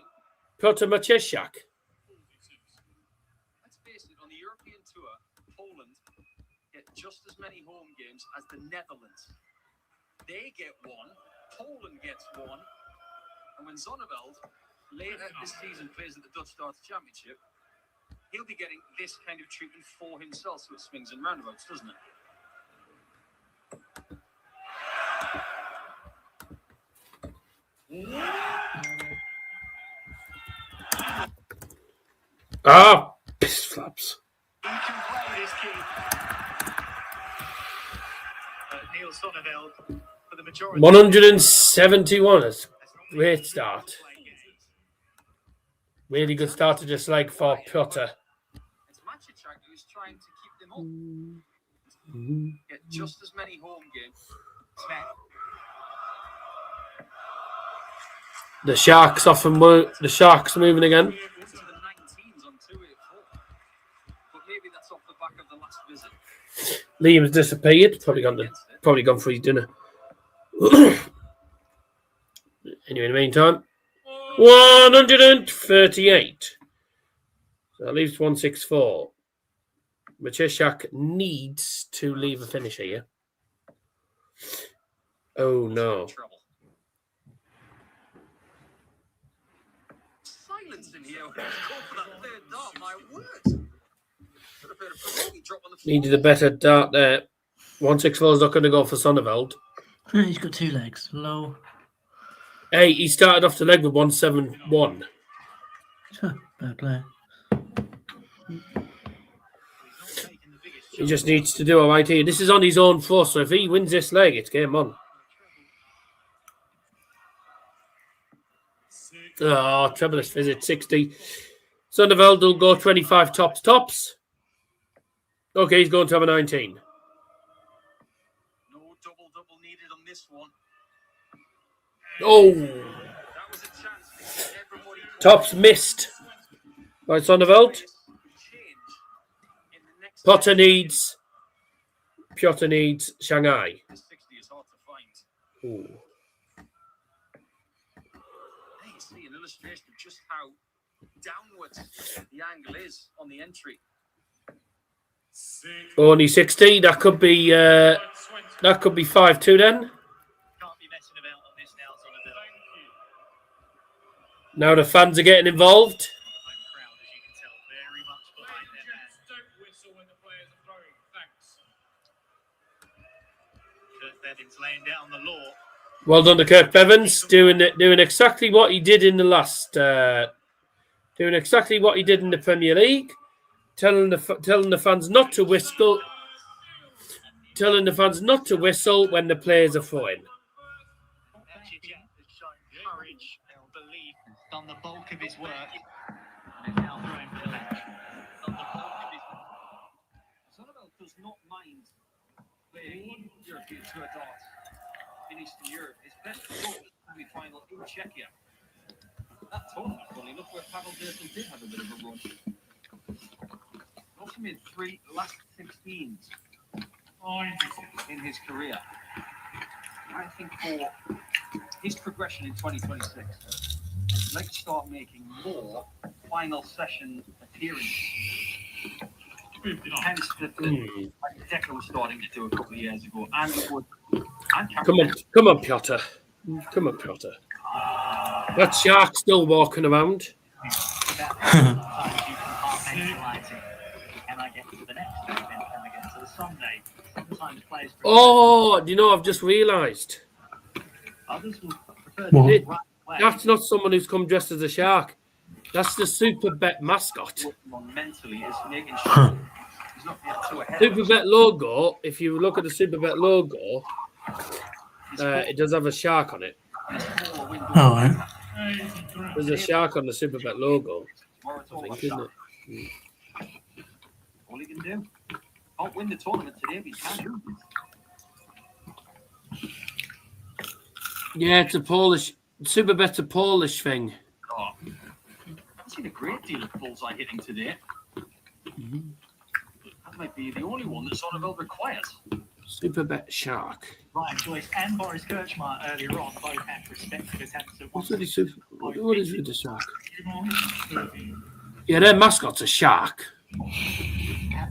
Piotr Maciejczak. Let's face it, as many home games as the Netherlands. They get one, Poland gets one, and when Zonneveld later this season plays at the Dutch Darts Championship, he'll be getting this kind of treatment for himself. So it swings and roundabouts, doesn't it? Ah, piss flaps. He can play this key. Niels Zonneveld for the majority. 171. That's a great start. Really good start to just like for Piotr. It's Maciejczak who's trying to keep them up. Get just as many home games. The Sharks the Sharks moving again. To the 19s on 284. But maybe that's off the back of the last visit. Liam's disappeared. Probably gone for his dinner. Anyway, in the meantime, 138. So that leaves 164. Maciejczak needs to leave a finish here. Oh no. Silence in here. Call for that third dart, my word. Needed a better dart there. 164 is not going to go for Zonneveld. He's got two legs. Low. Hey, he started off the leg with 171. Bad play. He just needs to do all right here. This is on his own force, so if he wins this leg, it's game on. Oh, treblest visit, 60. Zonneveld will go 25 tops. Okay, he's going to have a 19. No double needed on this one. Oh, That was a chance. Everybody tops missed by Zonneveld. Piotr needs Shanghai. 60 is hard to find. Ooh. There you see an illustration of just how downwards the angle is on the entry. Only 60. That could be 5-2 then. Can't be messing about on this now, Zonneveld. Now the fans are getting involved. Home crowd, as you can tell, very much behind their man. Don't whistle when the players are throwing. Thanks. Kurt Bevins laying down the law. Well done to Kirk Bevins, doing exactly what he did in the last, doing exactly what he did in the Premier League, telling the fans not to whistle, when the players are throwing. Maciejczak has shown courage and belief, done the bulk of his work, and is now throwing for the match. Done the bulk of his work. Zonneveld does not mind playing European Tour darts in Eastern Europe. His best result was semi-final in Czechia. That tournament, funny enough, where Pavel Dursun did have a bit of a run. Also made 3 last 16s in his career. I think for his progression in 2026, I'd like to start making more final session appearances. Hence the Declan was starting to do a couple of years ago, and it would. Come on, Piotr. Come on, Piotr. That shark still walking around. And I get to the next event and again to the Sunday. Sometimes players Oh, do you know, I've just realised. others will prefer What? to right away. That's not someone who's come dressed as a shark. That's the Superbet mascot. Mentally is making sure he's not getting too ahead. Superbet logo, if you look at the Superbet logo, it does have a shark on it. Oh, right. There's a shark on the Superbet logo, I think, isn't it? All he can do. Can't win the tournament today, but he can do it. Yeah, it's a Polish. Superbet's a Polish thing. Oh, I've seen a great deal of bullseye hitting today. That might be the only one that Zonneveld requires. Superbet shark. Ryan Joyce and Boris Krcmar earlier on both had respective attempts at What's with the super? What is with the shark? Yeah, their mascot's a shark.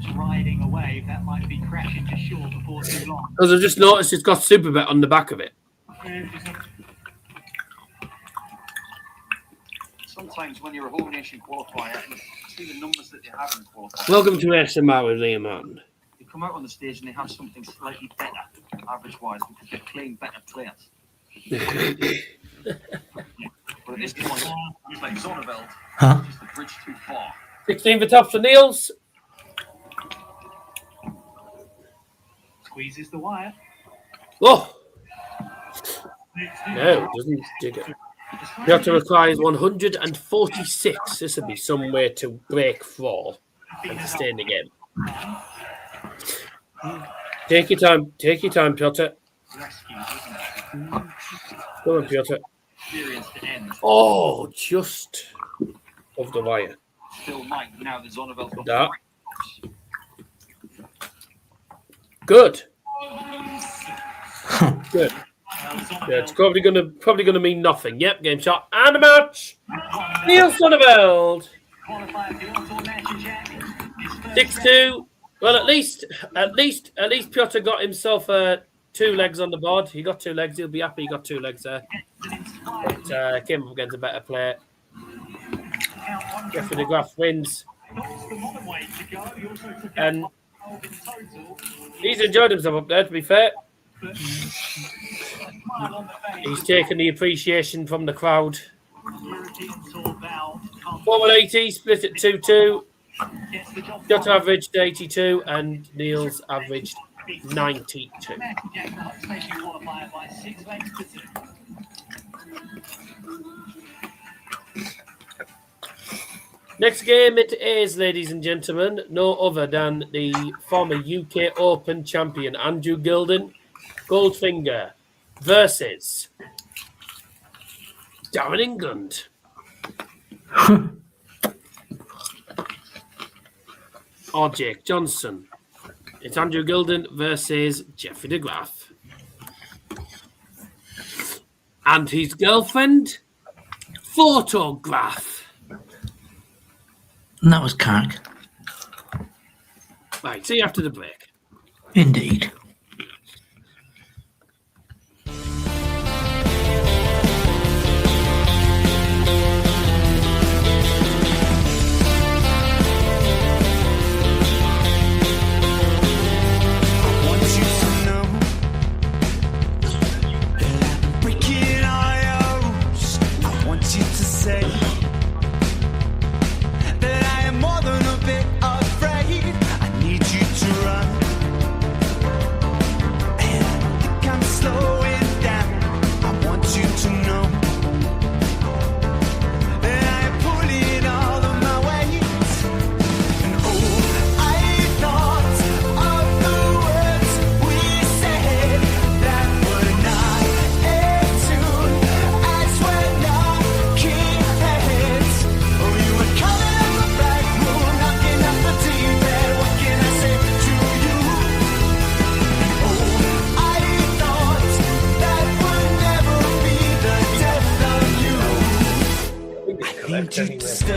perhaps riding a wave that might be crashing to shore before too long. Because I've just noticed it's got Superbet on the back of it. Sometimes when you're a whole nation qualifier, you see the numbers that they have in the qualifier. Welcome to Krcmar with Liam Martin. They come out on the stage and they have something slightly better, average-wise, because they're playing better players. But at this point, it's like Zonneveld. Just the bridge too far. 16 for tops for Niels. Squeezes the wire. Oh! No, doesn't dig it. Piotr requires 146. This would be some way to break 4 and to stay in the game. Take your time, Piotr. Go on, Piotr. Oh, just off the wire. Still Mike, now the Zonneveld's got that. Good. Good. Yeah, it's probably gonna mean nothing. Yep, game shot and a match. Niels Zonneveld. 6-2. Well, at least Piotr got himself 2 legs on the board. He got 2 legs. He'll be happy he got 2 legs there. But came up against a better player. Jeffrey de Graaf wins. And he's enjoyed himself up there, to be fair. He's taken the appreciation from the crowd. 480, split at 2-2. Piotr averaged 82 and Niels averaged 92. Next game it is, ladies and gentlemen, no other than the former UK Open champion Andrew Gilding, Goldfinger, versus Darren England. Or Jake Johnson. It's Andrew Gilding versus Jeffrey de Graaf. And his girlfriend, Photograph. And that was Kark. Right, see you after the break. Indeed. That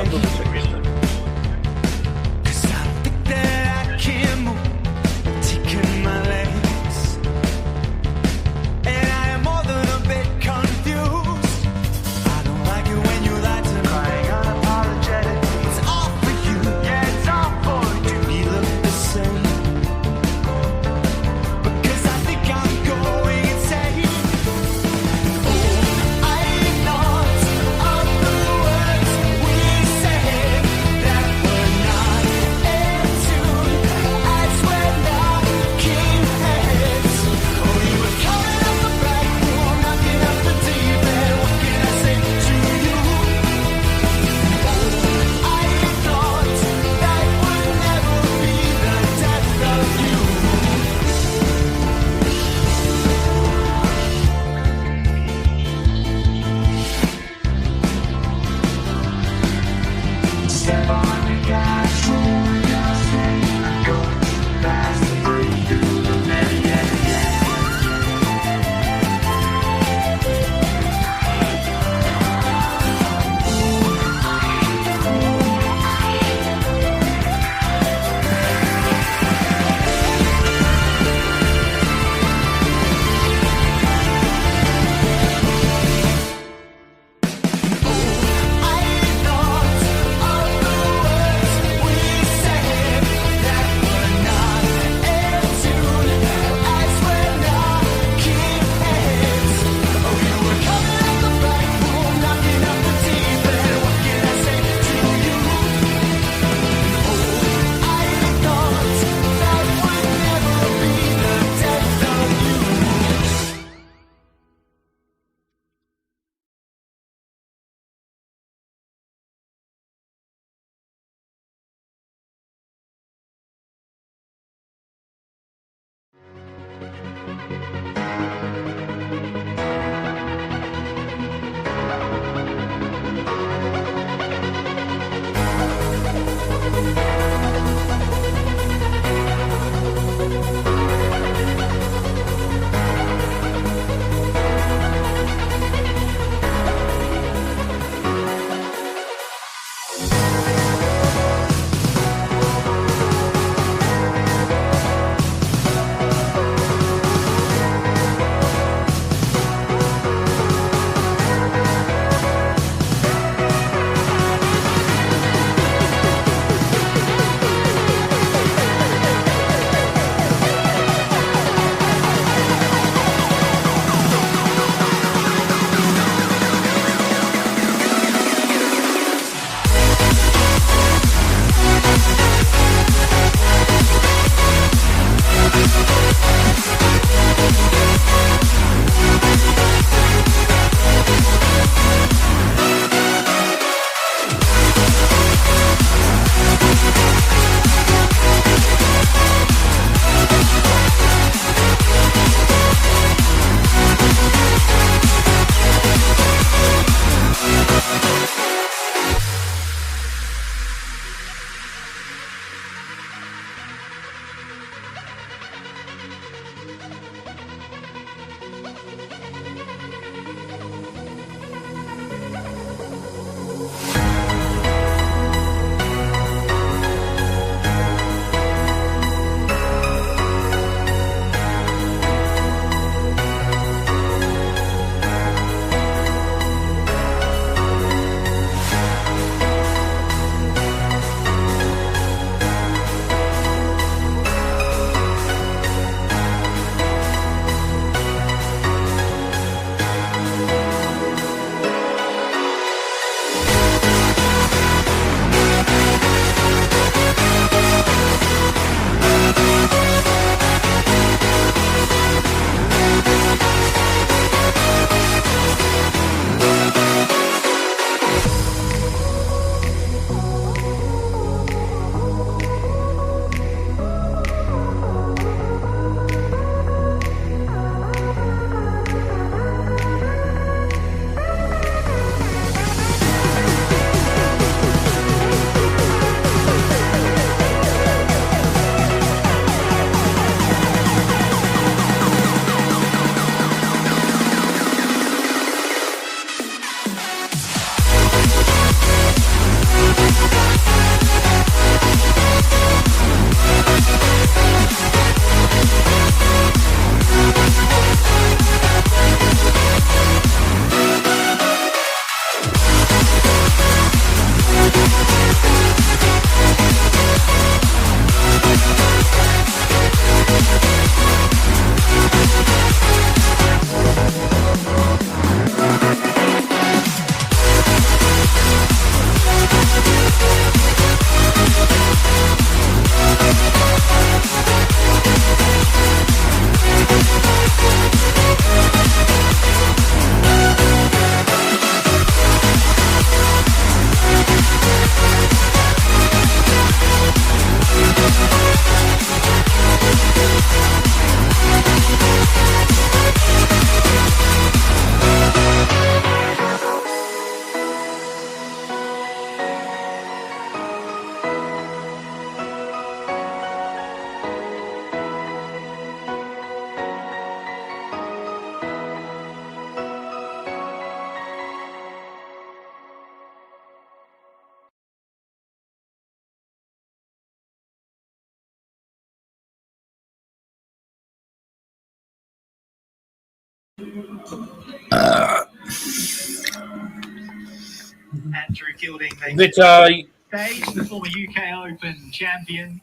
Andrew Gilding makes Ritchie. stage, the former UK Open champion,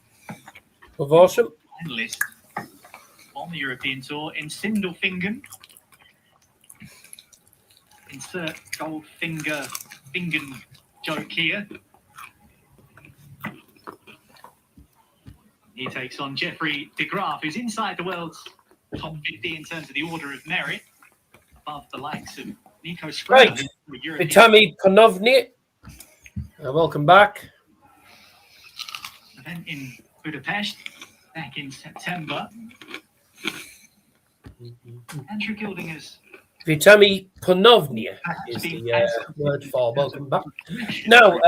Awesome. finalist on the European Tour in Sindelfingen. Insert Goldfinger Fingen joke here. He takes on Jeffrey de Graaf, who's inside the world's top 50 in terms of the order of merit, above the likes of Nico Right. Scrabble. European Vitami Ponovny. Welcome back. event in Budapest back in September. Andrew Gilding has Vitami Ponovny is the word for welcome back. Now,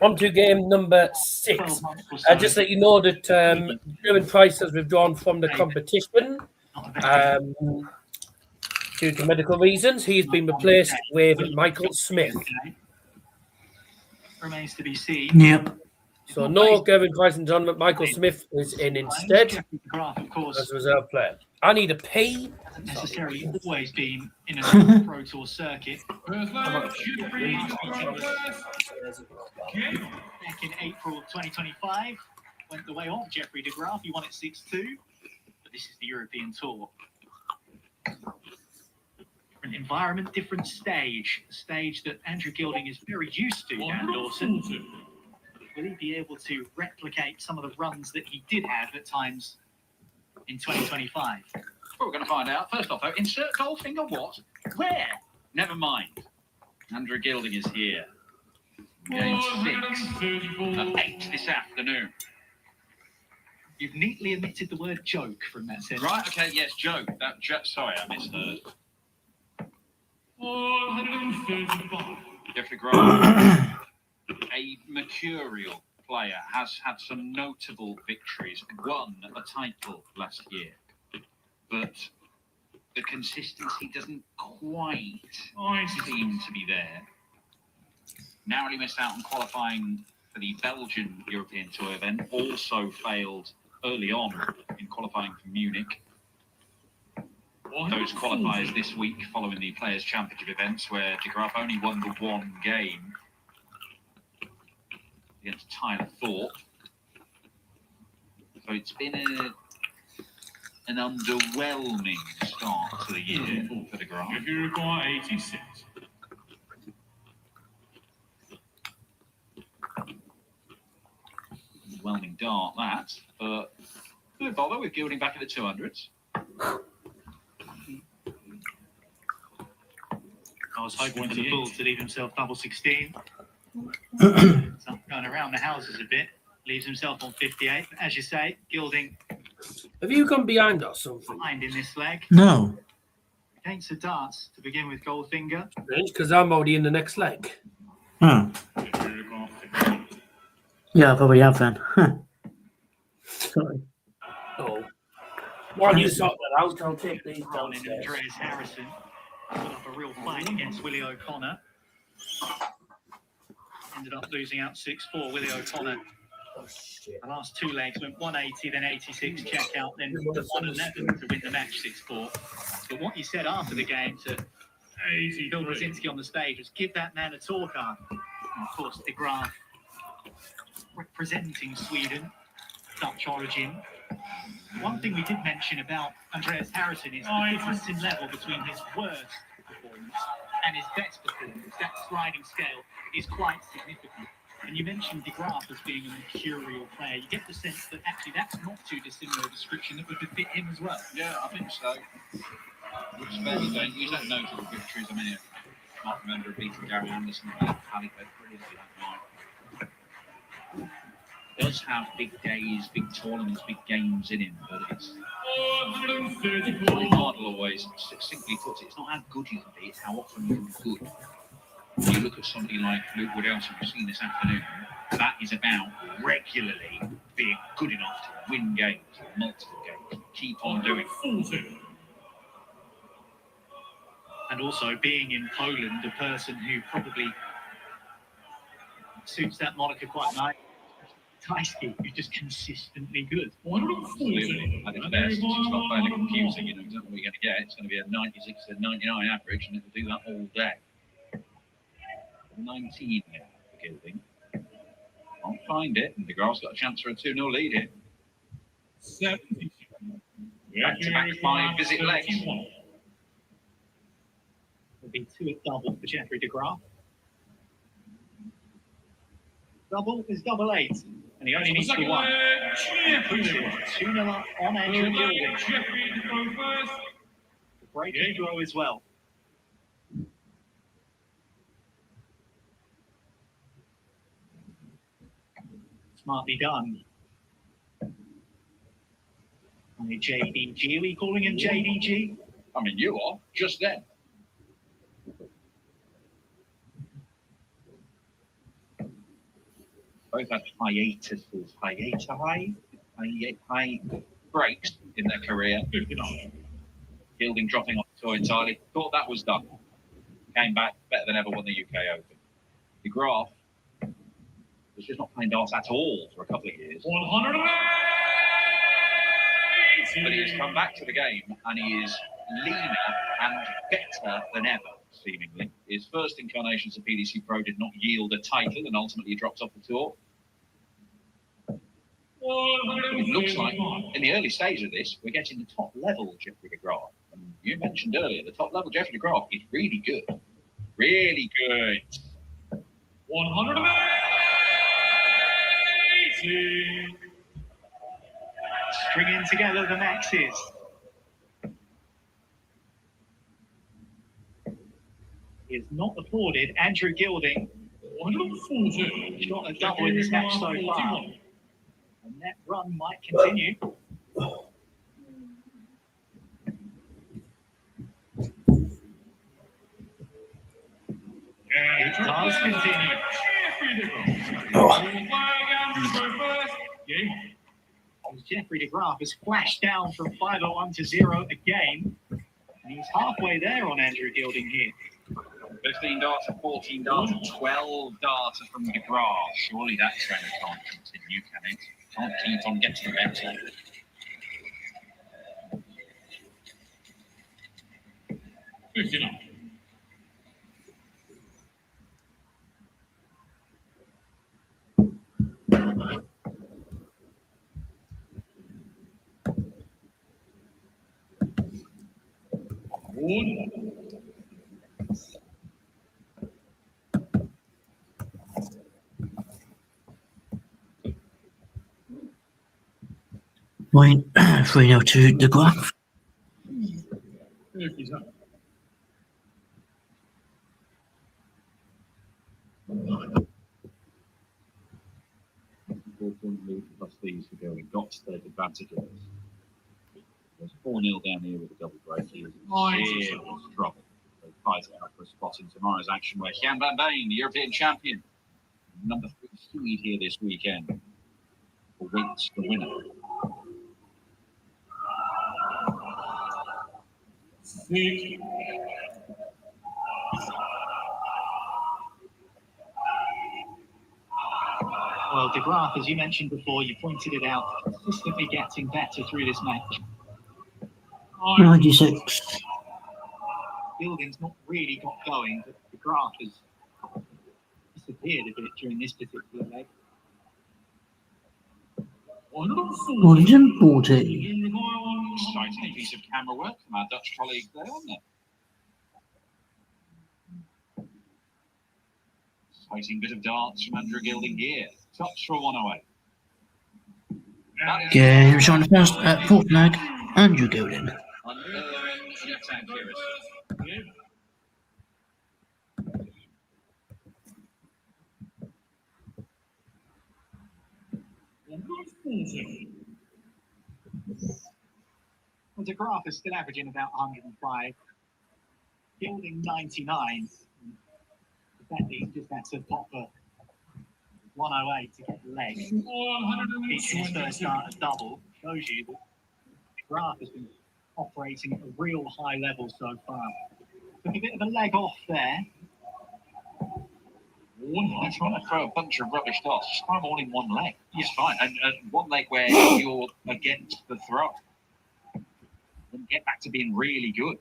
on to game number 6. 12 months or so. Just let you know that German Price has withdrawn from the competition due to medical reasons. He's been replaced with Michael Smith. Remains to be seen. Yep. So no Gavin Price and John, but Michael Smith is in instead Graaf, of course, as reserve player. I need a P. hasn't necessarily always been in a Pro Tour circuit. Back in April 2025, went the way of Jeffrey de Graaf. He won at 6-2, but this is the European Tour. Different environment, different stage. A stage that Andrew Gilding is very used to, Dan Dawson. Will he be able to replicate some of the runs that he did have at times in 2025? Well, we're going to find out. First off, though, insert Goldfinger what? Where? Never mind. Andrew Gilding is here. Game 6 at 8 this afternoon. You've neatly omitted the word joke from that sentence. Right, okay, yes, joke. Sorry, I misheard. Jeffrey Graaf, a mercurial player, has had some notable victories. Won a title last year, but the consistency doesn't quite seem to be there. Narrowly missed out on qualifying for the Belgian European Tour event. Also failed early on in qualifying for Munich. Those qualifiers this week following the Players' Championship events, where de Graaf only won the one game against Tyler Thorpe. So it's been an underwhelming start to the year for de Graaf. If you require 86. Overwhelming dart, that. But no bother with Gilding back in the 200s. I was hoping for the Bull to leave himself double 16. So going around the houses a bit, leaves himself on 58. But as you say, Gilding Have you gone behind or something? behind in this leg. No. Against the darts to begin with Goldfinger. Because I'm already in the next leg. Hmm. Yeah, I probably have then. Sorry. Oh. While you sort that out, I'll take these On in downstairs. Andreas Harrysson. Put up a real fight against Willie O'Connor. Ended up losing out 6-4. Willie O'Connor. Oh, shit. The last two legs went 180, then 86 check out, then 111 to win the match 6-4. But what he said after the game to Bill Brzezinski on the stage was give that man a tour card. And of course, de Graaf representing Sweden, Dutch origin. One thing we did mention about Andreas Harrysson is the difference in level between his worst performance and his best performance. That sliding scale is quite significant. And you mentioned de Graaf as being a mercurial player. You get the sense that actually that's not too dissimilar a description that would befit him as well. Yeah, I think so. Which fairly don't use that notable victories. I mean, I can't remember beating Gary Anderson and Paddy brilliantly that night. Does have big days, big tournaments, big games in him, but it's hard always. Succinctly put, it's not how good you can be, it's how often you can be good. When you look at somebody like Luke Woodhouse, who we've seen this afternoon, that is about regularly being good enough to win games, multiple games, keep on doing it. And also being in Poland, a person who probably suits that moniker quite nicely. Tysky, who's just consistently good. Absolutely. At its best, it's just not fairly confusing. You know exactly what you're going to get. It's going to be a 96 to 99 average, and it'll do that all day. 19 now for Gilding. Can't find it, and the Graaf's got a chance for a 2-0 lead here. Back-to-back 5-visit legs. Will be 2 at double for Jeffrey de Graaf. Double is double 8, and he only needs the 1. 2-0 up on Andrew Gilding. The break and throw as well. Smartly done. JDG, are we calling him JDG? I mean, you are, just then. Both had hiatuses, high breaks in their career. Gilding dropping off the tour entirely. Thought that was done. Came back, better than ever, won the UK Open. De Graaf was just not playing darts at all for a couple of years. 180! But he has come back to the game, and he is leaner and better than ever, seemingly. His first incarnation as a PDC Pro did not yield a title, and ultimately he dropped off the tour. It looks like, in the early stage of this, we're getting the top-level Jeffrey de Graaf. And you mentioned earlier, the top-level Jeffrey de Graaf is really good. Really good. 180! Stringing together the maxes. He has not applauded Andrew Gilding. 140. Shot a double in this match so far. And that run might continue. It does continue. As Jeffrey de Graaf has flashed down from 501 to 0 again. And he's halfway there on Andrew Gilding here. 15 darts and 14 darts and 12 darts from de Graaf. Surely that trend can't continue, can it? Can't keep on getting better. Point 3-0 to de Graaf. Lead plus these for going. Got to take advantage of this. There's 4-0 down here with a double break. He is in serious trouble. They fight it out for a spot in tomorrow's action where Jan van Veen, the European champion, number 3 seed here this weekend, awaits the winner. Well, de Graaf, as you mentioned before, you pointed it out, consistently getting better through this match. 96. Gilding's not really got going, but de Graaf has disappeared a bit during this particular leg. 140. Exciting piece of camera work from our Dutch colleagues there, wasn't it? Exciting bit of darts from Andrew Gilding here. Touch for 108. Game shot the first at fourth leg. Andrew Gilding. Unerring attack Harrysson. Well, de Graaf is still averaging about 105. Gilding 99. He's just had to pop a 108 to get the leg. Beating his first start at double shows you that de Graaf has been operating at a real high level so far. Took a bit of a leg off there. You're trying to throw a bunch of rubbish darts. Just throw them all in one leg. It's fine. And one leg where you're against the throw. And get back to being really good.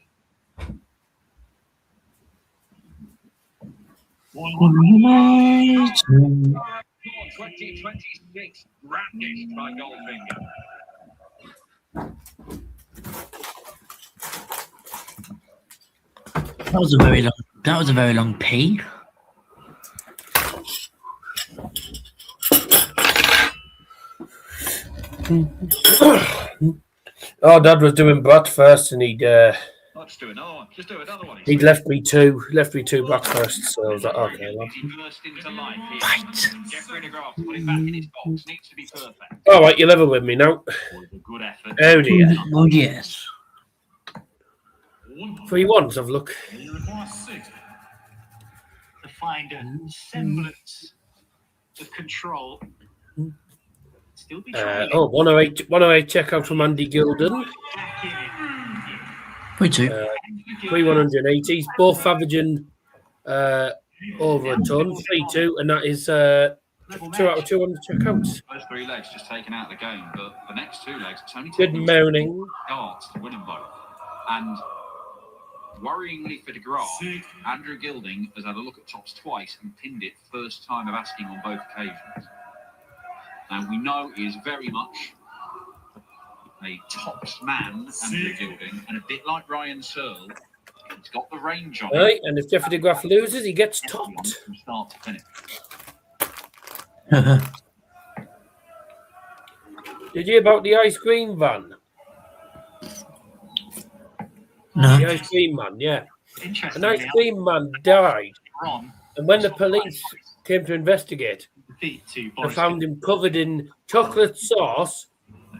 2026 Brandished by Goldfinger. That was a very long P. Oh, Dad was doing Brat first, and he'd Let's do another one. Just do another one. he'd left me two Brat first. So I was like, okay, well. He burst into life here. Get rid of Graaf, put it back in his box. Needs to be perfect. All right, you're level with me now. A good effort. Oh dear. Oh yes. 3-1s. Have a look. You require 6. To find a semblance of control. Still be trying. 108 checkout from Andy Gilding. Back in it. 3-2. 3,180s. Both averaging over a ton. 3-2, and that is 2 out of 200 checkouts. Those 3 legs just taken out of the game, but the next 2 legs, it's only Good taken morning. darts to win them both. And worryingly for Graaf, Andrew Gilding has had a look at tops twice and pinned it first time of asking on both occasions. And we know he is very much a tops man, Andrew Gilding, and a bit like Ryan Searle, he's got the range on Right, and if Jeffrey de Graaf loses, he gets topped. from start to finish. Did you hear about the ice cream van? No. The ice cream man, yeah. An Interestingly, ice cream man died, Ron and when the police came to investigate, beat to they Boris. found him covered in chocolate sauce,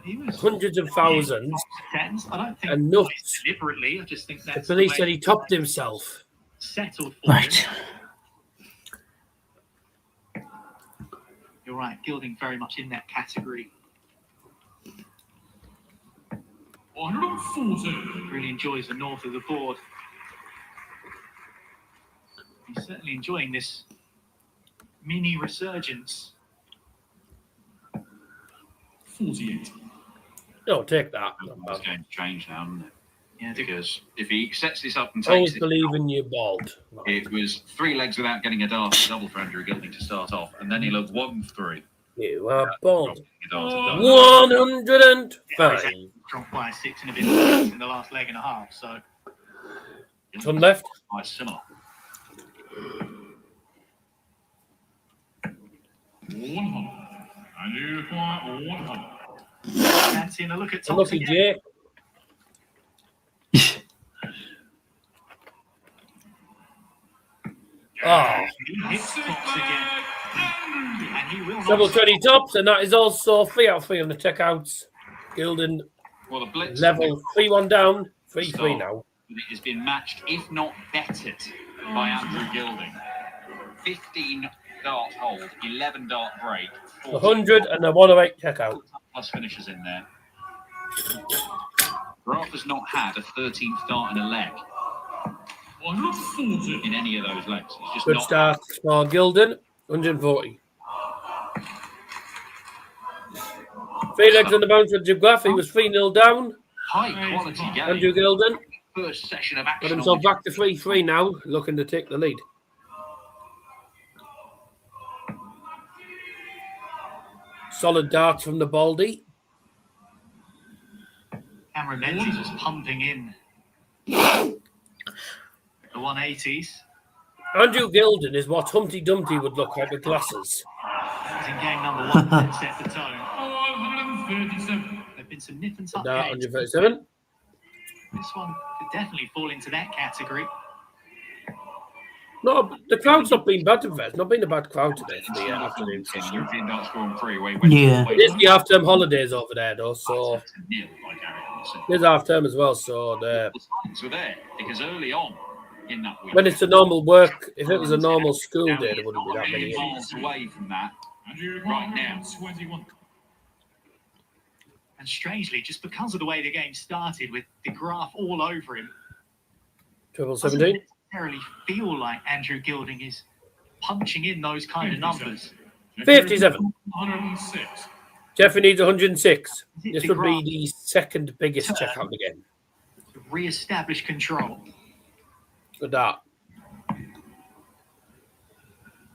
He was hundreds of thousands, tense. I don't think and it was nuts. deliberately. I just think The that's police the said way he topped himself. settled for Right. him. You're right. Gilding very much in that category. 140. Really enjoys the north of the board. He's certainly enjoying this mini resurgence. 48. No, take that. This game's changed now, hasn't it? Yeah, Because if he sets this up and Always takes it, believe in your bald. it was 3 legs without getting a dart, double for Andrew Gilding to start off, and then he'll have 1-3. You are bald. A dart at double. 105. Dropped by 6 and a bit in the last leg and a half. So Ton left. Quite similar. 100. And you require 100. fancying a look at tops Lucky again. Jay. Oh, He hits tops again. And he will double not 20 tops, and that is also 3 out of 3 on the checkouts. Gilding Well, the blitz level 3-1 down, 3-3 now. It has been matched, if not bettered, by Andrew Gilding. 15 dart hold, 11 dart break, 100 and a 108 checkout. plus finishes in there. Graaf has not had a 13th dart in a leg 140. in any of those legs. He's just Good not start for Gilding, 140. 3 legs on the bounce with Graaf. He was 3-0 down. high quality game. Andrew Gilding First session of got action. himself back to 3-3 now, looking to take the lead. Solid darts from the Baldy. Cameron Menzies was pumping in the 180s. Andrew Gilding is what Humpty Dumpty would look like with glasses. That was in game number 1 that set the tone. 137. There've been some nip and tuck Dart games. 137. This one could definitely fall into that category. No, the crowd's not been bad today. It's not been a bad crowd today for the afternoon session. European Dart Scoring 3 where he went Yeah. It is the half-term holidays over there, though, so nil by Gary Harrysson. it is half-term as well. So The signs were there because early on in that week, when it's a normal work, if it was a normal school day, there wouldn't be that many. in. miles away from that. And you Right require now. 121. And strangely, just because of the way the game started with the Graaf all over him, Triple doesn't 17. necessarily feel like Andrew Gilding is punching in those kind of numbers. 57. 106. Jeffrey needs 106. Is it This the would be Graaf the second biggest turn checkout again. to re-establish control? Good that.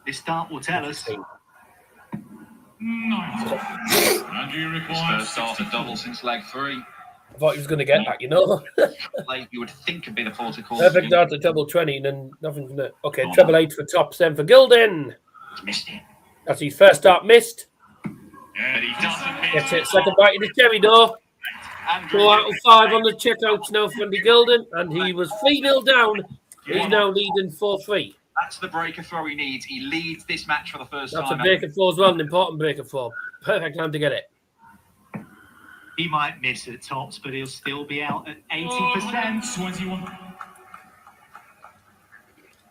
This start will tell us. 90. And you His require first start 64. a double since leg 3. I thought he was going to get that, you know. Like you would think would be the protocol. Perfect dart at treble 20, and then nothing from it. Okay, treble 8 for tops then for Gilding. He's missed it. That's his first start missed. And he doesn't miss. Gets it. Second bite in the cherry door. 4 out of 5 on the checkouts now for Andy Gilding, and he was 3-0 down. He's now leading 4-3. That's the breaker throw he needs. He leads this match for the first That's a time. breaker 4 as well, an important breaker 4. Perfect time to get it. He might miss at tops, but he'll still be out at 80%. 21.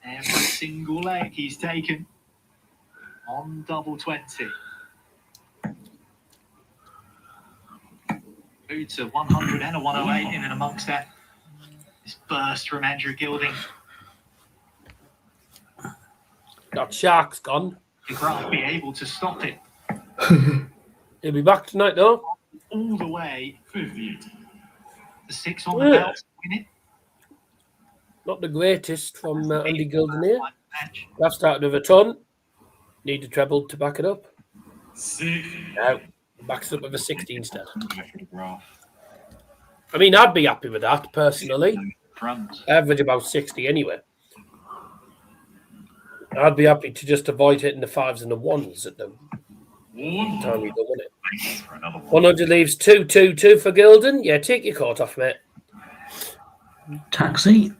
Every single leg he's taken on double 20. Boots a 100 and a 108 in and amongst that. This burst from Andrew Gilding. That shark's gone. Will Graaf be able to stop it He'll be back tonight, though. all the way 58. to 6 on the belt to win it? Not the greatest from Andy Gilding here. Match. That started with a ton. Need a treble to back it up. 6. No, backs it up with a 60 instead. Graaf. I mean, I'd be happy with that, personally. Front. Average about 60 anyway. I'd be happy to just avoid hitting the 5s and the 1s at the time we go, wouldn't it? For another one. 100 leaves 2-2-2 for Gilding. Yeah, take your coat off, mate. Taxi.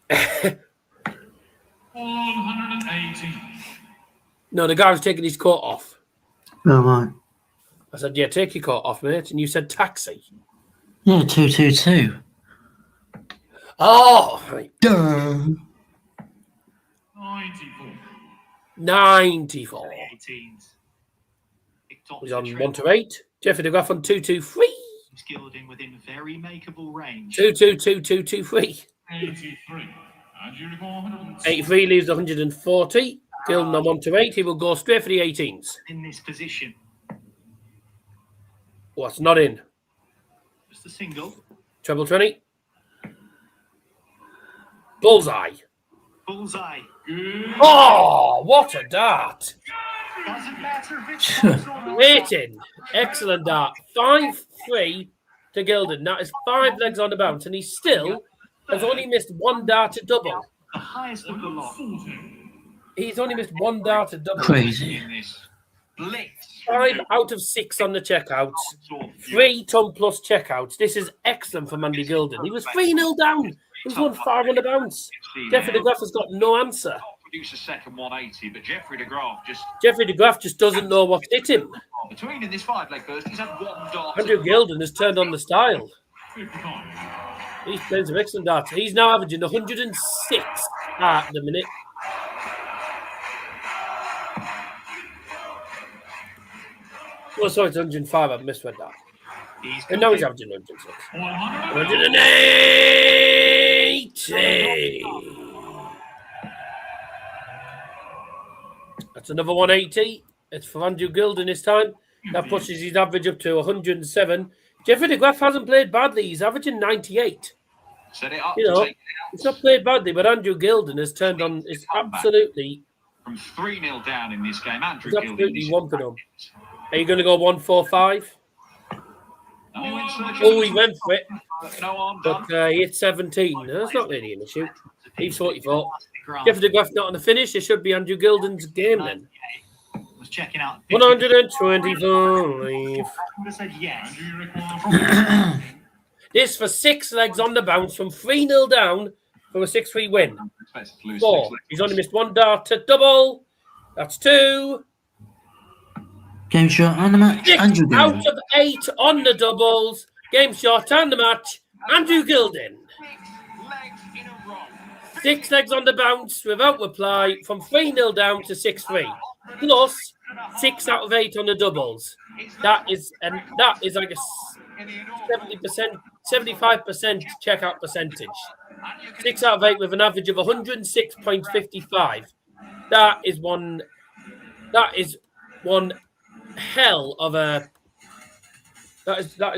180. No, the guy was taking his coat off. Oh, right. I said, yeah, take your coat off, mate. And you said taxi. Yeah, 222. Oh, right. Duh. 94. 94. 18s. Picked top He's the on trip. 1 to 8. Jeffrey de Graaf on 2-2-3. Gilding within very makeable range. 2-2-2-2-2-3. 83. And you require 106. 83 leaves 140. Gilding on 1 to 8. He will go straight for the 18s. In this position. Oh, that's not in. Just a single. Treble 20. Bullseye. Bullseye. Good. Oh, what a dart. Doesn't matter if it's tops or not. Rating. Excellent dart. 5-3 to Gilding. That is 5 legs on the bounce, and he still has only missed 1 dart at double. The highest of the lot. 40. He's only missed 1 dart at double. Crazy. In this blitz. 5 out of 6 on the checkouts. 3 ton plus checkouts. This is excellent for Andy Gilding. He was 3-0 down. He's won 5 on the bounce. Jeffrey de Graaf has got no answer. Produce a second 180, but Jeffrey de Graaf just Jeffrey de Graaf just doesn't know what hit him. between in this 5-leg burst. He's had 1 dart. Andrew Gilding has turned on the style. 55. He's playing some excellent darts. He's now averaging 106 at the minute. Oh, sorry, it's 105. I've misread that. And now he's averaging 106. 180. That's another 180. It's for Andrew Gilding this time. That pushes his average up to 107. Jeffrey de Graaf hasn't played badly. He's averaging 98. Set it up. You know, take it out. He's not played badly, but Andrew Gilding has turned on. It's absolutely, From 3-0 down in this game, Andrew he's Gilding. absolutely whomping him. Are you going to go 145? No, he went for the Oh, he went for it, No arm done. but he hit 17. No, that's not really an issue. He's 44. Jeffrey de Graaf not on the finish. It should be Andrew Gilding's game then. Was checking out 125. would have said yes. And you require This for 6 legs on the bounce from 3-0 down for a 6-3 win. Expected to lose 4. 6 legs. He's only missed 1 dart to double. That's 2. Game shot and the match. 6 Andrew out Gilding. of 8 on the doubles. Game shot and the match. Andrew Gilding. 6 legs in a row. 6 legs on the bounce without reply from 3-0 down to 6-3. Plus 6 out of 8 on the doubles. That is like a 70%, 75% checkout percentage. 6 out of 8 with an average of 106.55. That is one hell of a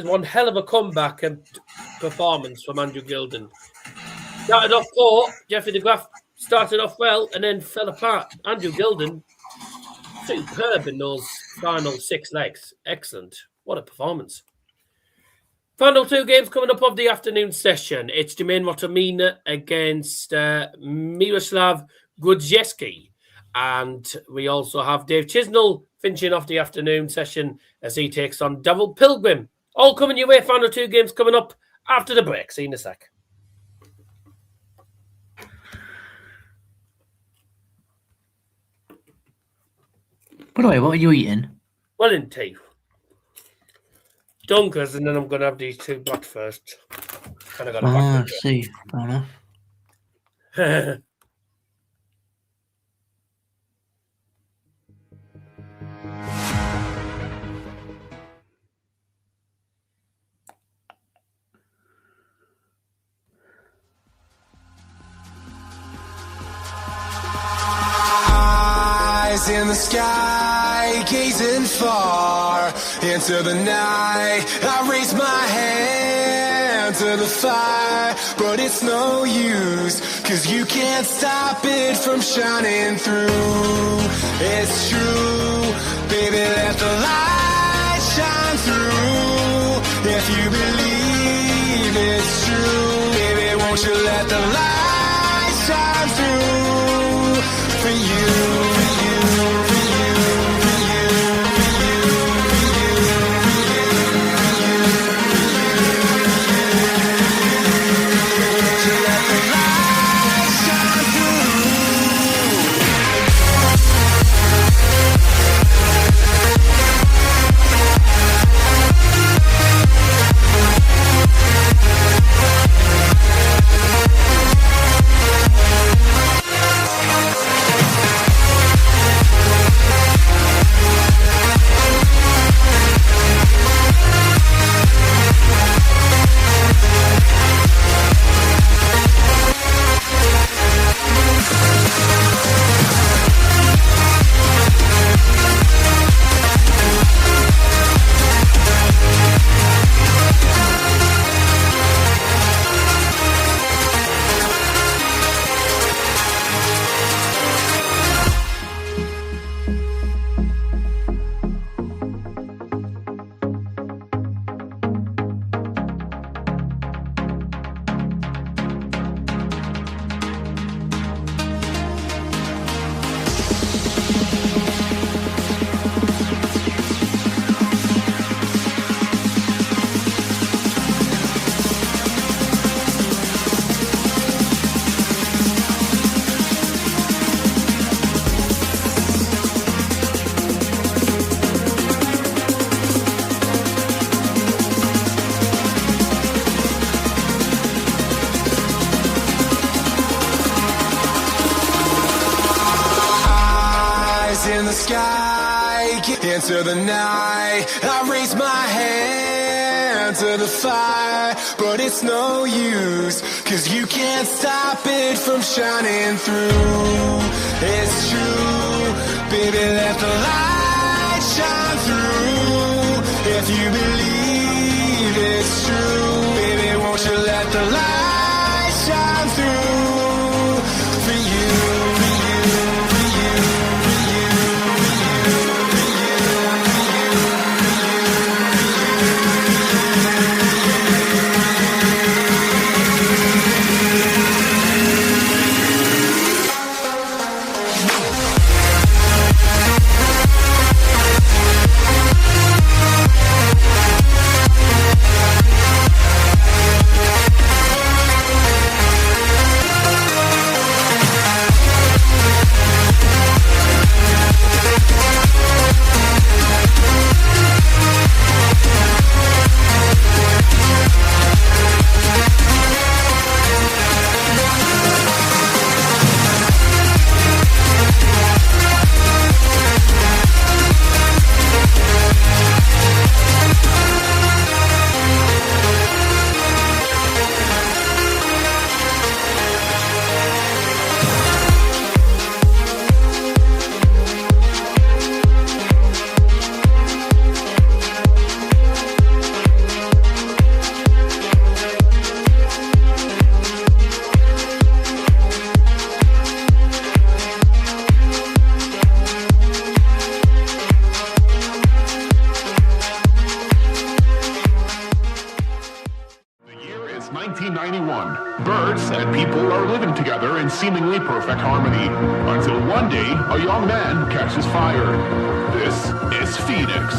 one hell of a comeback and performance from Andrew Gilding. Started off poor. Jeffrey de Graaf started off well and then fell apart. Andrew Gilding, superb in those final 6 legs. Excellent. What a performance. Final 2 games coming up of the afternoon session. It's Jermaine Wattimena against Miroslav Grudziecki. And we also have Dave Chisnall finishing off the afternoon session as he takes on Darryl Pilgrim. All coming your way. Final 2 games coming up after the break. See you in a sec. By the way, what are you eating? Well, in tea. Dunkers, and then I'm going to have these 2 black first. And I got a I see. Fair enough. Eyes in the sky, gazing far into the night. I raise my hand to the fire, but it's no use, 'cause you can't stop it from shining through. It's true, baby, let the light shine through. If you believe it's true, baby, won't you let the light shine through for you. Into the night, I raise my hand to the fire, but it's no use, 'cause you can't stop it from shining through. It's true, baby, let the light shine through. If you believe it's true, baby, won't you let the light shine through for you. and people are living together in seemingly perfect harmony. Until one day, a young man catches fire. This is Phoenix.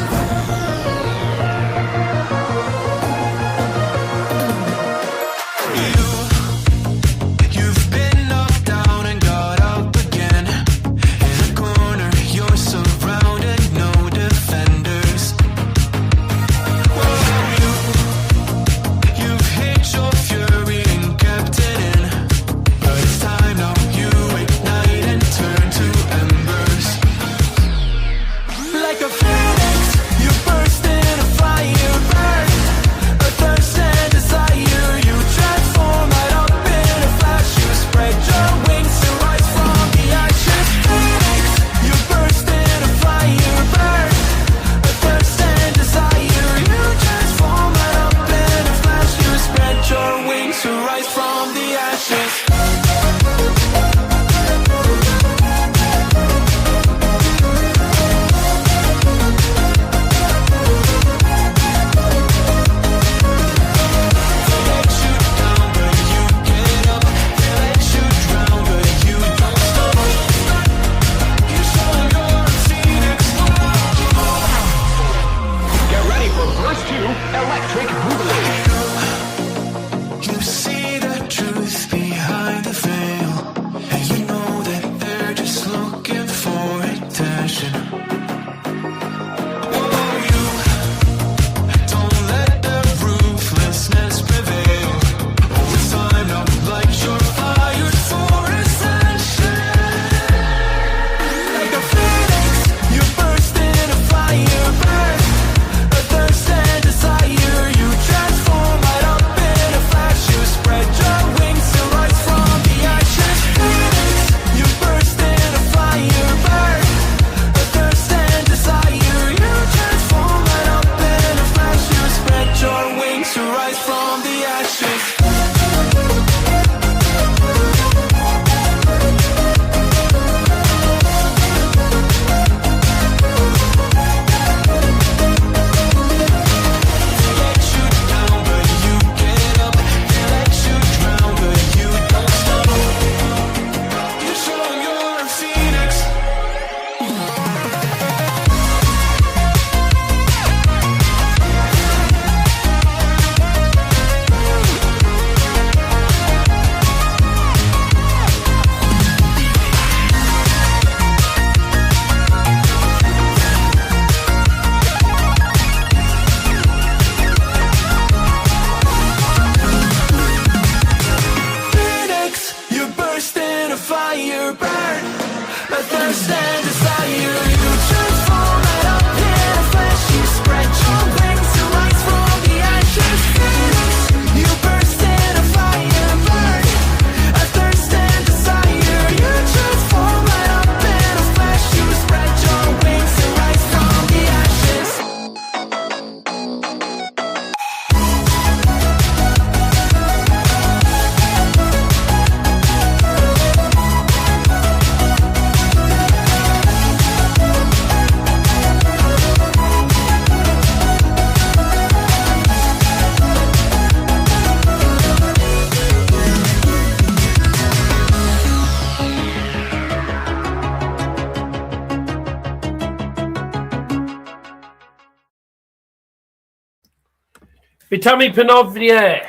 Witamy ponownie.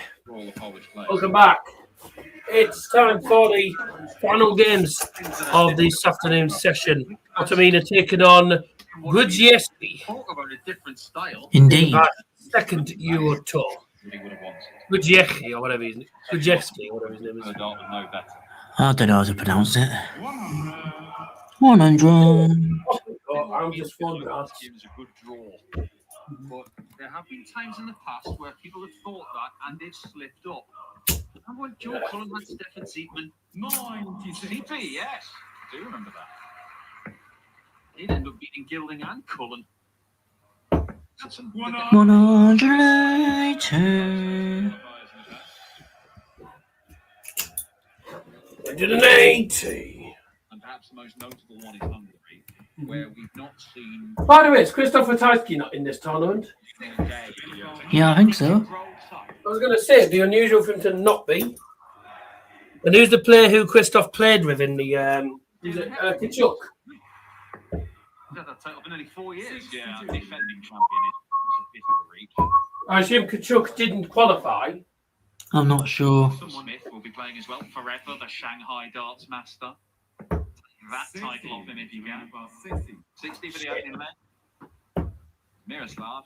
Welcome back. It's time for the final games of this afternoon's session. Wattimena taking on Grudziecki. Talk about a different style. Indeed. Second Euro Tour. Grudziecki or whatever his name is. Grudziecki or whatever his name is. I don't know how to pronounce it. 100. I'm just wondering. It was a good draw. But there have been times in the past where people have thought that and they've slipped up. And when Joe Cullen had Stefan Siegman, 90 yes, I do remember that. He'd end up beating Gilding and Cullen. That's 180. 180. And perhaps the most notable one is Hungary, where we've not seen. By the way, is Christopher Tajski not in this tournament? Yeah, I think so. I was going to say, it'd be unusual for him to not be. And who's the player who Christoph played with in the is it Kachuk? Had that title for nearly 4 years. Yeah, defending champion is a bit of a reach. I assume Kachuk didn't qualify. I'm not sure. Smith will be playing as well forever, the Shanghai darts master. That title off him if you can. 60 for the opening leg. Miroslav.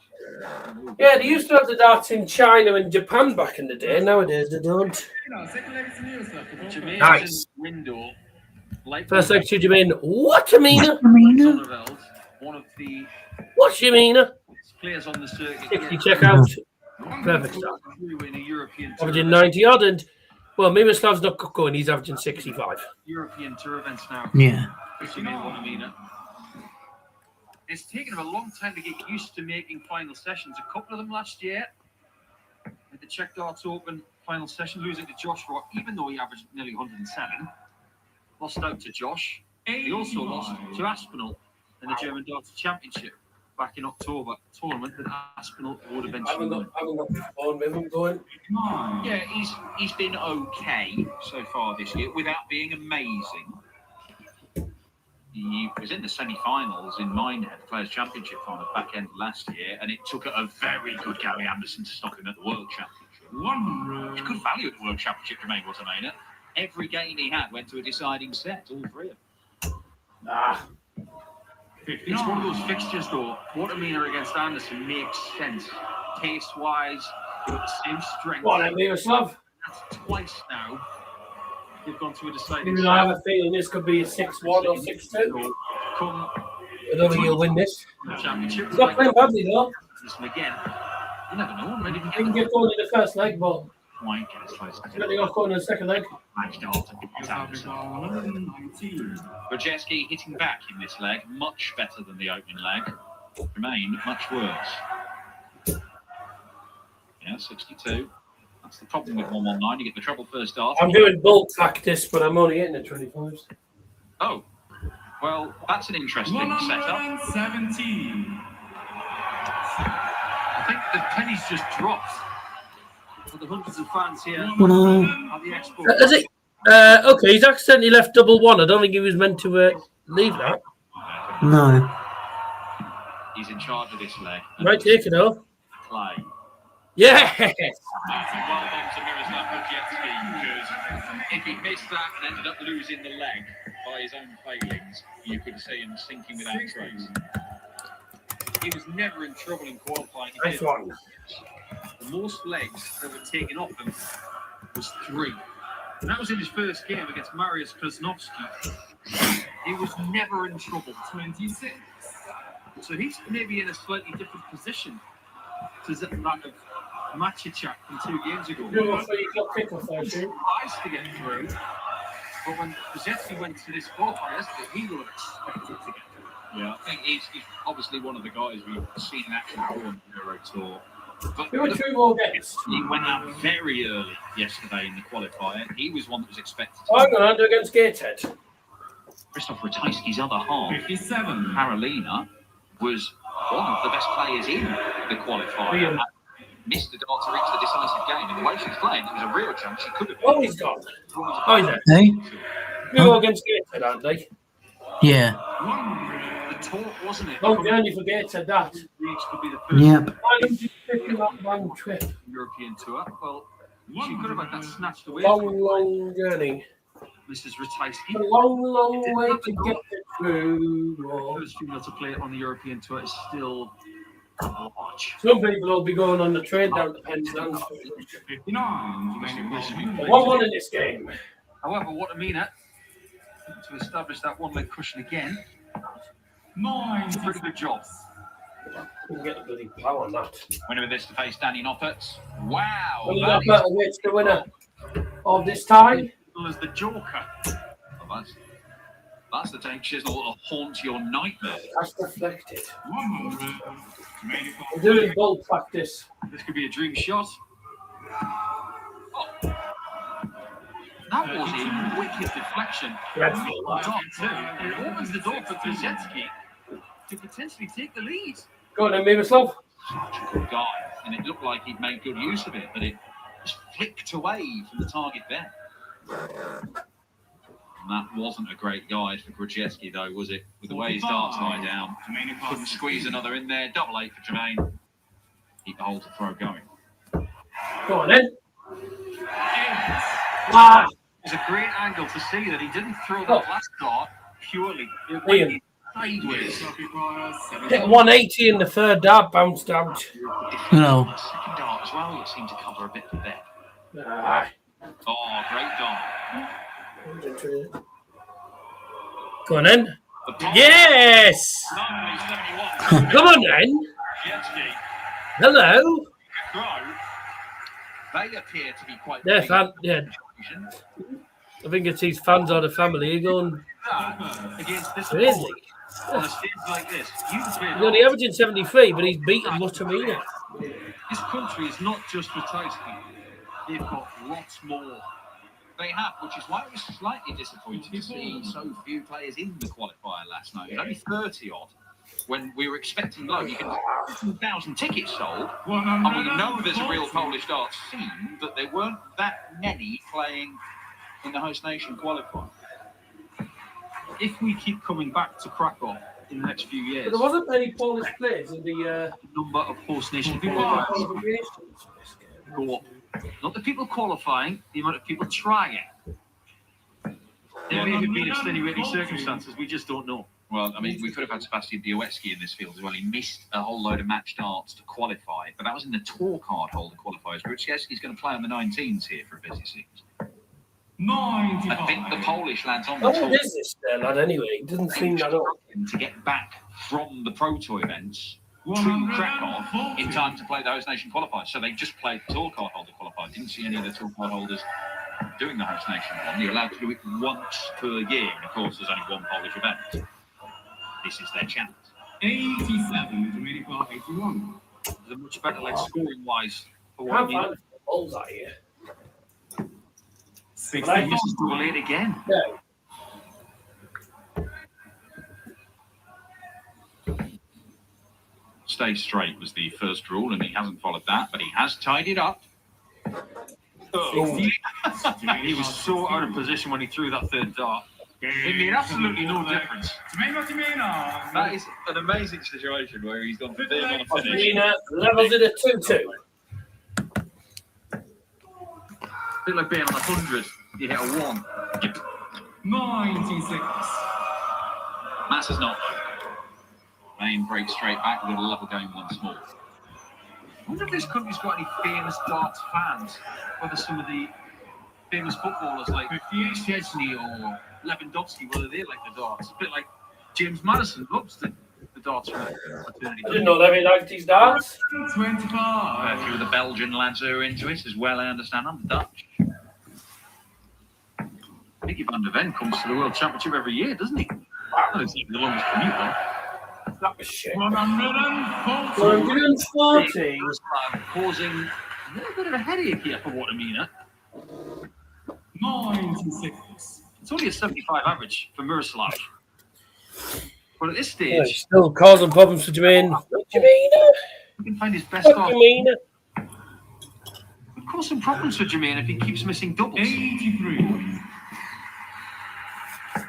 Yeah, they used to have the darts in China and Japan back in the day. Nowadays they don't. Nice. Window. First leg to Jermaine. Wattimena. Zonneveld, one of the Wattimena. players on the circuit. 60 check out. Perfect start. In a European Averaging 90 odd, and well, Miroslav's not going. He's averaging 65. European tour events now. Yeah. It's taken him a long time to get used to making final sessions. A couple of them last year. At the Czech Darts Open final session, losing to Josh Rock, even though he averaged nearly 107. Lost out to Josh. He also lost to Aspinall in the German Darts Championship back in October. Tournament that Aspinall would eventually win. Yeah, he's been okay so far this year without being amazing. He was in the semi-finals in Minehead Players' Championship final back end last year, and it took a very good Gary Anderson to stop him at the World Championship. It's good value at the World Championship, Jermaine Wattimena. Every game he had went to a deciding set, all three of them. It's one of those fixtures, though. Wattimena against Anderson makes sense. Pace-wise, they've got the same strength. What a Miroslav. That's twice now. They've gone to a deciding set. I have a feeling this could be a 6-1 or 6-2. I don't think he'll win this. Championship. He's not playing badly, though. Again, you never know. Maybe He can get going in the first leg, but might get as close. he's got going in the second leg. Grudziecki hitting back in this leg, much better than the opening leg. Jermaine, much worse. Yeah, 62. That's the problem with 119. You get the treble first dart. I'm doing bulk practice, but I'm only hitting the 25s. Oh, well, that's an interesting setup. 17. I think the pennies just dropped for the hundreds of fans here at the expo. Is it? Okay, he's accidentally left double one. I don't think he was meant to leave that. No. He's in charge of this leg. Might take it off. Play. Yes! Well done to Miroslav Grudziecki, because if he missed that and ended up losing the leg by his own failings, you could see him sinking without trace. He was never in trouble in qualifying. Nice one. The most legs that were taken off him was 3. And that was in his first game against Mariusz Krasnowski. He was never in trouble. 26. So he's maybe in a slightly different position to that of Maciejczak from 2 games ago. Tries to get through, but when Grudziecki went to this qualifier yesterday, he would have expected to get through. Yeah, I think he's obviously one of the guys we've seen in action on the Euro Tour. But There were 2 more games. he went out very early yesterday in the qualifier. He was one that was expected to. I'm going to against Gateshead. Krzysztof Ratajski's other half, 57. Carolina, was one of the best players in the qualifier. Ian. Missed the dart to reach the decisive game, and the way she's playing, it was a real chance she could have. Oh, he's gone. Oh, he's there. Hey? We go against Gateshead, aren't they? Yeah. The talk, wasn't it? Oh, only for Gateshead that. Reach could be the first Yep. Why don't you pick him up one trip? European tour. Well, she could have had that snatched away. Long journey. Mrs. Ratajski. A long way to get it through. First female to play on the European tour is still large. Some people will be going on the train down to Penzance. 59. 1-1 in this game. However, Wattimena to establish that one-leg cushion again. 9. It's a pretty good job. We can get the bloody power on that. Winner of this to face Danny Nofferts. Wow! Well, that better way to the winner of this tie. As the Joker. Well, that's the day Chisnall will haunt your nightmare. That's deflected. 100. We're doing ball practice. This could be a dream shot. Oh. That was a wicked deflection. Dreadful. And it opens the door for Grudziecki to potentially take the lead. Go on then, Miroslav. Such a good guy. And it looked like he'd made good use of it, but it just flicked away from the target there. And that wasn't a great guide for Grudziecki, though, was it? With the way his darts lie down. Couldn't squeeze another in there. Double 8 for Jermaine. Keep the hole to throw going. Go on then. It was a great angle to see that he didn't throw that last dart purely. It went sideways. Hit 180 in the third dart, bounced out. No. The second dart as well seemed to cover a bit of the bed. Ah. Oh, great dart. Go on then. Yes! Come on then. Hello. They appear to be quite. Yeah, I think it's his fans or the family. You're going against this crazy. On a stage like this, He's only averaging 73, but he's beaten Wattimena. This country is not just for Tyson. They've got lots more. They have, which is why it was slightly disappointing to see so few players in the qualifier last night. It was only 30 odd when we were expecting low. You can 1,000 tickets sold, and we know there's a real Polish darts scene, but there weren't that many playing in the host nation qualifier. If we keep coming back to Krakow in the next few years, But there wasn't many Polish players in the number of host nation qualifiers go up. Not the people qualifying, the amount of people trying. There may have been extenuating circumstances, we just don't know. Well, I mean, we could have had Sebastian Diowecki in this field as well. He missed a whole load of match darts to qualify, but that was in the tour card holder qualifiers. Grudziecki's going to play on the 19s here for a busy season. I think the Polish lads on the How tour old is this lad anyway? It doesn't seem that old. to get back from the Pro Tour events to Krakow in time to play the host nation qualifiers. So they just played the tour card holder qualifier. Didn't see any of the tour card holders doing the host nation one. You're allowed to do it once per year. And of course, there's only one Polish event. This is their chance. 87 to make it 81. They're much better, like scoring wise. For what I Can't mean. find the balls out here. 60. This is too late again. No. Stay straight was the first rule, and he hasn't followed that, but he has tied it up. Oh. He was so out of position when he threw that third dart. It made absolutely no difference. That is an amazing situation where he's gone from being on a finish. Wattimena levels it at 2-2. A bit like being on 100, you hit a 1. 96. Mass is not. Main breaks straight back with a level game once more. I wonder if this country's got any famous darts fans, whether some of the famous footballers like Chisnall or Lewandowski, whether they like the darts. A bit like James Madison loves the darts fraternity. I didn't know that he liked his darts. 25. A few of the Belgian lads who are into it as well, I understand. I'm Dutch. Mickey van der Ven comes to the World Championship every year, doesn't he? Well, it's even the longest commute, though. That was shit. 140. Causing a little bit of a headache here for Wattimena. 96. It's only a 75 average for Miroslav. But at this Yeah, stage, he's still causing problems for Jermaine. Wattimena. he can find his best dart. Wattimena. It'll cause some problems for Jermaine if he keeps missing doubles. 83.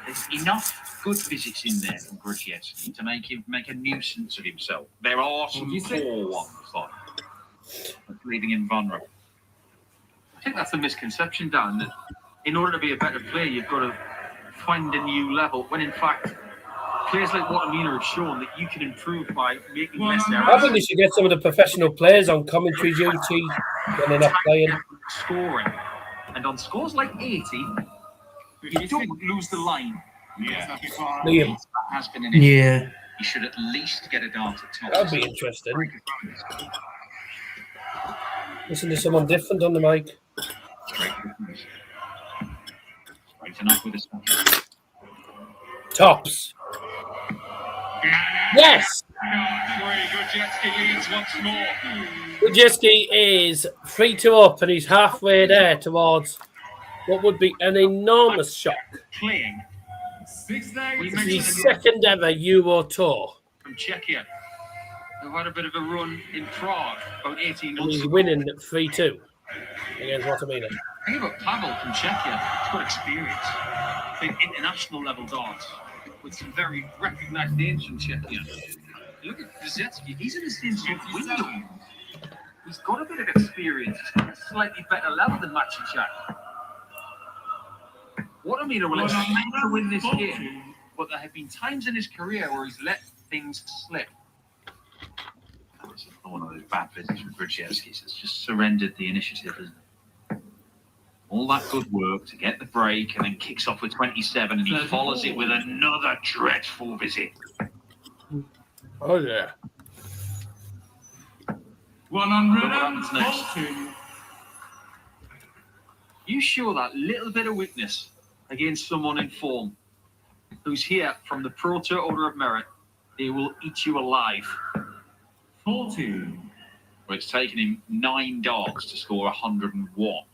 There's enough good physics in there from Grudziecki to make him make a nuisance of himself. There are some poor ones, though, leaving him vulnerable. I think that's a misconception, Dan, that in order to be a better player, you've got to find a new level, when in fact, players like Wattimena have shown that you can improve by making less I errors. think they should get some of the professional players on commentary duty when they're not playing. Scoring. And on scores like 80, you don't lose the line. Yeah. Liam, That has been an issue. Yeah. You should at least get a dart at top. that'd be interesting. Listen to someone different on the mic. Straight enough with a second. Tops. Yes! Grudziecki leads once more. Grudziecki is 3-2 up and he's halfway there towards what would be an enormous shock. Playing 6 days. The second ever Euro Tour. from Czechia, who had a bit of a run in Prague about 18 And months he's ago. winning at 3-2. against Wattimena. Think about Pavel from Czechia. He's got experience in international level darts with some very recognised names from Czechia. Look at Grudziecki. He's in the same sort of window. He's got a bit of experience. He's got a slightly better level than Maciejczak. Wattimena will expect to win this game, but there have been times in his career where he's let things slip. It's one of those bad visits from Grudziecki. It's just surrendered the initiative, isn't it? All that good work to get the break and then kicks off with 27 and he follows it with another dreadful visit. Oh, yeah. 142. You show that little bit of weakness against someone in form who's here from the Pro Tour Order of Merit, they will eat you alive. 40. Well, it's taken him 9 darts to score 101.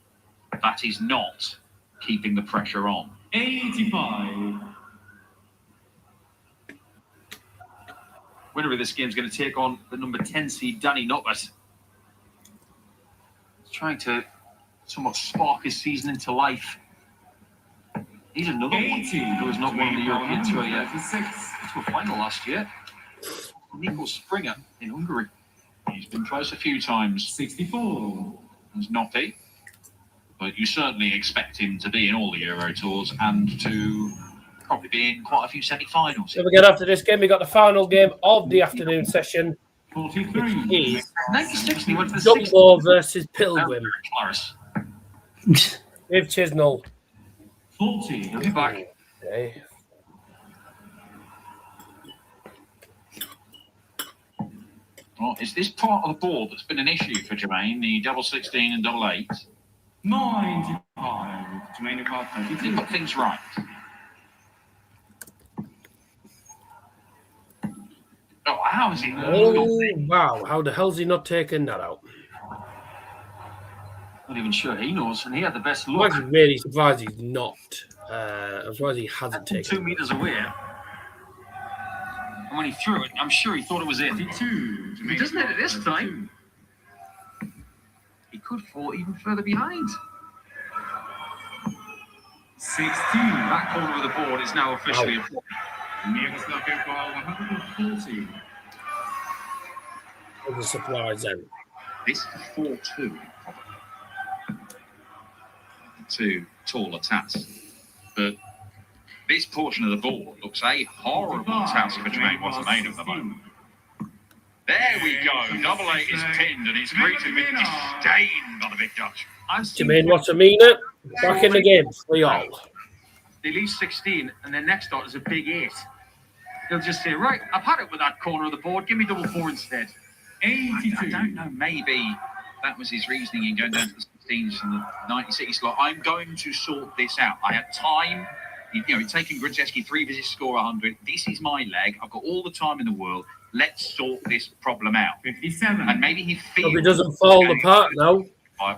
That is not keeping the pressure on. 85. Winner of this game is going to take on the number 10 seed, Danny Noppert. He's trying to somewhat spark his season into life. He's another 80. one who has not won the European Tour yet. 36. To a final last year. Niels Springer in Hungary. He's been close a few times. 64. As Noppy. But you certainly expect him to be in all the Euro Tours and to probably be in quite a few semi-finals. So we get after this game, we got the final game of the afternoon session. 43. Which is 96, he went to the Dunmore versus Pilgrim. Claris. With Chisnall. 40. He'll be back. Okay. Well, is this part of the board that's been an issue for Jermaine, the double 16 and double 8? 95. Jermaine Card He 32. got things right. Oh, how is it? Oh, wow. How the hell's he not taking that out? Not even sure he knows, and he had the best I'm look. actually really surprised he's not. I'm surprised he hasn't taken 2 meters away. And when he threw it, I'm sure he thought it was in. 52. He doesn't hit it this time. He could fall even further behind. 16. That corner of the board is now officially a flop. Miroslav Krakow 140. the surprise then. This is 4-2. Two taller tats. But this portion of the board looks a horrible task for Jermaine Wattimena at the moment. There we go. Double 8 is pinned and he's greeted with disdain by the big Dutch. Jermaine Wattimena back in the game. 3-all. They leave 16 and their next dot is a big 8. He'll just say, right, I've had it with that corner of the board. Give me double 4 instead. 82. I don't know. Maybe that was his reasoning in going down to the 16s from the 96 slot. I'm going to sort this out. I had time. He'd taken Grudziecki 3 visits to score 100. This is my leg. I've got all the time in the world. Let's sort this problem out. 57. And maybe he feels... Hope he doesn't fall apart now.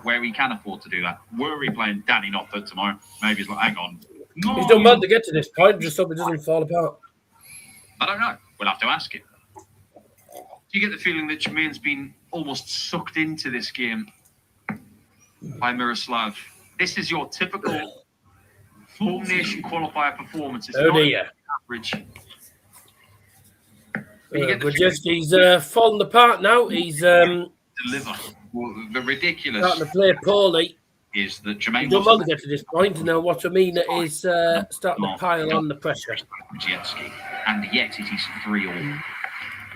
Where he can afford to do that. Were he playing Danny Noppert tomorrow, maybe he's like, hang on. He's done well to get to this point. Just hope it doesn't fall apart. I don't know. We'll have to ask him. Do you get the feeling that Jermaine's been almost sucked into this game by Miroslav? This is your typical home nation qualifier performance. It's Oh not dear. average. Grudziecki's fallen apart now. He's Deliver. Well, the ridiculous starting to play poorly. is that Jermaine He's done well to get to this point. And now Wattimena is starting to pile on the pressure. Grudziecki, and yet it is 3-all.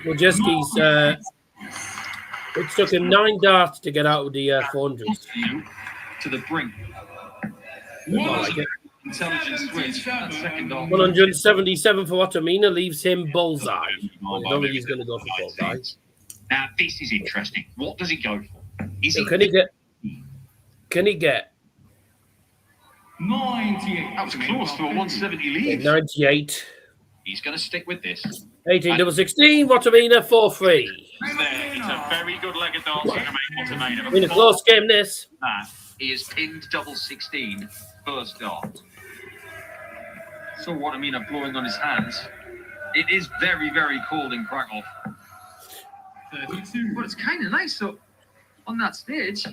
Grudziecki's it took him 9 darts to get out of the 400s. To the brink. Like it. Intelligence switch. That second off. 177 for Wattimena leaves him bullseye. I don't think he's going to go for bullseye. Now this is interesting. What does he go for? Is So he? can he get 98. That was close to a 170 lead. 98? He's going to stick with this. 18 double 16. Wattimena 4-3. It's a very good leg of darts for Wattimena. In a close game, this. He is pinned double 16 first dart. So Wattimena blowing on his hands. It is very, very cold in Krakow. 32. But it's kind of nice. So on that stage,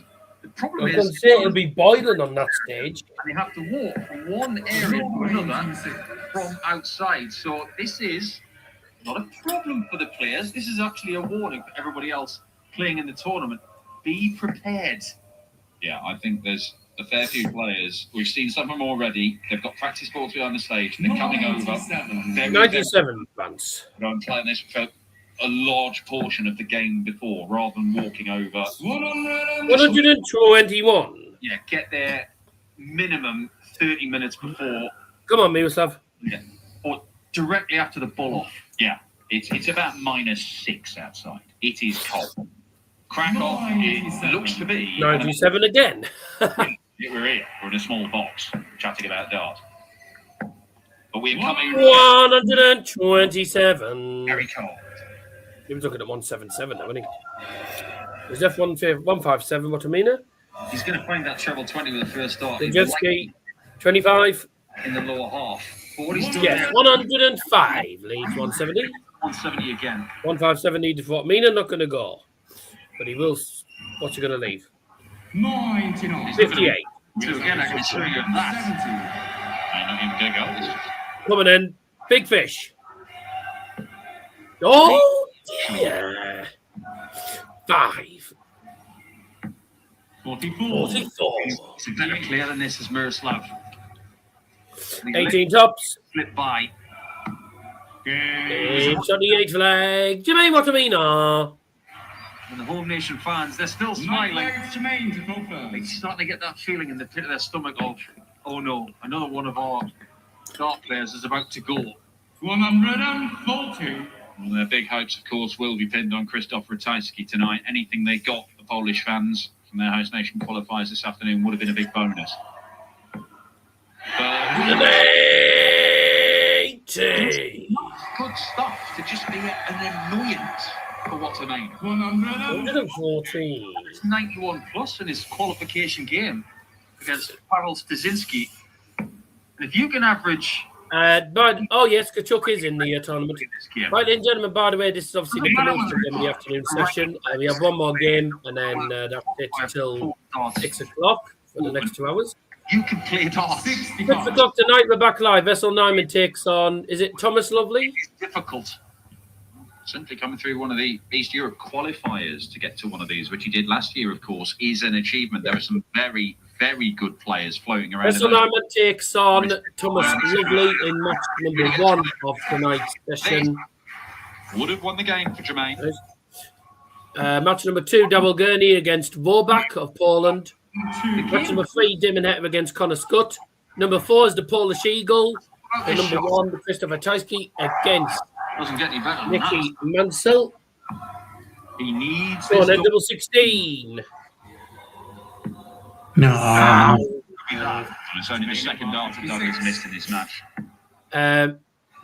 the problem I can is, say it'll be boiling on that stage. and they have to walk from one area to another from outside. So this is not a problem for the players. This is actually a warning for everybody else playing in the tournament. Be prepared. Yeah, I think there's a fair few players. We've seen some of them already. They've got practice balls behind the stage. They're coming over. 97 fans. I'm playing this for a large portion of the game before, rather than walking over. 121. Yeah, get there minimum 30 minutes before. Come on, Miroslav. Yeah, or directly after the ball off. Yeah, it's about -6 outside. It is cold. Krakow, it looks to be 97 again. We're here. We're in a small box chatting about darts. But we're coming 127. very cold. He was looking at 177 now, wasn't he? Is F 157 Wattimena? He's going to find that treble 20 with the first start. Grudziecki, 25. In the lower half. But what he's doing Yes, there, 105 leads 170. 170 again. 157 needed for Wattimena, not going to go. But he will. What's he going to leave? 99. 58. So again, I can show you that. I'm not even going to go. Coming in. Big fish. Oh, dear. 5. 44. 44. It's a better player than this is Miroslav. 18 tops. Flip by. It's on the 8th flag. Jermaine Wattimena. And the home nation fans, they're still smiling. Jermaine to go They're first. starting to get that feeling in the pit of their stomach of, oh no, another one of our dart players is about to go. 140. Well, their big hopes, of course, will be pinned on Krzysztof Ratajski tonight. Anything they got, the Polish fans, from their host nation qualifiers this afternoon would have been a big bonus. But 80. Good stuff to just be an annoyance for Wattimena. 114. It's 91 plus in his qualification game against Pavel Stasinski. And if you can average But yes, Kachuk is in the tournament. this game, Right then, gentlemen, by the way, this is obviously the penultimate game of the afternoon session. We have one more game, and then that's it till 6 o'clock for the next 2 hours. you can play darts. 6 o'clock tonight, we're back live. Vessel Nyman takes on, is it Thomas Lovely? It's difficult. simply coming through one of the East Europe qualifiers to get to one of these, which he did last year, of course, is an achievement. There are some very, very good players floating around. Vessel Nyman takes on Thomas Lovely in match number 1 of tonight's session. Would have won the game for Jermaine. Match number 2, Darryl Gurney against Wobak of Poland. Match number 3, Damon Hettem against Connor Scott. Number 4 is the Polish Eagle. And number 1, the Krzysztof Ratajski against Doesn't get any better than Nicky Mansell. He needs So on this then, double 16. No. It's only the second dart that Douglas missed in this match.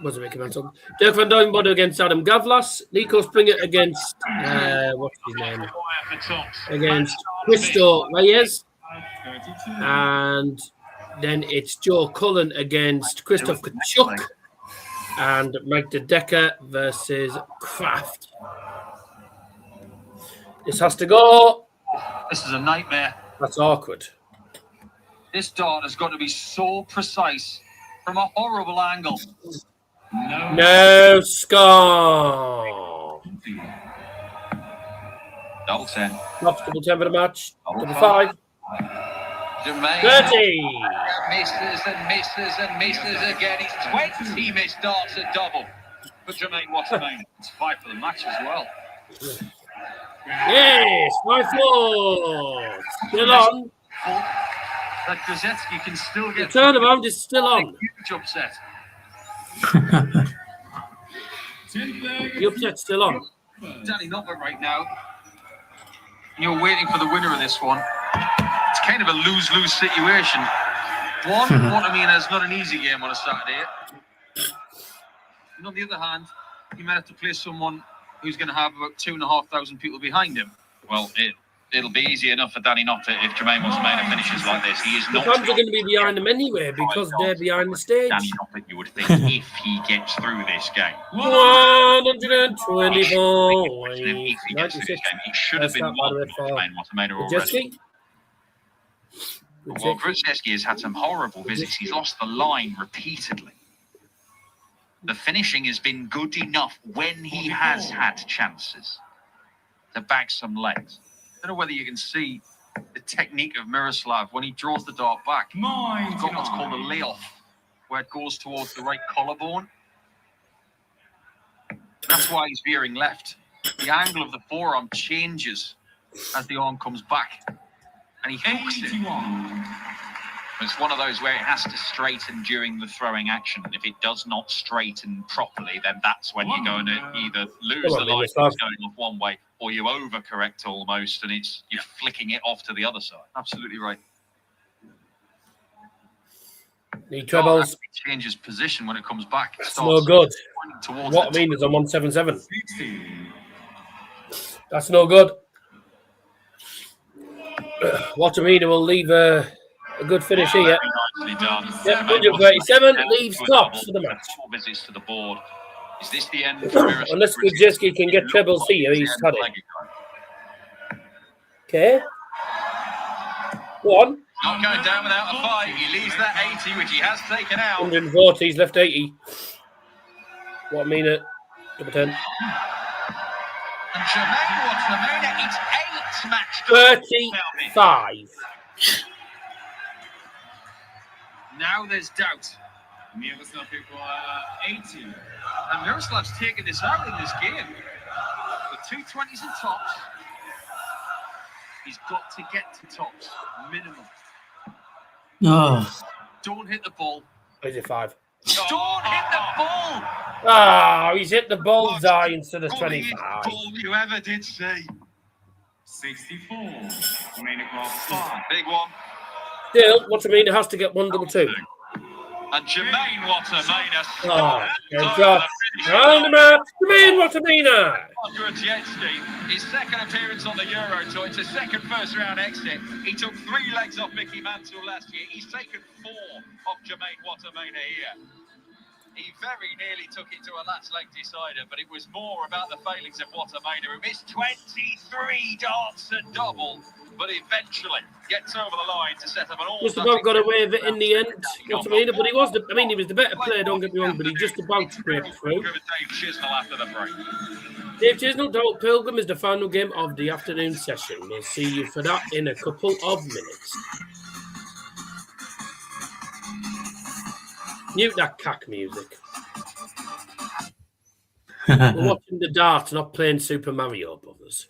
Was it Mickey Mansell? Dirk van Duijnbode against Adam Gavlas. Nico Springer against, what's his name? Against Cristo Reyes. And then it's Joe Cullen against Krzysztof Kachuk. And Mike De Decker versus Kraft. This has to go. This is a nightmare. That's awkward. This dart has got to be so precise from a horrible angle. No score. Double 10. Drops double 10 for the match. Double 5. Jermaine 30. misses and misses and misses again. He's 20 missed darts at double. But Jermaine Wattimena. It's 5 for the match as well. Yes, 5-4. Still on. That Grudziecki can still The get turnaround is still on. huge upset. The upset's still on. Danny Noppert right now. You're waiting for the winner of this one. It's kind of a lose-lose situation. One, Wattimena is not an easy game on a Saturday. And on the other hand, you might have to play someone who's going to have about 2,500 people behind him. Well, it'll be easy enough for Danny Noppert if Jermaine Wattimena finishes like this. He is The not. fans are going to be behind them anyway because they're behind the stage. Danny Noppert, you would think, if he gets through this game. 124. If he gets through this game, he should have been won by Jermaine Wattimena already. Grudziecki. Well, Grudziecki has had some horrible visits. He's lost the line repeatedly. The finishing has been good enough when he has had chances to bag some legs. I don't know whether you can see the technique of Miroslav when he draws the dart back. He's got what's called a layoff, where it goes towards the right collarbone. That's why he's veering left. The angle of the forearm changes as the arm comes back, and he hooks it. It's one of those where it has to straighten during the throwing action. And if it does not straighten properly, then that's when you're going to either lose the line going off one way, or you overcorrect almost, and you're flicking it off to the other side. Absolutely right. Need trebles. It changes position when it comes back. That's no good. Wattimena's on 177. That's no good. Wattimena will leave a good finish here. Nicely done. Yep, 137 leaves tops for the match. 4 visits to the board. Is this the end for Miroslav? Unless Grudziecki can get trebles here, he's had it. Okay. One. Not going down without a 5. He leaves that 80, which he has taken out. 140, he's left 80. Wattimena, double 10. And Jermaine Wattimena, it's 8 match. 35. Now there's doubt. Miroslav 80. And Miroslav's taken this out in this game. The 220s and tops. He's got to get to tops, minimum. Oh. Don't hit the ball. Is it 5? Don't hit the ball. Ah, he's hit the bullseye instead of 25. Ball you ever did see. 64. Remaining across 5. Big one. Still, Wattimena has to get 122. And Jermaine Wattimena. Oh, round the match, Jermaine Wattimena. Grudziecki, his second appearance on the Euro Tour. It's a second first-round exit. He took 3 legs off Mickey Mantle last year. He's taken 4 off Jermaine Wattimena here. He very nearly took it to a last leg decider, but it was more about the failings of Wattimena, who missed 23 darts and double, but eventually gets over the line to set up an all. Just about got away with it in the end, Wattimena, but he was the better player, don't get me wrong, but he just about scraped through. Dave Chisnall after the break. Dave Chisnall, Darryl Pilgrim is the final game of the afternoon session. We'll see you for that in a couple of minutes. Mute that cack music. We're watching the darts, not playing Super Mario Brothers.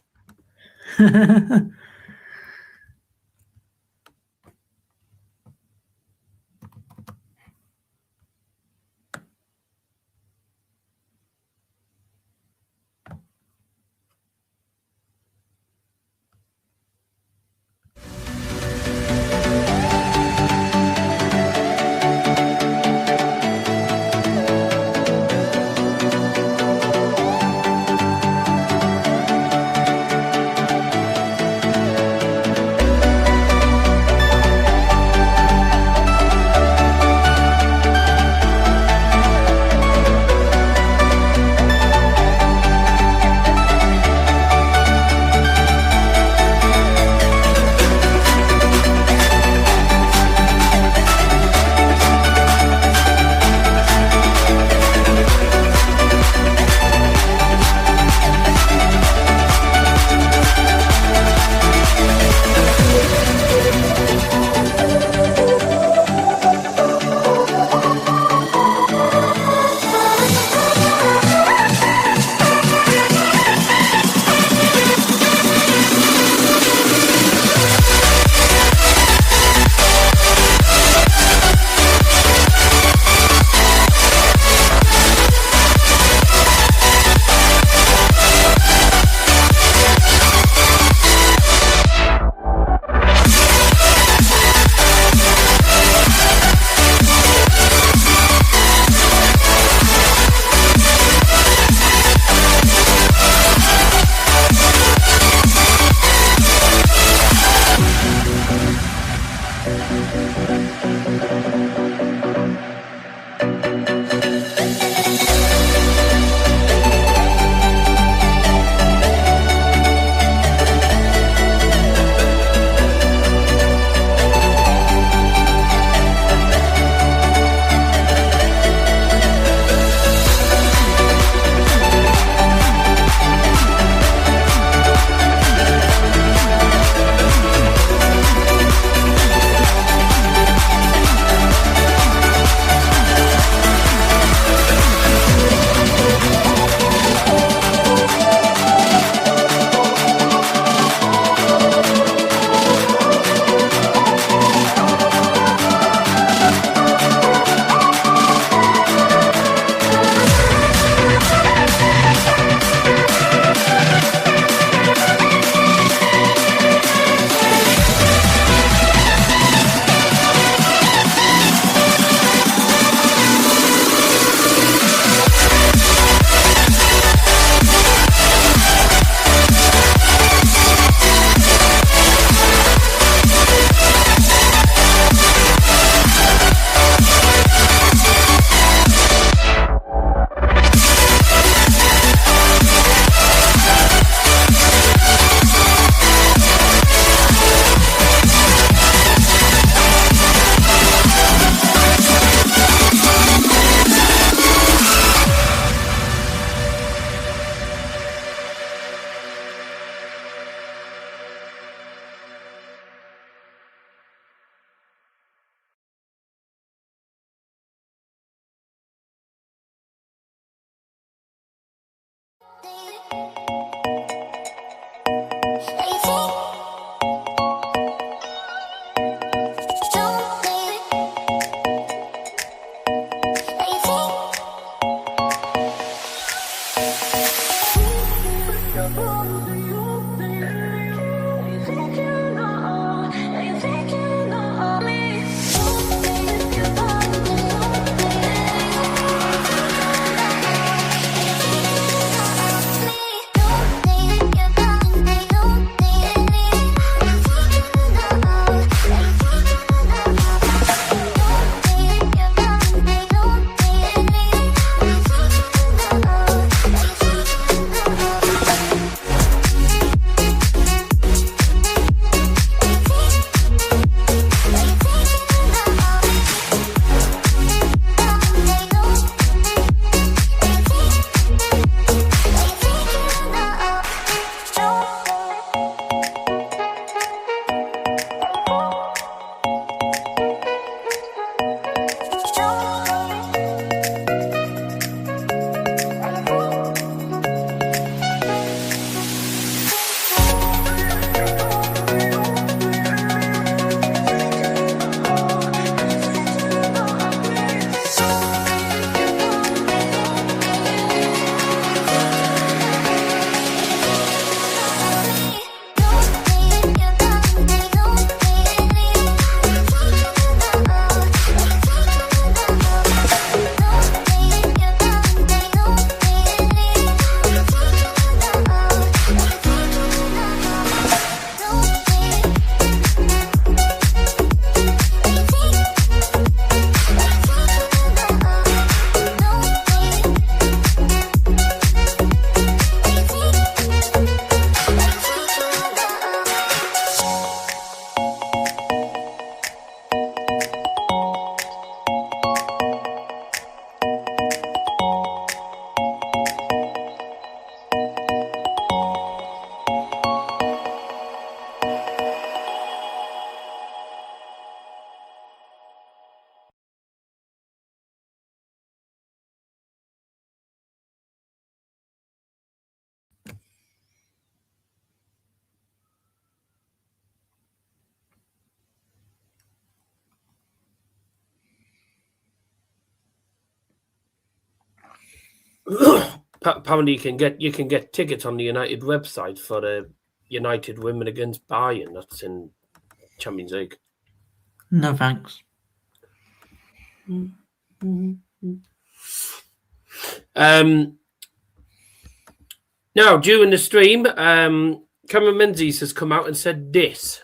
Apparently, you can get tickets on the United website for the United Women against Bayern. That's in Champions League. No thanks. Now, during the stream, Cameron Menzies has come out and said this.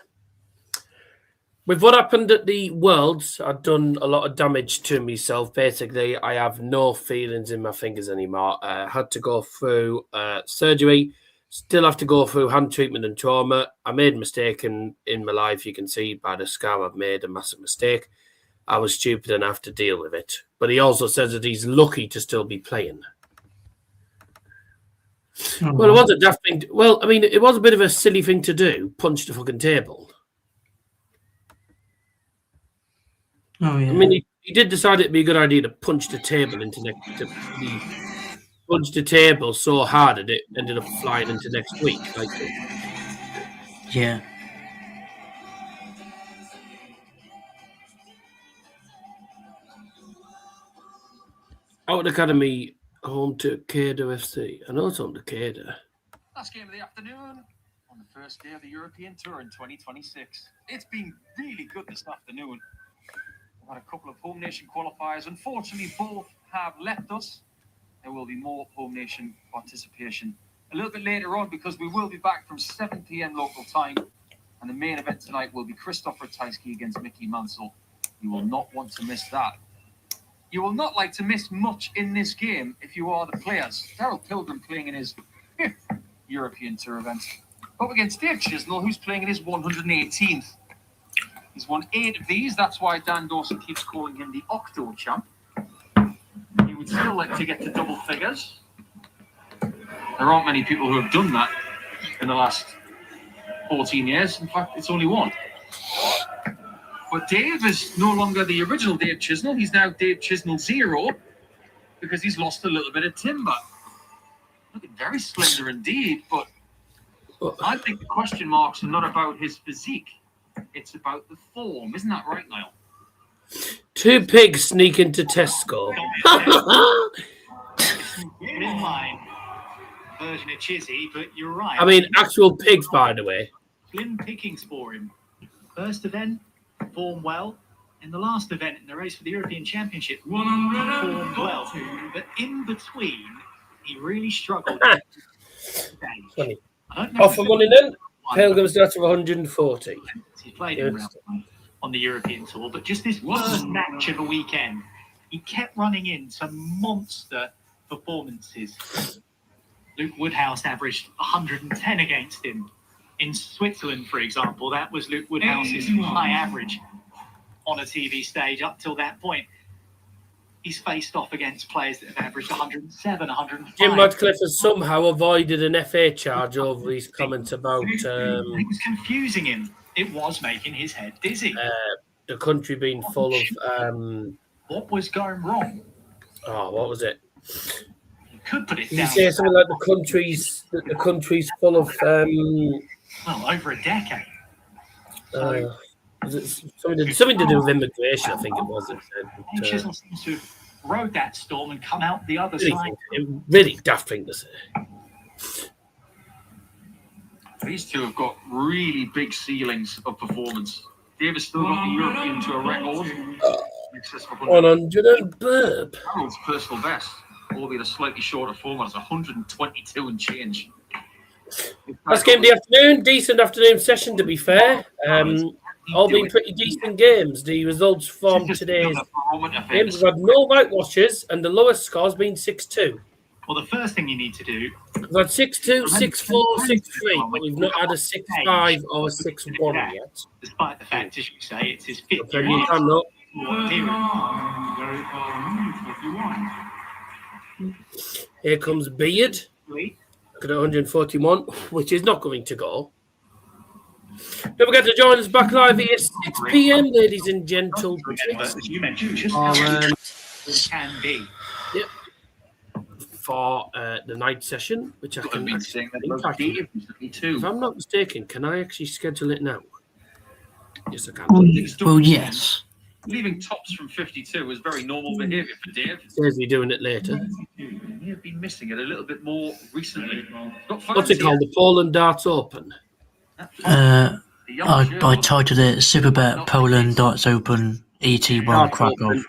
With what happened at the Worlds, I've done a lot of damage to myself. Basically, I have no feelings in my fingers anymore. I had to go through surgery, still have to go through hand treatment and trauma. I made a mistake in my life. You can see by the scar I've made a massive mistake. I was stupid and have to deal with it. But he also says that he's lucky to still be playing. Oh. Well, it was a daft thing. Well, I mean, it was a bit of a silly thing to do, punch the fucking table. Oh, yeah. I mean, he did decide it'd be a good idea to punch the table punch the table so hard that it ended up flying into next week. Yeah. Out Academy, home to Cader FC. I know it's home to Cader. Last game of the afternoon on the first day of the European Tour in 2026. It's been really good this afternoon. We've had a couple of home nation qualifiers. Unfortunately, both have left us. There will be more home nation participation a little bit later on because we will be back from 7 p.m. local time. And the main event tonight will be Krzysztof Ratajski against Mickey Mansell. You will not want to miss that. You will not like to miss much in this game if you are the players. Darryl Pilgrim playing in his 5th European Tour event. Up against Dave Chisnall, who's playing in his 118th. He's won 8 of these. That's why Dan Dawson keeps calling him the Octo Champ. He would still like to get to double figures. There aren't many people who have done that in the last 14 years. In fact, it's only one. But Dave is no longer the original Dave Chisnall. He's now Dave Chisnall 0 because he's lost a little bit of timber. Looking very slender indeed, but I think the question marks are not about his physique. It's about the form. Isn't that right, Niall? 2 pigs sneak into Tesco. In line. version of Chizzy, but you're right. I mean, actual pigs, by the way. Slim pickings for him. First event, performed well. In the last event, in the race for the European Championship, performed well. But in between, he really struggled. Funny. I don't know Off for money then. Pilgrim's down to 140. He's played in round one on the European Tour, but just this first match of a weekend, he kept running in some monster performances. Luke Woodhouse averaged 110 against him. In Switzerland, for example, that was Luke Woodhouse's high average on a TV stage up till that point. He's faced off against players that have averaged 107, 105. Jim Radcliffe has somehow avoided an FA charge over his comments about it was confusing him. It was making his head dizzy. The country being full of what was going wrong? Oh, what was it? You could put it Did down. you say something like the country's full of well, over a decade. Was it something to do with immigration? I think it was. It said, Chisnall seems to have rode that storm and come out the other really, side. Really daft thing to say. These two have got really big ceilings of performance. Dave has still got the European Tour record. In excess of 100 and burp. Darryl's personal best, albeit a slightly shorter format, is 122 and change. Last game of the afternoon, decent afternoon session to be fair. All been pretty decent games. The results from today's games have had no whitewashes and the lowest score has been 6-2. Well, the first thing you need to do... We've had 6-2, 6-4, 6-3, but we've not had a 6-5 or a 6-1 yet. Despite the fact, as you say, it's his fifth Plenty of time, no. Here comes Beard. Look at 141, which is not going to go. Don't forget to join us back live here 6 p.m, ladies and gentlemen. As you mentioned, just can be. Yep. For the night session, which I can actually, if I'm not mistaken, can I actually schedule it now? Yes, I can. Well, yes. Leaving tops from 52 is very normal behaviour for Dave. Says he's doing it later. He have been missing it a little bit more recently. What's it called? The Poland Darts Open? I titled it Superbet Poland Darts Open ET1 Krakow.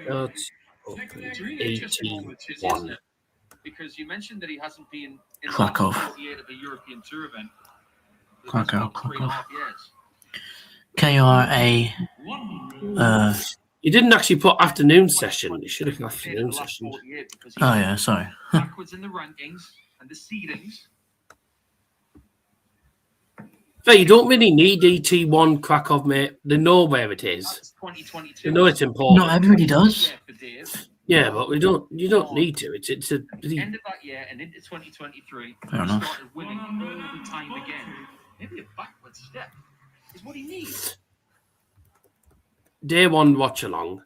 Darts Open ET1. Because you mentioned that he hasn't been in Krakow. the 48 of a European Tour event. Krakow. 3.5 years. KRA. You didn't actually put afternoon session. You should have got afternoon session. Oh, yeah, sorry. Backwards in the rankings and the seedings. But you don't really need ET1 Krakow, mate. They know where it is. They know it's important. Not everybody does. Yeah, but we don't. You don't need to. It's a End of that year and into 2023. Fair enough. Started winning all the time again. Maybe a backward step is what he needs. day one watch along.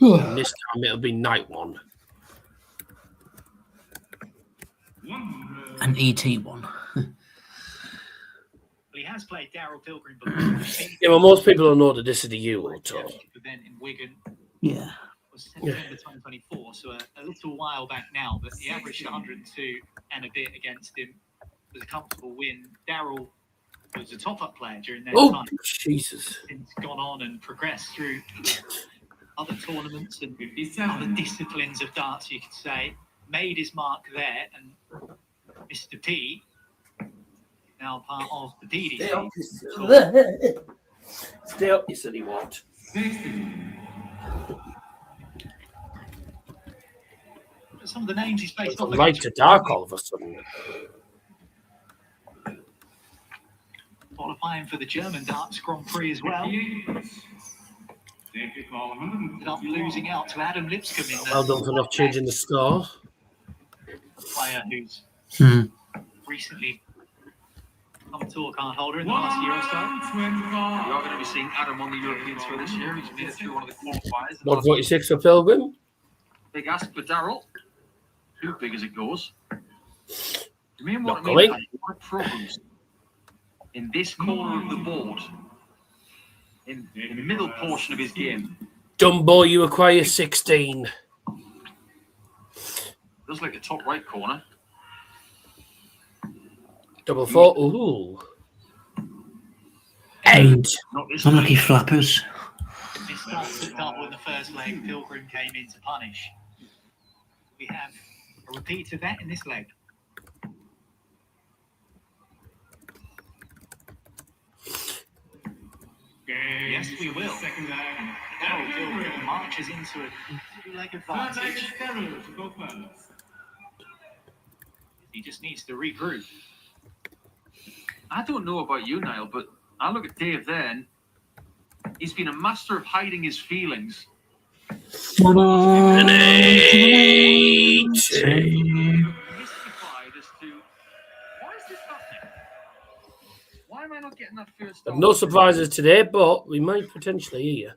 And this time it'll be night one. An ET one. He has played Darryl Pilgrim before. Yeah, well, most people don't know that this is the Euro Tour. Event in Wigan. Yeah. Was September 2024, so a little while back now. But he averaged 102 and a bit against him. It was a comfortable win. Darryl was a top-up player during that time. Jesus! Since gone on and progressed through other tournaments and other disciplines of darts, you could say. Made his mark there, and Mr. P, now part of the DDC. Stay up, you silly what? Some of the names he's faced off Light to dark all of a sudden. Qualifying for the German Darts Grand Prix as well. Ended up losing out to Adam Lipscomb in Well done for not changing the score. Player who's recently become tour card holder in the last year or so. We are going to be seeing Adam on the European Tour this year. He's made it through one of the qualifiers. 146 for Pilgrim. Big ask for Darryl. Too big as it goes. You mean what Not I mean? going. What problems in this corner of the board, in the middle portion of his game. Dumbo, you acquire 16. Looks like the top right corner. Double 4. Ooh. 8. Unlucky flappers. This starts at double in the first leg. Pilgrim came in to punish. We have a repeat of that in this leg. Yes, we will. Second leg. Now Pilgrim marches into a two-leg advantage. Darryl to go first. He just needs to regroup. I don't know about you, Niall, but I look at Dave there and he's been a master of hiding his feelings. An 8. Mystified as to why is this happening? Why am I not getting that first stop? No surprises today, but we might potentially hear.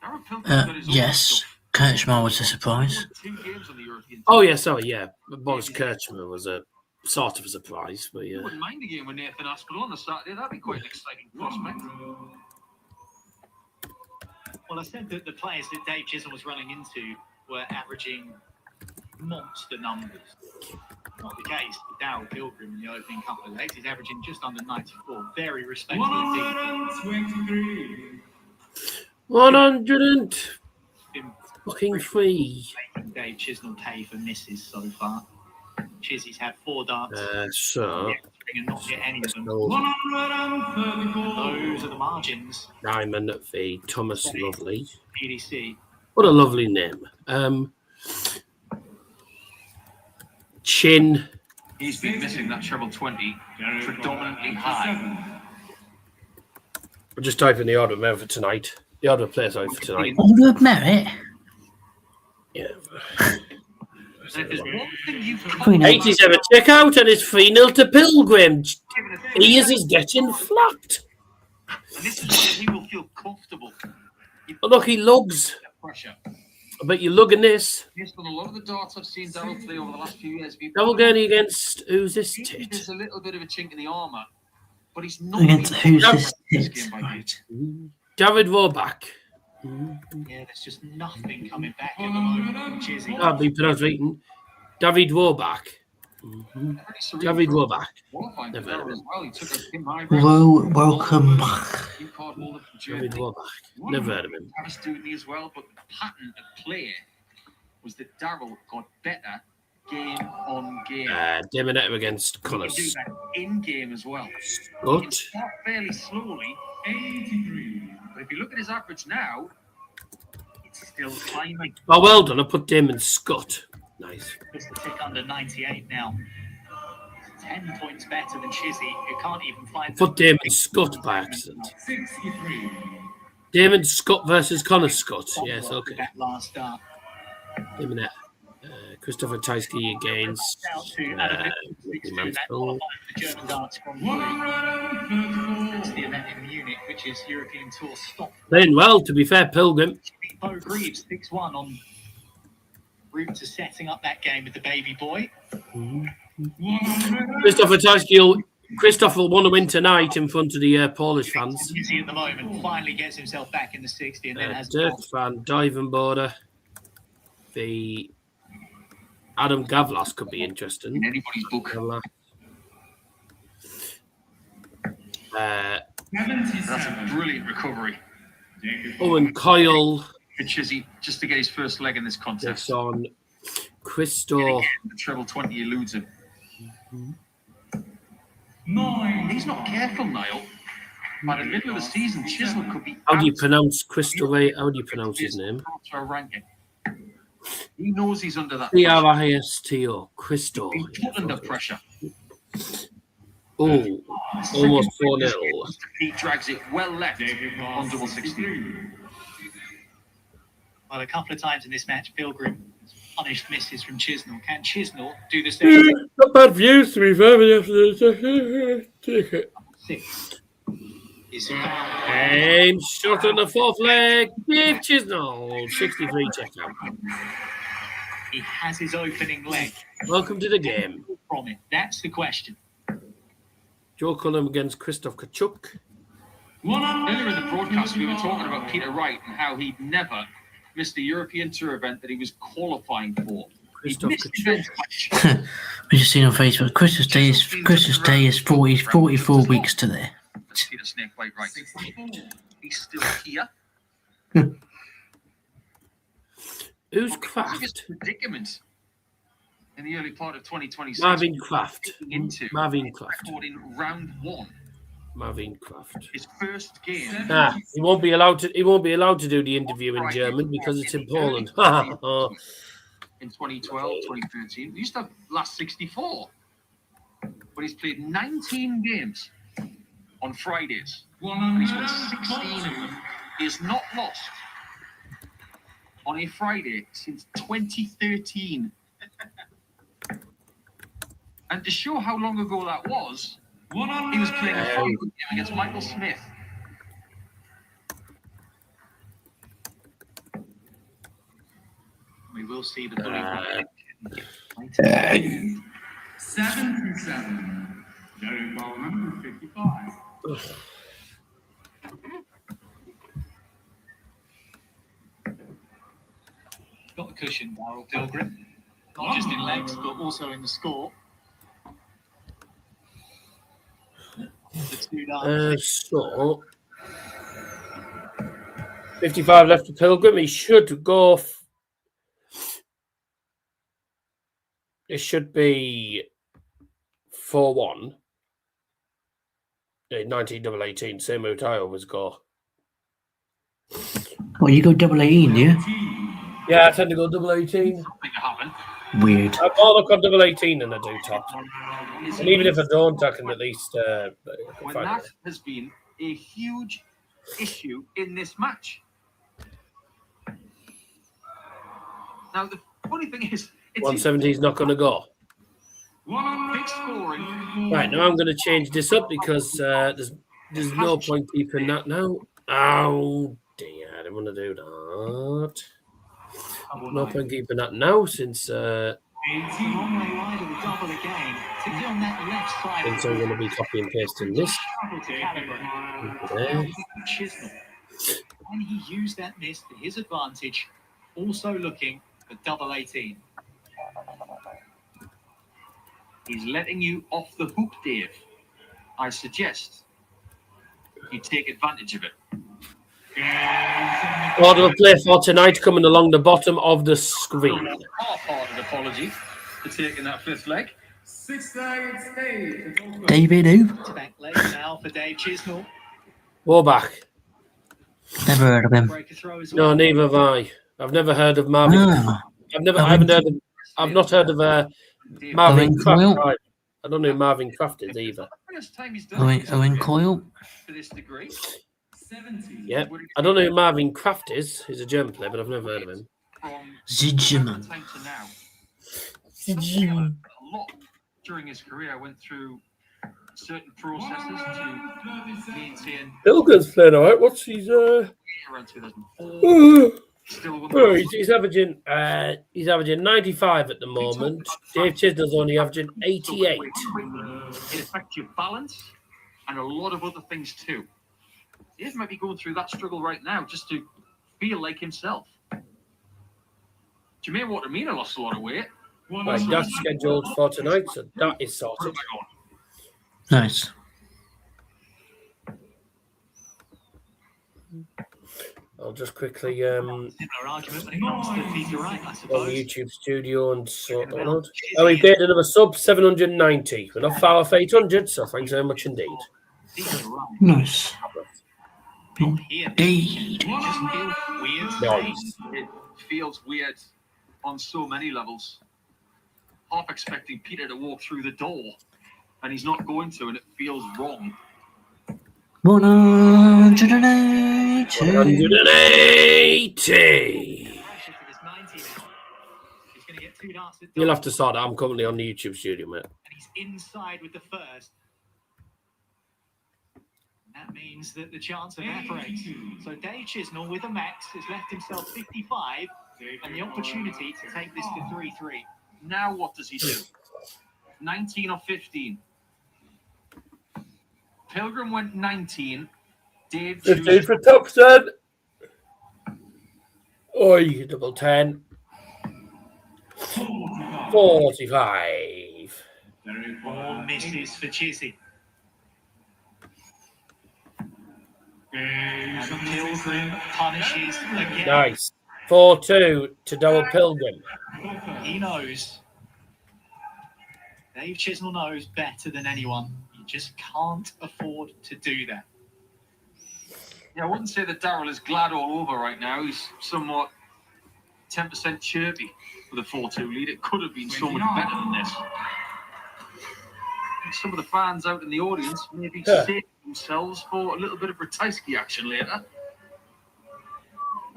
Darryl Pilgrim's got his own Yes, stuff. Krcmar was a surprise. 2 games on the European Oh, yeah, sorry, yeah. Boris Krcmar was a sort of a surprise, but I yeah. wouldn't mind a game with Nathan Aspinall on the Saturday. That'd be quite an exciting prospect. Well, I said that the players that Dave Chisnall was running into were averaging monster numbers. Not the case with Darryl Pilgrim in the opening couple of legs. He's averaging just under 94. Very respectable indeed. 123. 103. Making Dave Chisnall pay for misses so far. Chizzy's had 4 darts. So, And not get any of them. 134. Those are the margins. Diamond v. Thomas Lovely. PDC. What a lovely name. Chin. He's been missing that treble 20 predominantly high. We're just typing the order of merit for tonight. The order of players out for tonight. Order of merit? Yeah. And if there's one thing you've Queen 87 check out and it's 3-0 to Pilgrim. He is getting flapped. and this is where he will feel comfortable. Oh, look, he lugs. Pressure. I bet you're lugging this. Based on a lot of the darts I've seen Darryl play over the last few years, Double Gurney against who's this maybe tit? there's a little bit of a chink in the armour, but he's not Against been who's this this game tit? by Right. David Warback. Yeah, there's just nothing coming back at the moment from Chizzy. I've been pronounced right. David Warback. David Warback. qualifying for Never heard of Darryl him. as well. He took a Kim High Welcome back. card holder from David Germany. Warback. Never heard of him. Harris Dudley as well, but the pattern of play was that Darryl got better game on game. Demonetter against He can do Connors. that in game as well. He can Scott. start fairly slowly, 83. but if you look at his average now, it's still climbing. Oh, well done. I put Damon Scott. Nice. Just a tick under 98 now. 10 points better than Chizzy, who can't even find Put Damon Scott by accident. 63. Damon Scott versus Connor Scott. Yes, okay. that last start. Demonetter. Christopher Tysky against Out to Adam Nichols, 6-2, that qualifying for the German darts from That's 134. the event in Munich, which is European Tour stop. Playing well, to be fair, Pilgrim. Beat Bo Greaves 6-1 on route to setting up that game with the baby boy. Christopher Tysky will want to win tonight in front of the Polish fans. Chizzy at the moment finally gets himself back in the 60 and then has Dirk Van Divenborder. The Adam Gavlas could be interesting. In anybody's book. That's a brilliant recovery. Owen Coyle For Chizzy, just to get his first leg in this takes contest. on Christo. The treble 20 eludes him. 9. He's not careful, Niall. By the middle of the season, Chisnall could be How do you out pronounce Christo? How do you pronounce his name? to a ranking. He knows he's under that Cristo. Christo. He's put under pressure. Oh, almost 4-0. He drags it well left on double 16. well, a couple of times in this match, Pilgrim punished misses from Chisnall. Can Chisnall do the same? Not bad views to be fair, but you have to take it. 6 is found. And shot on the fourth leg. Dave Chisnall, 63 checkout. He has his opening leg Welcome to the game. from it. That's the question. Joe Cullum against Christoph Kachuk. Earlier in the broadcast, we were talking about Peter Wright and how he'd never missed the European Tour event that he was qualifying for. He Christoph missed the Kachuk. event. We just seen on Facebook. Christmas Day is 44 weeks today. Let's see the snake quite right. He's still here. Who's Biggest Kraft? predicament in the early part of 2026. Marvin Kraft. Into Marvin Kraft. in round 1. Marvin Kraft. His first game. He won't be allowed to. He won't be allowed to do the interview in German because it's in Poland. In 2012, 2013, he used to have last 64, but he's played 19 games on Fridays, and he's won 16 of them. He has not lost on a Friday since 2013. And to show how long ago that was, he was playing a final game against Michael Smith. We will see the blue. 7-7. Jerry Bowman, 55. Got the cushion, Darryl Pilgrim. Not just in legs, but also in the score. The 2 down. So 55 left for Pilgrim. He should go. It should be 4-1. 19-18. Same route I always go. Well, you go double 18, do you? Yeah, I tend to go double 18. Something happened. Weird. I more look on double 18 than I do top. And even if I don't, I can at least When find that it. has been a huge issue in this match. Now, the funny thing is, it's 170 is not going to go. big scoring. Right, now I'm going to change this up because there's no point keeping that now. Oh, dear. I didn't want to do that. No point keeping that now since Long way wide of the double again. Particularly on that left side. since I'm going to be copy and pasting this. There. Chisnall. And he used that miss to his advantage, also looking for double 18. He's letting you off the hook, Dave. I suggest you take advantage of it. Order of play for tonight coming along the bottom of the screen. Half-hearted apology for taking that fifth leg. 6-8 Sneyd. David who? To back leg now for Dave Chisnall. Warback. Never heard of him. Break a throw as No, well. neither have I. I've never heard of Marvin. Ah, I've not heard of Marvin Owen Kraft. Coyle. Right. I don't know who Marvin Kraft is either. First time he's done it Owen Coyle. to this degree. 70. Yeah, I don't know who Marvin Kraft is. He's a German player, but I've never heard of him. From Zidgerman. time to now. A lot during his career went through certain processes to maintain Pilgrim's playing all right. What's his? around 2004. Still one Oh, he's averaging 95 at the moment. Dave Chisnall's only averaging 88. It affects your balance and a lot of other things too. He might be going through that struggle right now just to feel like himself. Jermaine Wattimena lost a lot of weight. Right, that's scheduled for tonight, so that is sorted. Nice. I'll just quickly Similar argument when it comes to Peter Wright, I on the suppose. YouTube studio and sort that out. Oh, we paid another sub 790. We're not far off 800, so thanks very much indeed. Peter Wright. Nice. Not here. Indeed. It just feels weird. Nice. It feels weird on so many levels. Half expecting Peter to walk through the door, and he's not going to, and it feels wrong. 180. 180. He's going to get 2 darts at You'll double, have to sort that. I'm currently on the YouTube studio, mate. and he's inside with the first. That means that the chance evaporates. So Dave Chisnall with a max has left himself 55 and the opportunity to take this to 3-3. Now what does he do? 19 or 15? Pilgrim went 19. Dave 15 chooses for top 10. Oi, double 10. 45. All misses for Chizzy. And Pilgrim punishes again. Nice. 4-2 to double Pilgrim. He knows. Dave Chisnall knows better than anyone. You just can't afford to do that. Yeah, I wouldn't say that Darryl is glad all over right now. He's somewhat 10% chirpy with a 4-2 lead. It could have been so much better than this. And some of the fans out in the audience maybe saving themselves for a little bit of Ratajski action later.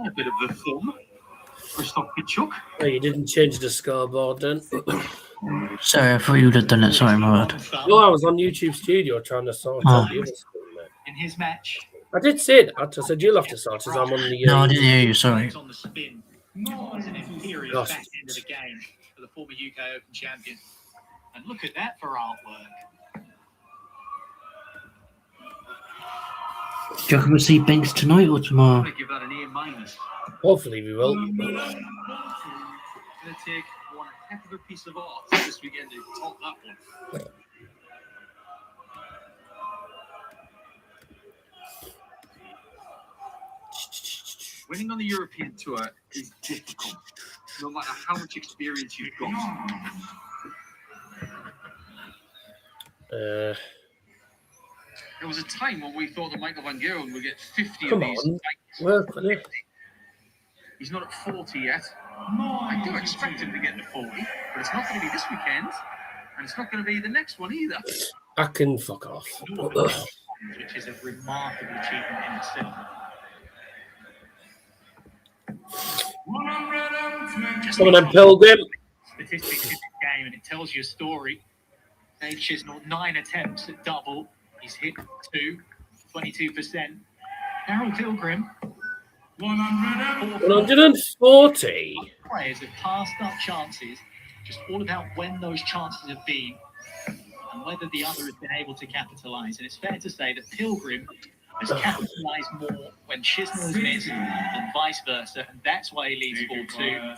A bit of the thumb. Christoph Kachuk. Oh, you didn't change the scoreboard then? Sorry, I thought you would have done it. Sorry, my bad. No, I was on YouTube Studio trying to sort out the other stuff, mate. In his match, I did say that. I said you'll have to sort as I'm on the. No, I didn't hear you. Sorry. on the spin. It's an imperious back end of the game for the former UK Open champion. And look at that for artwork. Do you reckon we'll see Binks tonight or tomorrow? I'm going to give that an A-. Hopefully we will. It's going to take one heck of a piece of art this weekend to top that one. Winning on the European Tour is difficult, no matter how much experience you've got. There was a time when we thought that Michael Van Gerwen would get 50 Come of these. on. Well, yeah. He's not at 40 yet. I do expect him to get to 40, but it's not going to be this weekend, and it's not going to be the next one either. I can fuck off. Which is a remarkable achievement in itself. Come on then, Pilgrim. Statistics in this game, and it tells you a story. Dave Chisnall, 9 attempts at double. He's hit 2, 22%. Darryl Pilgrim, 140. players have passed up chances, just all about when those chances have been and whether the other has been able to capitalise. And it's fair to say that Pilgrim has capitalised more when Chisnall has missed than vice versa, and that's why he leads 4-2.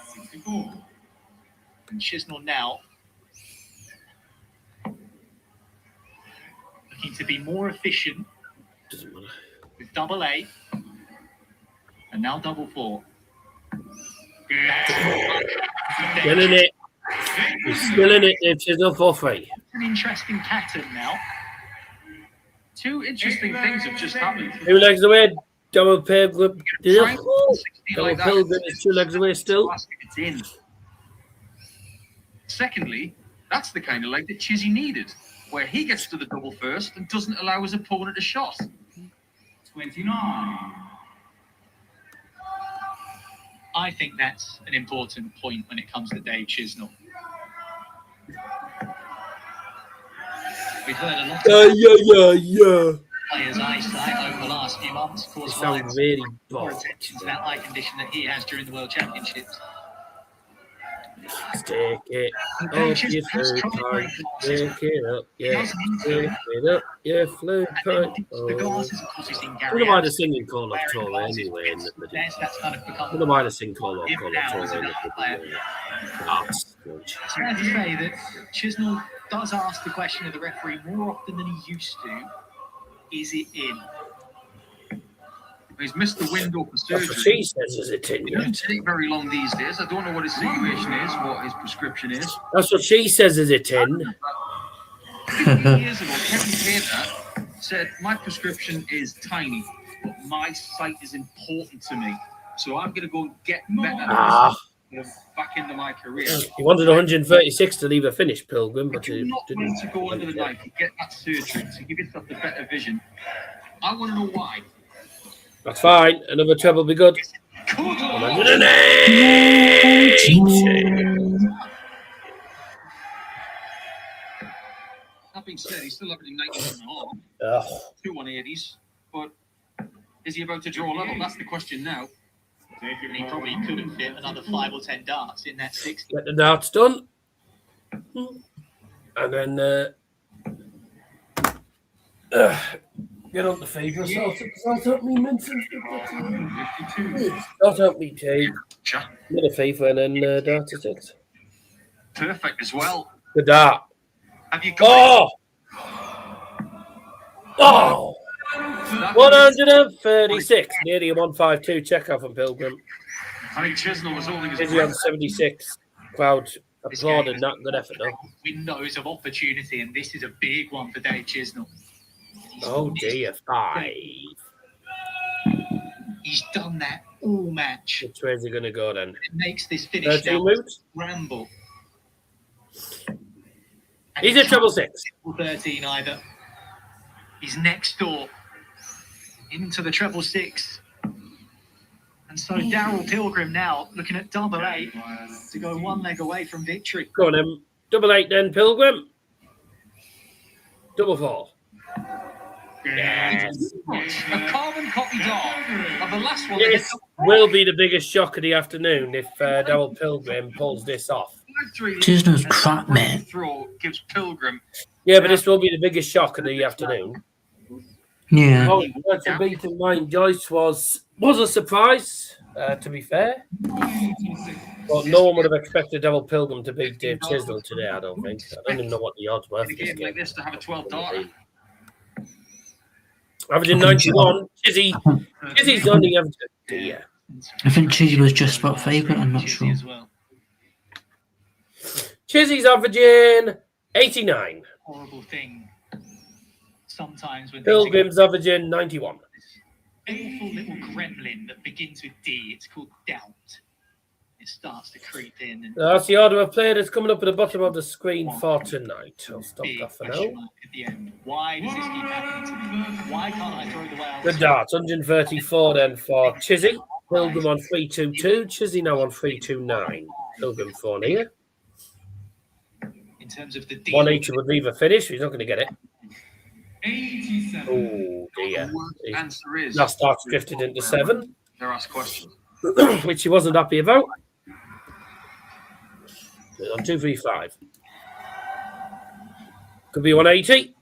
And Chisnall now looking to be more efficient with double 8 and now double 4. Still in it. He's still in it. It's Chisnall for free. An interesting pattern now. Two interesting things have just happened. 2 legs away. Double Pilgrim. Trying Double 16 like that, Pilgrim is 2 legs away still. It's in. Secondly, that's the kind of leg that Chizzy needed, where he gets to the double first and doesn't allow his opponent a shot. 29. I think that's an important point when it comes to Dave Chisnall. We've heard a lot about players' eyesight over the last few months. Of course, It sounds really more bad. attention to that eye condition that he has during the World Championships. Take it up your flu pipe. Take it up, yeah. Take it up your flu pipe. The glasses, of course, he's seen I Gary. don't know why the singing Call of Troll anyway. In the That's kind of I become. don't know why the sing Call of Him Troll now as in another player. the It's fair to say that Chisnall does ask the question of the referee more often than he used to. Is it in? He's missed the window for That's what surgery. she says, is it in It yet? doesn't take very long these days. I don't know what his situation is, what his prescription is. That's what she says, is it in? 15 years ago, Kevin Piotr said, my prescription is tiny, but my sight is important to me. So I'm going to go and get better back into my career. He wanted 136 to leave a finish, Pilgrim, but If you're he not willing didn't. to go under the knife and get that surgery to give yourself the better vision, I want to know why. That's fine. Another treble will be good. 180. That being said, he's still averaging 91.5, Oh, 2 180s, but is he about to draw level? That's the question now. And he probably could have fit another 5 or 10 darts in that 60. get the darts done. And then Get on the fever. Sort up me Menzies. Sort up me tea. Get a fever and then dart to 6. Perfect as well. The dart. Have you got Oh! 136. Nearly a 152 check off on Pilgrim. I think Chisnall was holding his Busy on 76. Crowd applauding that. Good effort, though. Windows of opportunity, and this is a big one for Dave Chisnall. Oh, dear. 5. He's done that all match. Which way is he going to go then? It makes this finish down ramble. He's at treble 6. 13 either. He's next door into the treble 6. And so Darryl Pilgrim now looking at double 8 to go one leg away from victory. Go on then. Double 8 then, Pilgrim. Double 4. Yes. A carbon copy dog of the last one. This will be the biggest shock of the afternoon if Darryl Pilgrim pulls this off. Chisnall's crap, man. Throw gives Pilgrim. Yeah, but this will be the biggest shock of the afternoon. Yeah. Oh, to beat in mind, Joyce was a surprise, to be fair. But no one would have expected Darryl Pilgrim to beat Dave Chisnall today, I don't think. I don't even know what the odds were for In a this game game. like this to have a 12 darter. Averaging 91. Chizzy's only averaging. Yeah. I think Chizzy was just about favourite. I'm not sure. Chizzy's averaging 89. Horrible thing. Sometimes when Pilgrim's averaging 91. awful little gremlin that begins with D, it's called doubt. It starts to creep in. And That's the order of play that's coming up at the bottom of the screen for tonight. I'll stop that for now. at the end. Why does this keep happening to me? Why can't I throw the well? Good darts, 134 then for Chizzy. Pilgrim on 322. Chizzy now on 329. Pilgrim 4 here. In terms of the D, 180 would leave a finish. He's not going to get it. 87. Oh dear. The answer is Last start drifted into 7, they're asked questions. which he wasn't happy about. On 235. Could be 180.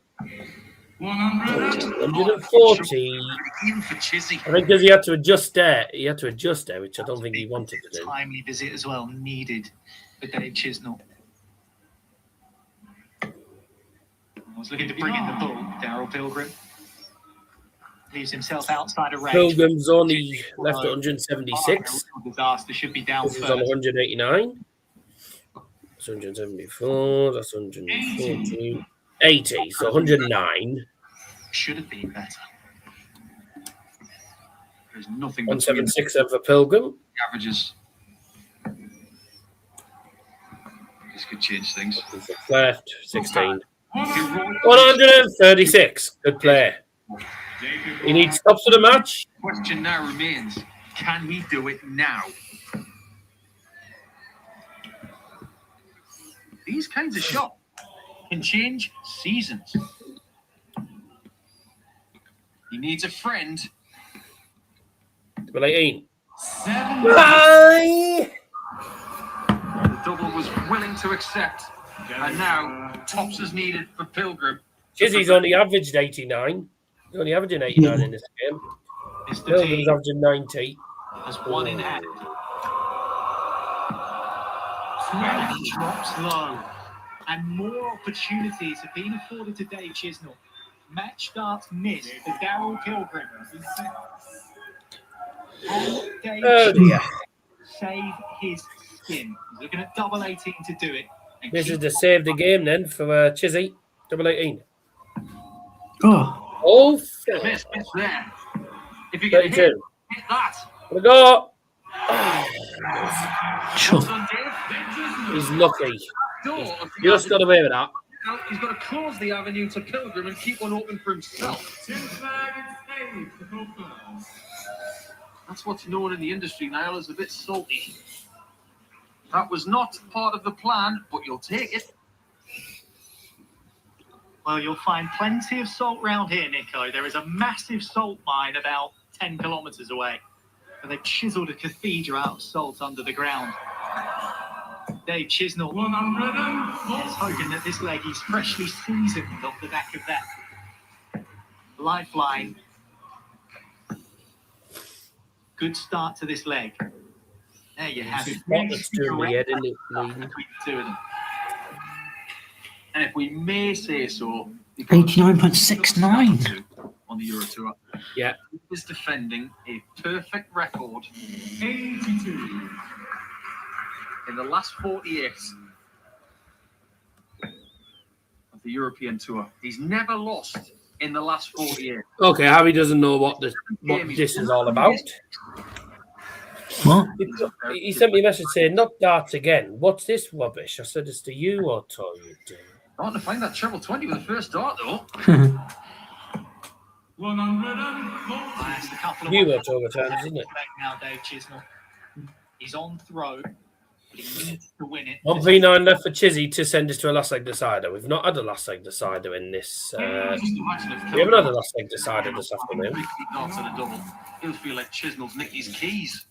140. In for Chizzy. I think because he had to adjust there. He had to adjust there, which I don't think he wanted to do. timely visit as well needed for Dave Chisnall. I was looking to bring in the bull, Darryl Pilgrim. Leaves himself outside of range. Pilgrim's only left at 176. Disaster should be down This is on first. 189. That's 174. That's 140. 80. So 109. Should have been better. There's nothing between 176 then for Pilgrim. the averages. This could change things. Left 16. 136. Good play. He needs stops for the match. Question now remains: can he do it now? These kinds of shots can change seasons. He needs a friend. Well, 18. The double was willing to accept, and now tops is needed for Pilgrim. Chizzy's only averaged 89. He's only averaging 89 in this game. Pilgrim's averaging 90. Has one in hand. 20 drops low. And more opportunities have been afforded to Dave Chisnall. Match starts missed for Darryl Pilgrim. Can Dave dear. save his skin? He's looking at double 18 to do it. And This is keep the save the game then for Chizzy. Double 18. Oh, Oh, Miss there. If you get a 32. hit that. Gonna go. sure. Well done, Dave. He's lucky. Door of the Just got away with that. Now he's got to close the avenue to Pilgrim and keep one open for himself. That's what's known in the industry, Niall, as a bit salty. That was not part of the plan, but you'll take it. Well, you'll find plenty of salt round here, Nico. There is a massive salt mine about 10 kilometres away. And they've chiselled a cathedral out of salt under the ground. Dave Chisnall is hoping that this leg is freshly seasoned off the back of that lifeline. Good start to this leg. There you have it. That's doing me head, isn't it? Between the two of them. And if we may say so, 89.69 on the Euro Tour. Yeah. He is defending a perfect record 82. in the last 48 of the European Tour. He's never lost in the last 48. Okay, Harry doesn't know what this is all about. What? He sent me a message saying, "Not darts again. What's this rubbish?" I said, "It's the Euro Tour, you do." I want to find that treble 20 with the first dart, though. 140. That's a couple of Euro Tour returns, isn't it? now, Dave Chisnall. He's on throw, but he needs to win it. 139 left for Chizzy to send us to a last leg decider. We've not had a last leg decider in this. Just imagine if We haven't had a last leg decider this afternoon. darts and a double. He'll feel like Chisnall's nicked his keys.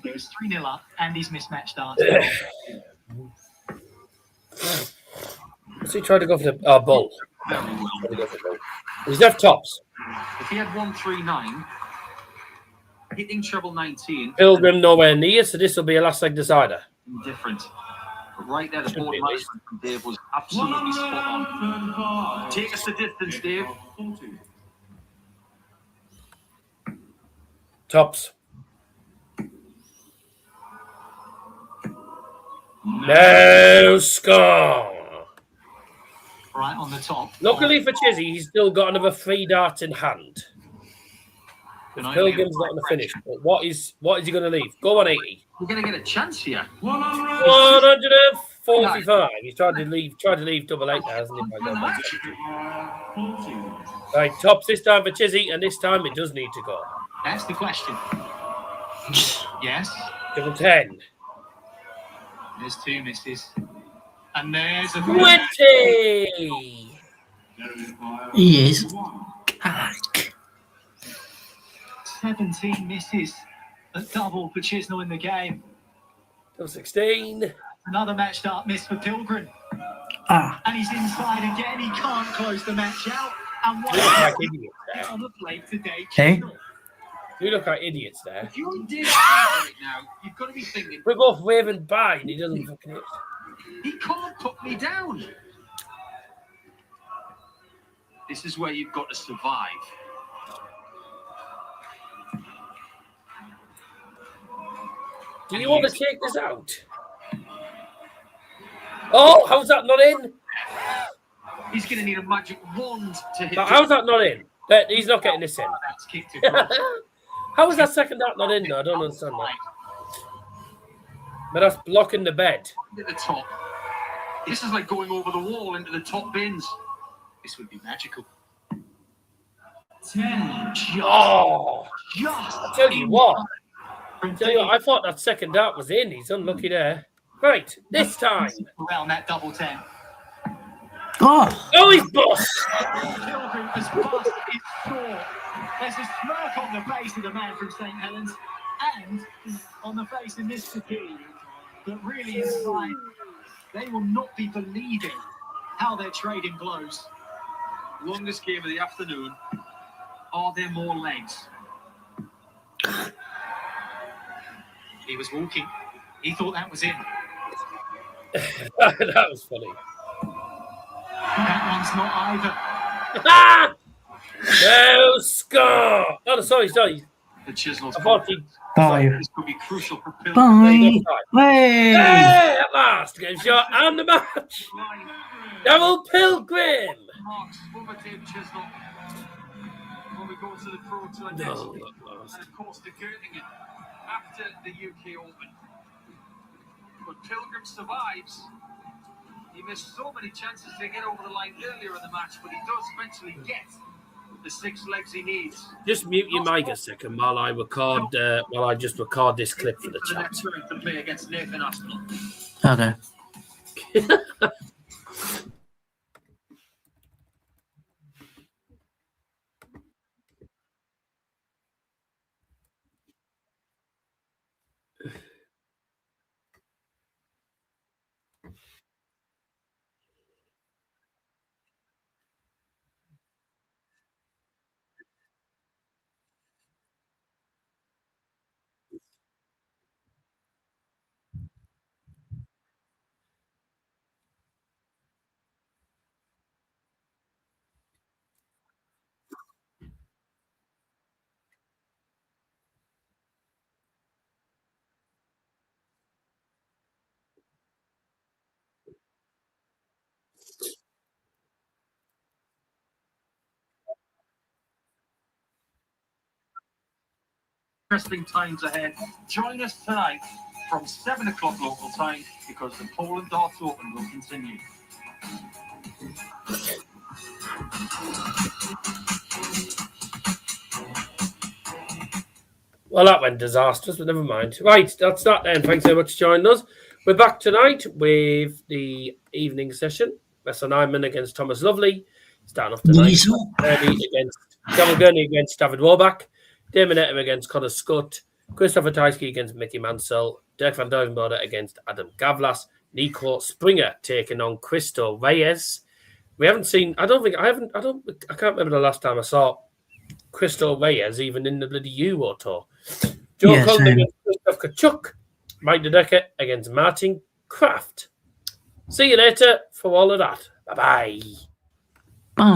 He was 3-0 up, and he's mismatched darts. So he tried to go for the bull. Very well. Tried to go for the bull. He's left tops. If he had 139, hitting treble 19, Pilgrim nowhere near, so this will be a last leg decider. indifferent. But right there, the Should board be at least. management from Dave was absolutely spot on. 135. Take us the distance, Dave. 40. Tops. No score. Right on the top. Luckily for Chizzy, he's still got another 3 darts in hand. Can only Pilgrim's not going to finish. But what is he going to leave? Go 180. We're going to get a chance here. 145. He's tried to leave double 8 now, hasn't he? By going back to 40. Right, tops this time for Chizzy, and this time it does need to go. That's the question. Yes. Double 10. There's 2 misses. And there's a 20. He is. 17 misses. A double for Chisnall in the game. Double 16. Another match start miss for Pilgrim. Ah. And he's inside again. He can't close the match out. And We look like idiots there. on the plate today, Hey? Chisnall. We look like idiots there. If you're Dave right now, you've got to be thinking, We're both waving by, and he doesn't fucking hit. he can't put me down. This is where you've got to survive. Do you want to take this out? Oh, how's that not in? He's going to need a magic wand to hit. But how's that not in? He's not getting this in. That's kicked across. How is that second dart not in? though? I don't understand that. But that's blocking the bed. At the top. This is like going over the wall into the top bins. This would be magical. 10. Oh, Just I tell you what. from I thought that second dart was in. He's unlucky there. Right, this time. around that double 10. Oh. Oh, he's boss. Pilgrim as fast as his score. There's a smirk on the face of the man from St. Helens and on the face of Mr. P. But really inside, they will not be believing how their trading blows. Longest game of the afternoon. Are there more legs? He was walking. He thought that was in. That was funny. That one's not either. Ah! No score. Oh, sorry. The Chisnall's I thought he. Bye. This could be crucial for Pilgrim. Bye. Way. Hey, at last, game shot and the match. Darryl Pilgrim. Marks over Dave Chisnall. When we go to the Pro Tour next No, week. at last. And of course, the Gilding after the UK Open. But Pilgrim survives. He missed so many chances to get over the line earlier in the match, but he does eventually get the 6 legs he needs. Just mute your mic a second while I record. While I just record this clip for the For the chat. next turn to play against Nathan Aspinall. Okay. interesting times ahead. Join us tonight from 7 o'clock local time because the Poland Darts Open will continue. Well, that went disastrous, but never mind. Right, that's that then. Thanks so much for joining us. We're back tonight with the evening session. Wesson Nyman against Thomas Lovely. Starting off tonight. Gavin Gurney against David Warback. Damon Ettam against Connor Scott. Christopher Tysky against Mickey Mansell. Dirk van Duivenbode against Adam Gavlas. Nico Springer taking on Cristo Reyes. We haven't seen, I can't remember the last time I saw Cristo Reyes even in the bloody Euro Tour. Joe Cullen against Christoph Kachuk. Mike DeDecker against Martin Kraft. See you later for all of that. Bye-bye. Bye.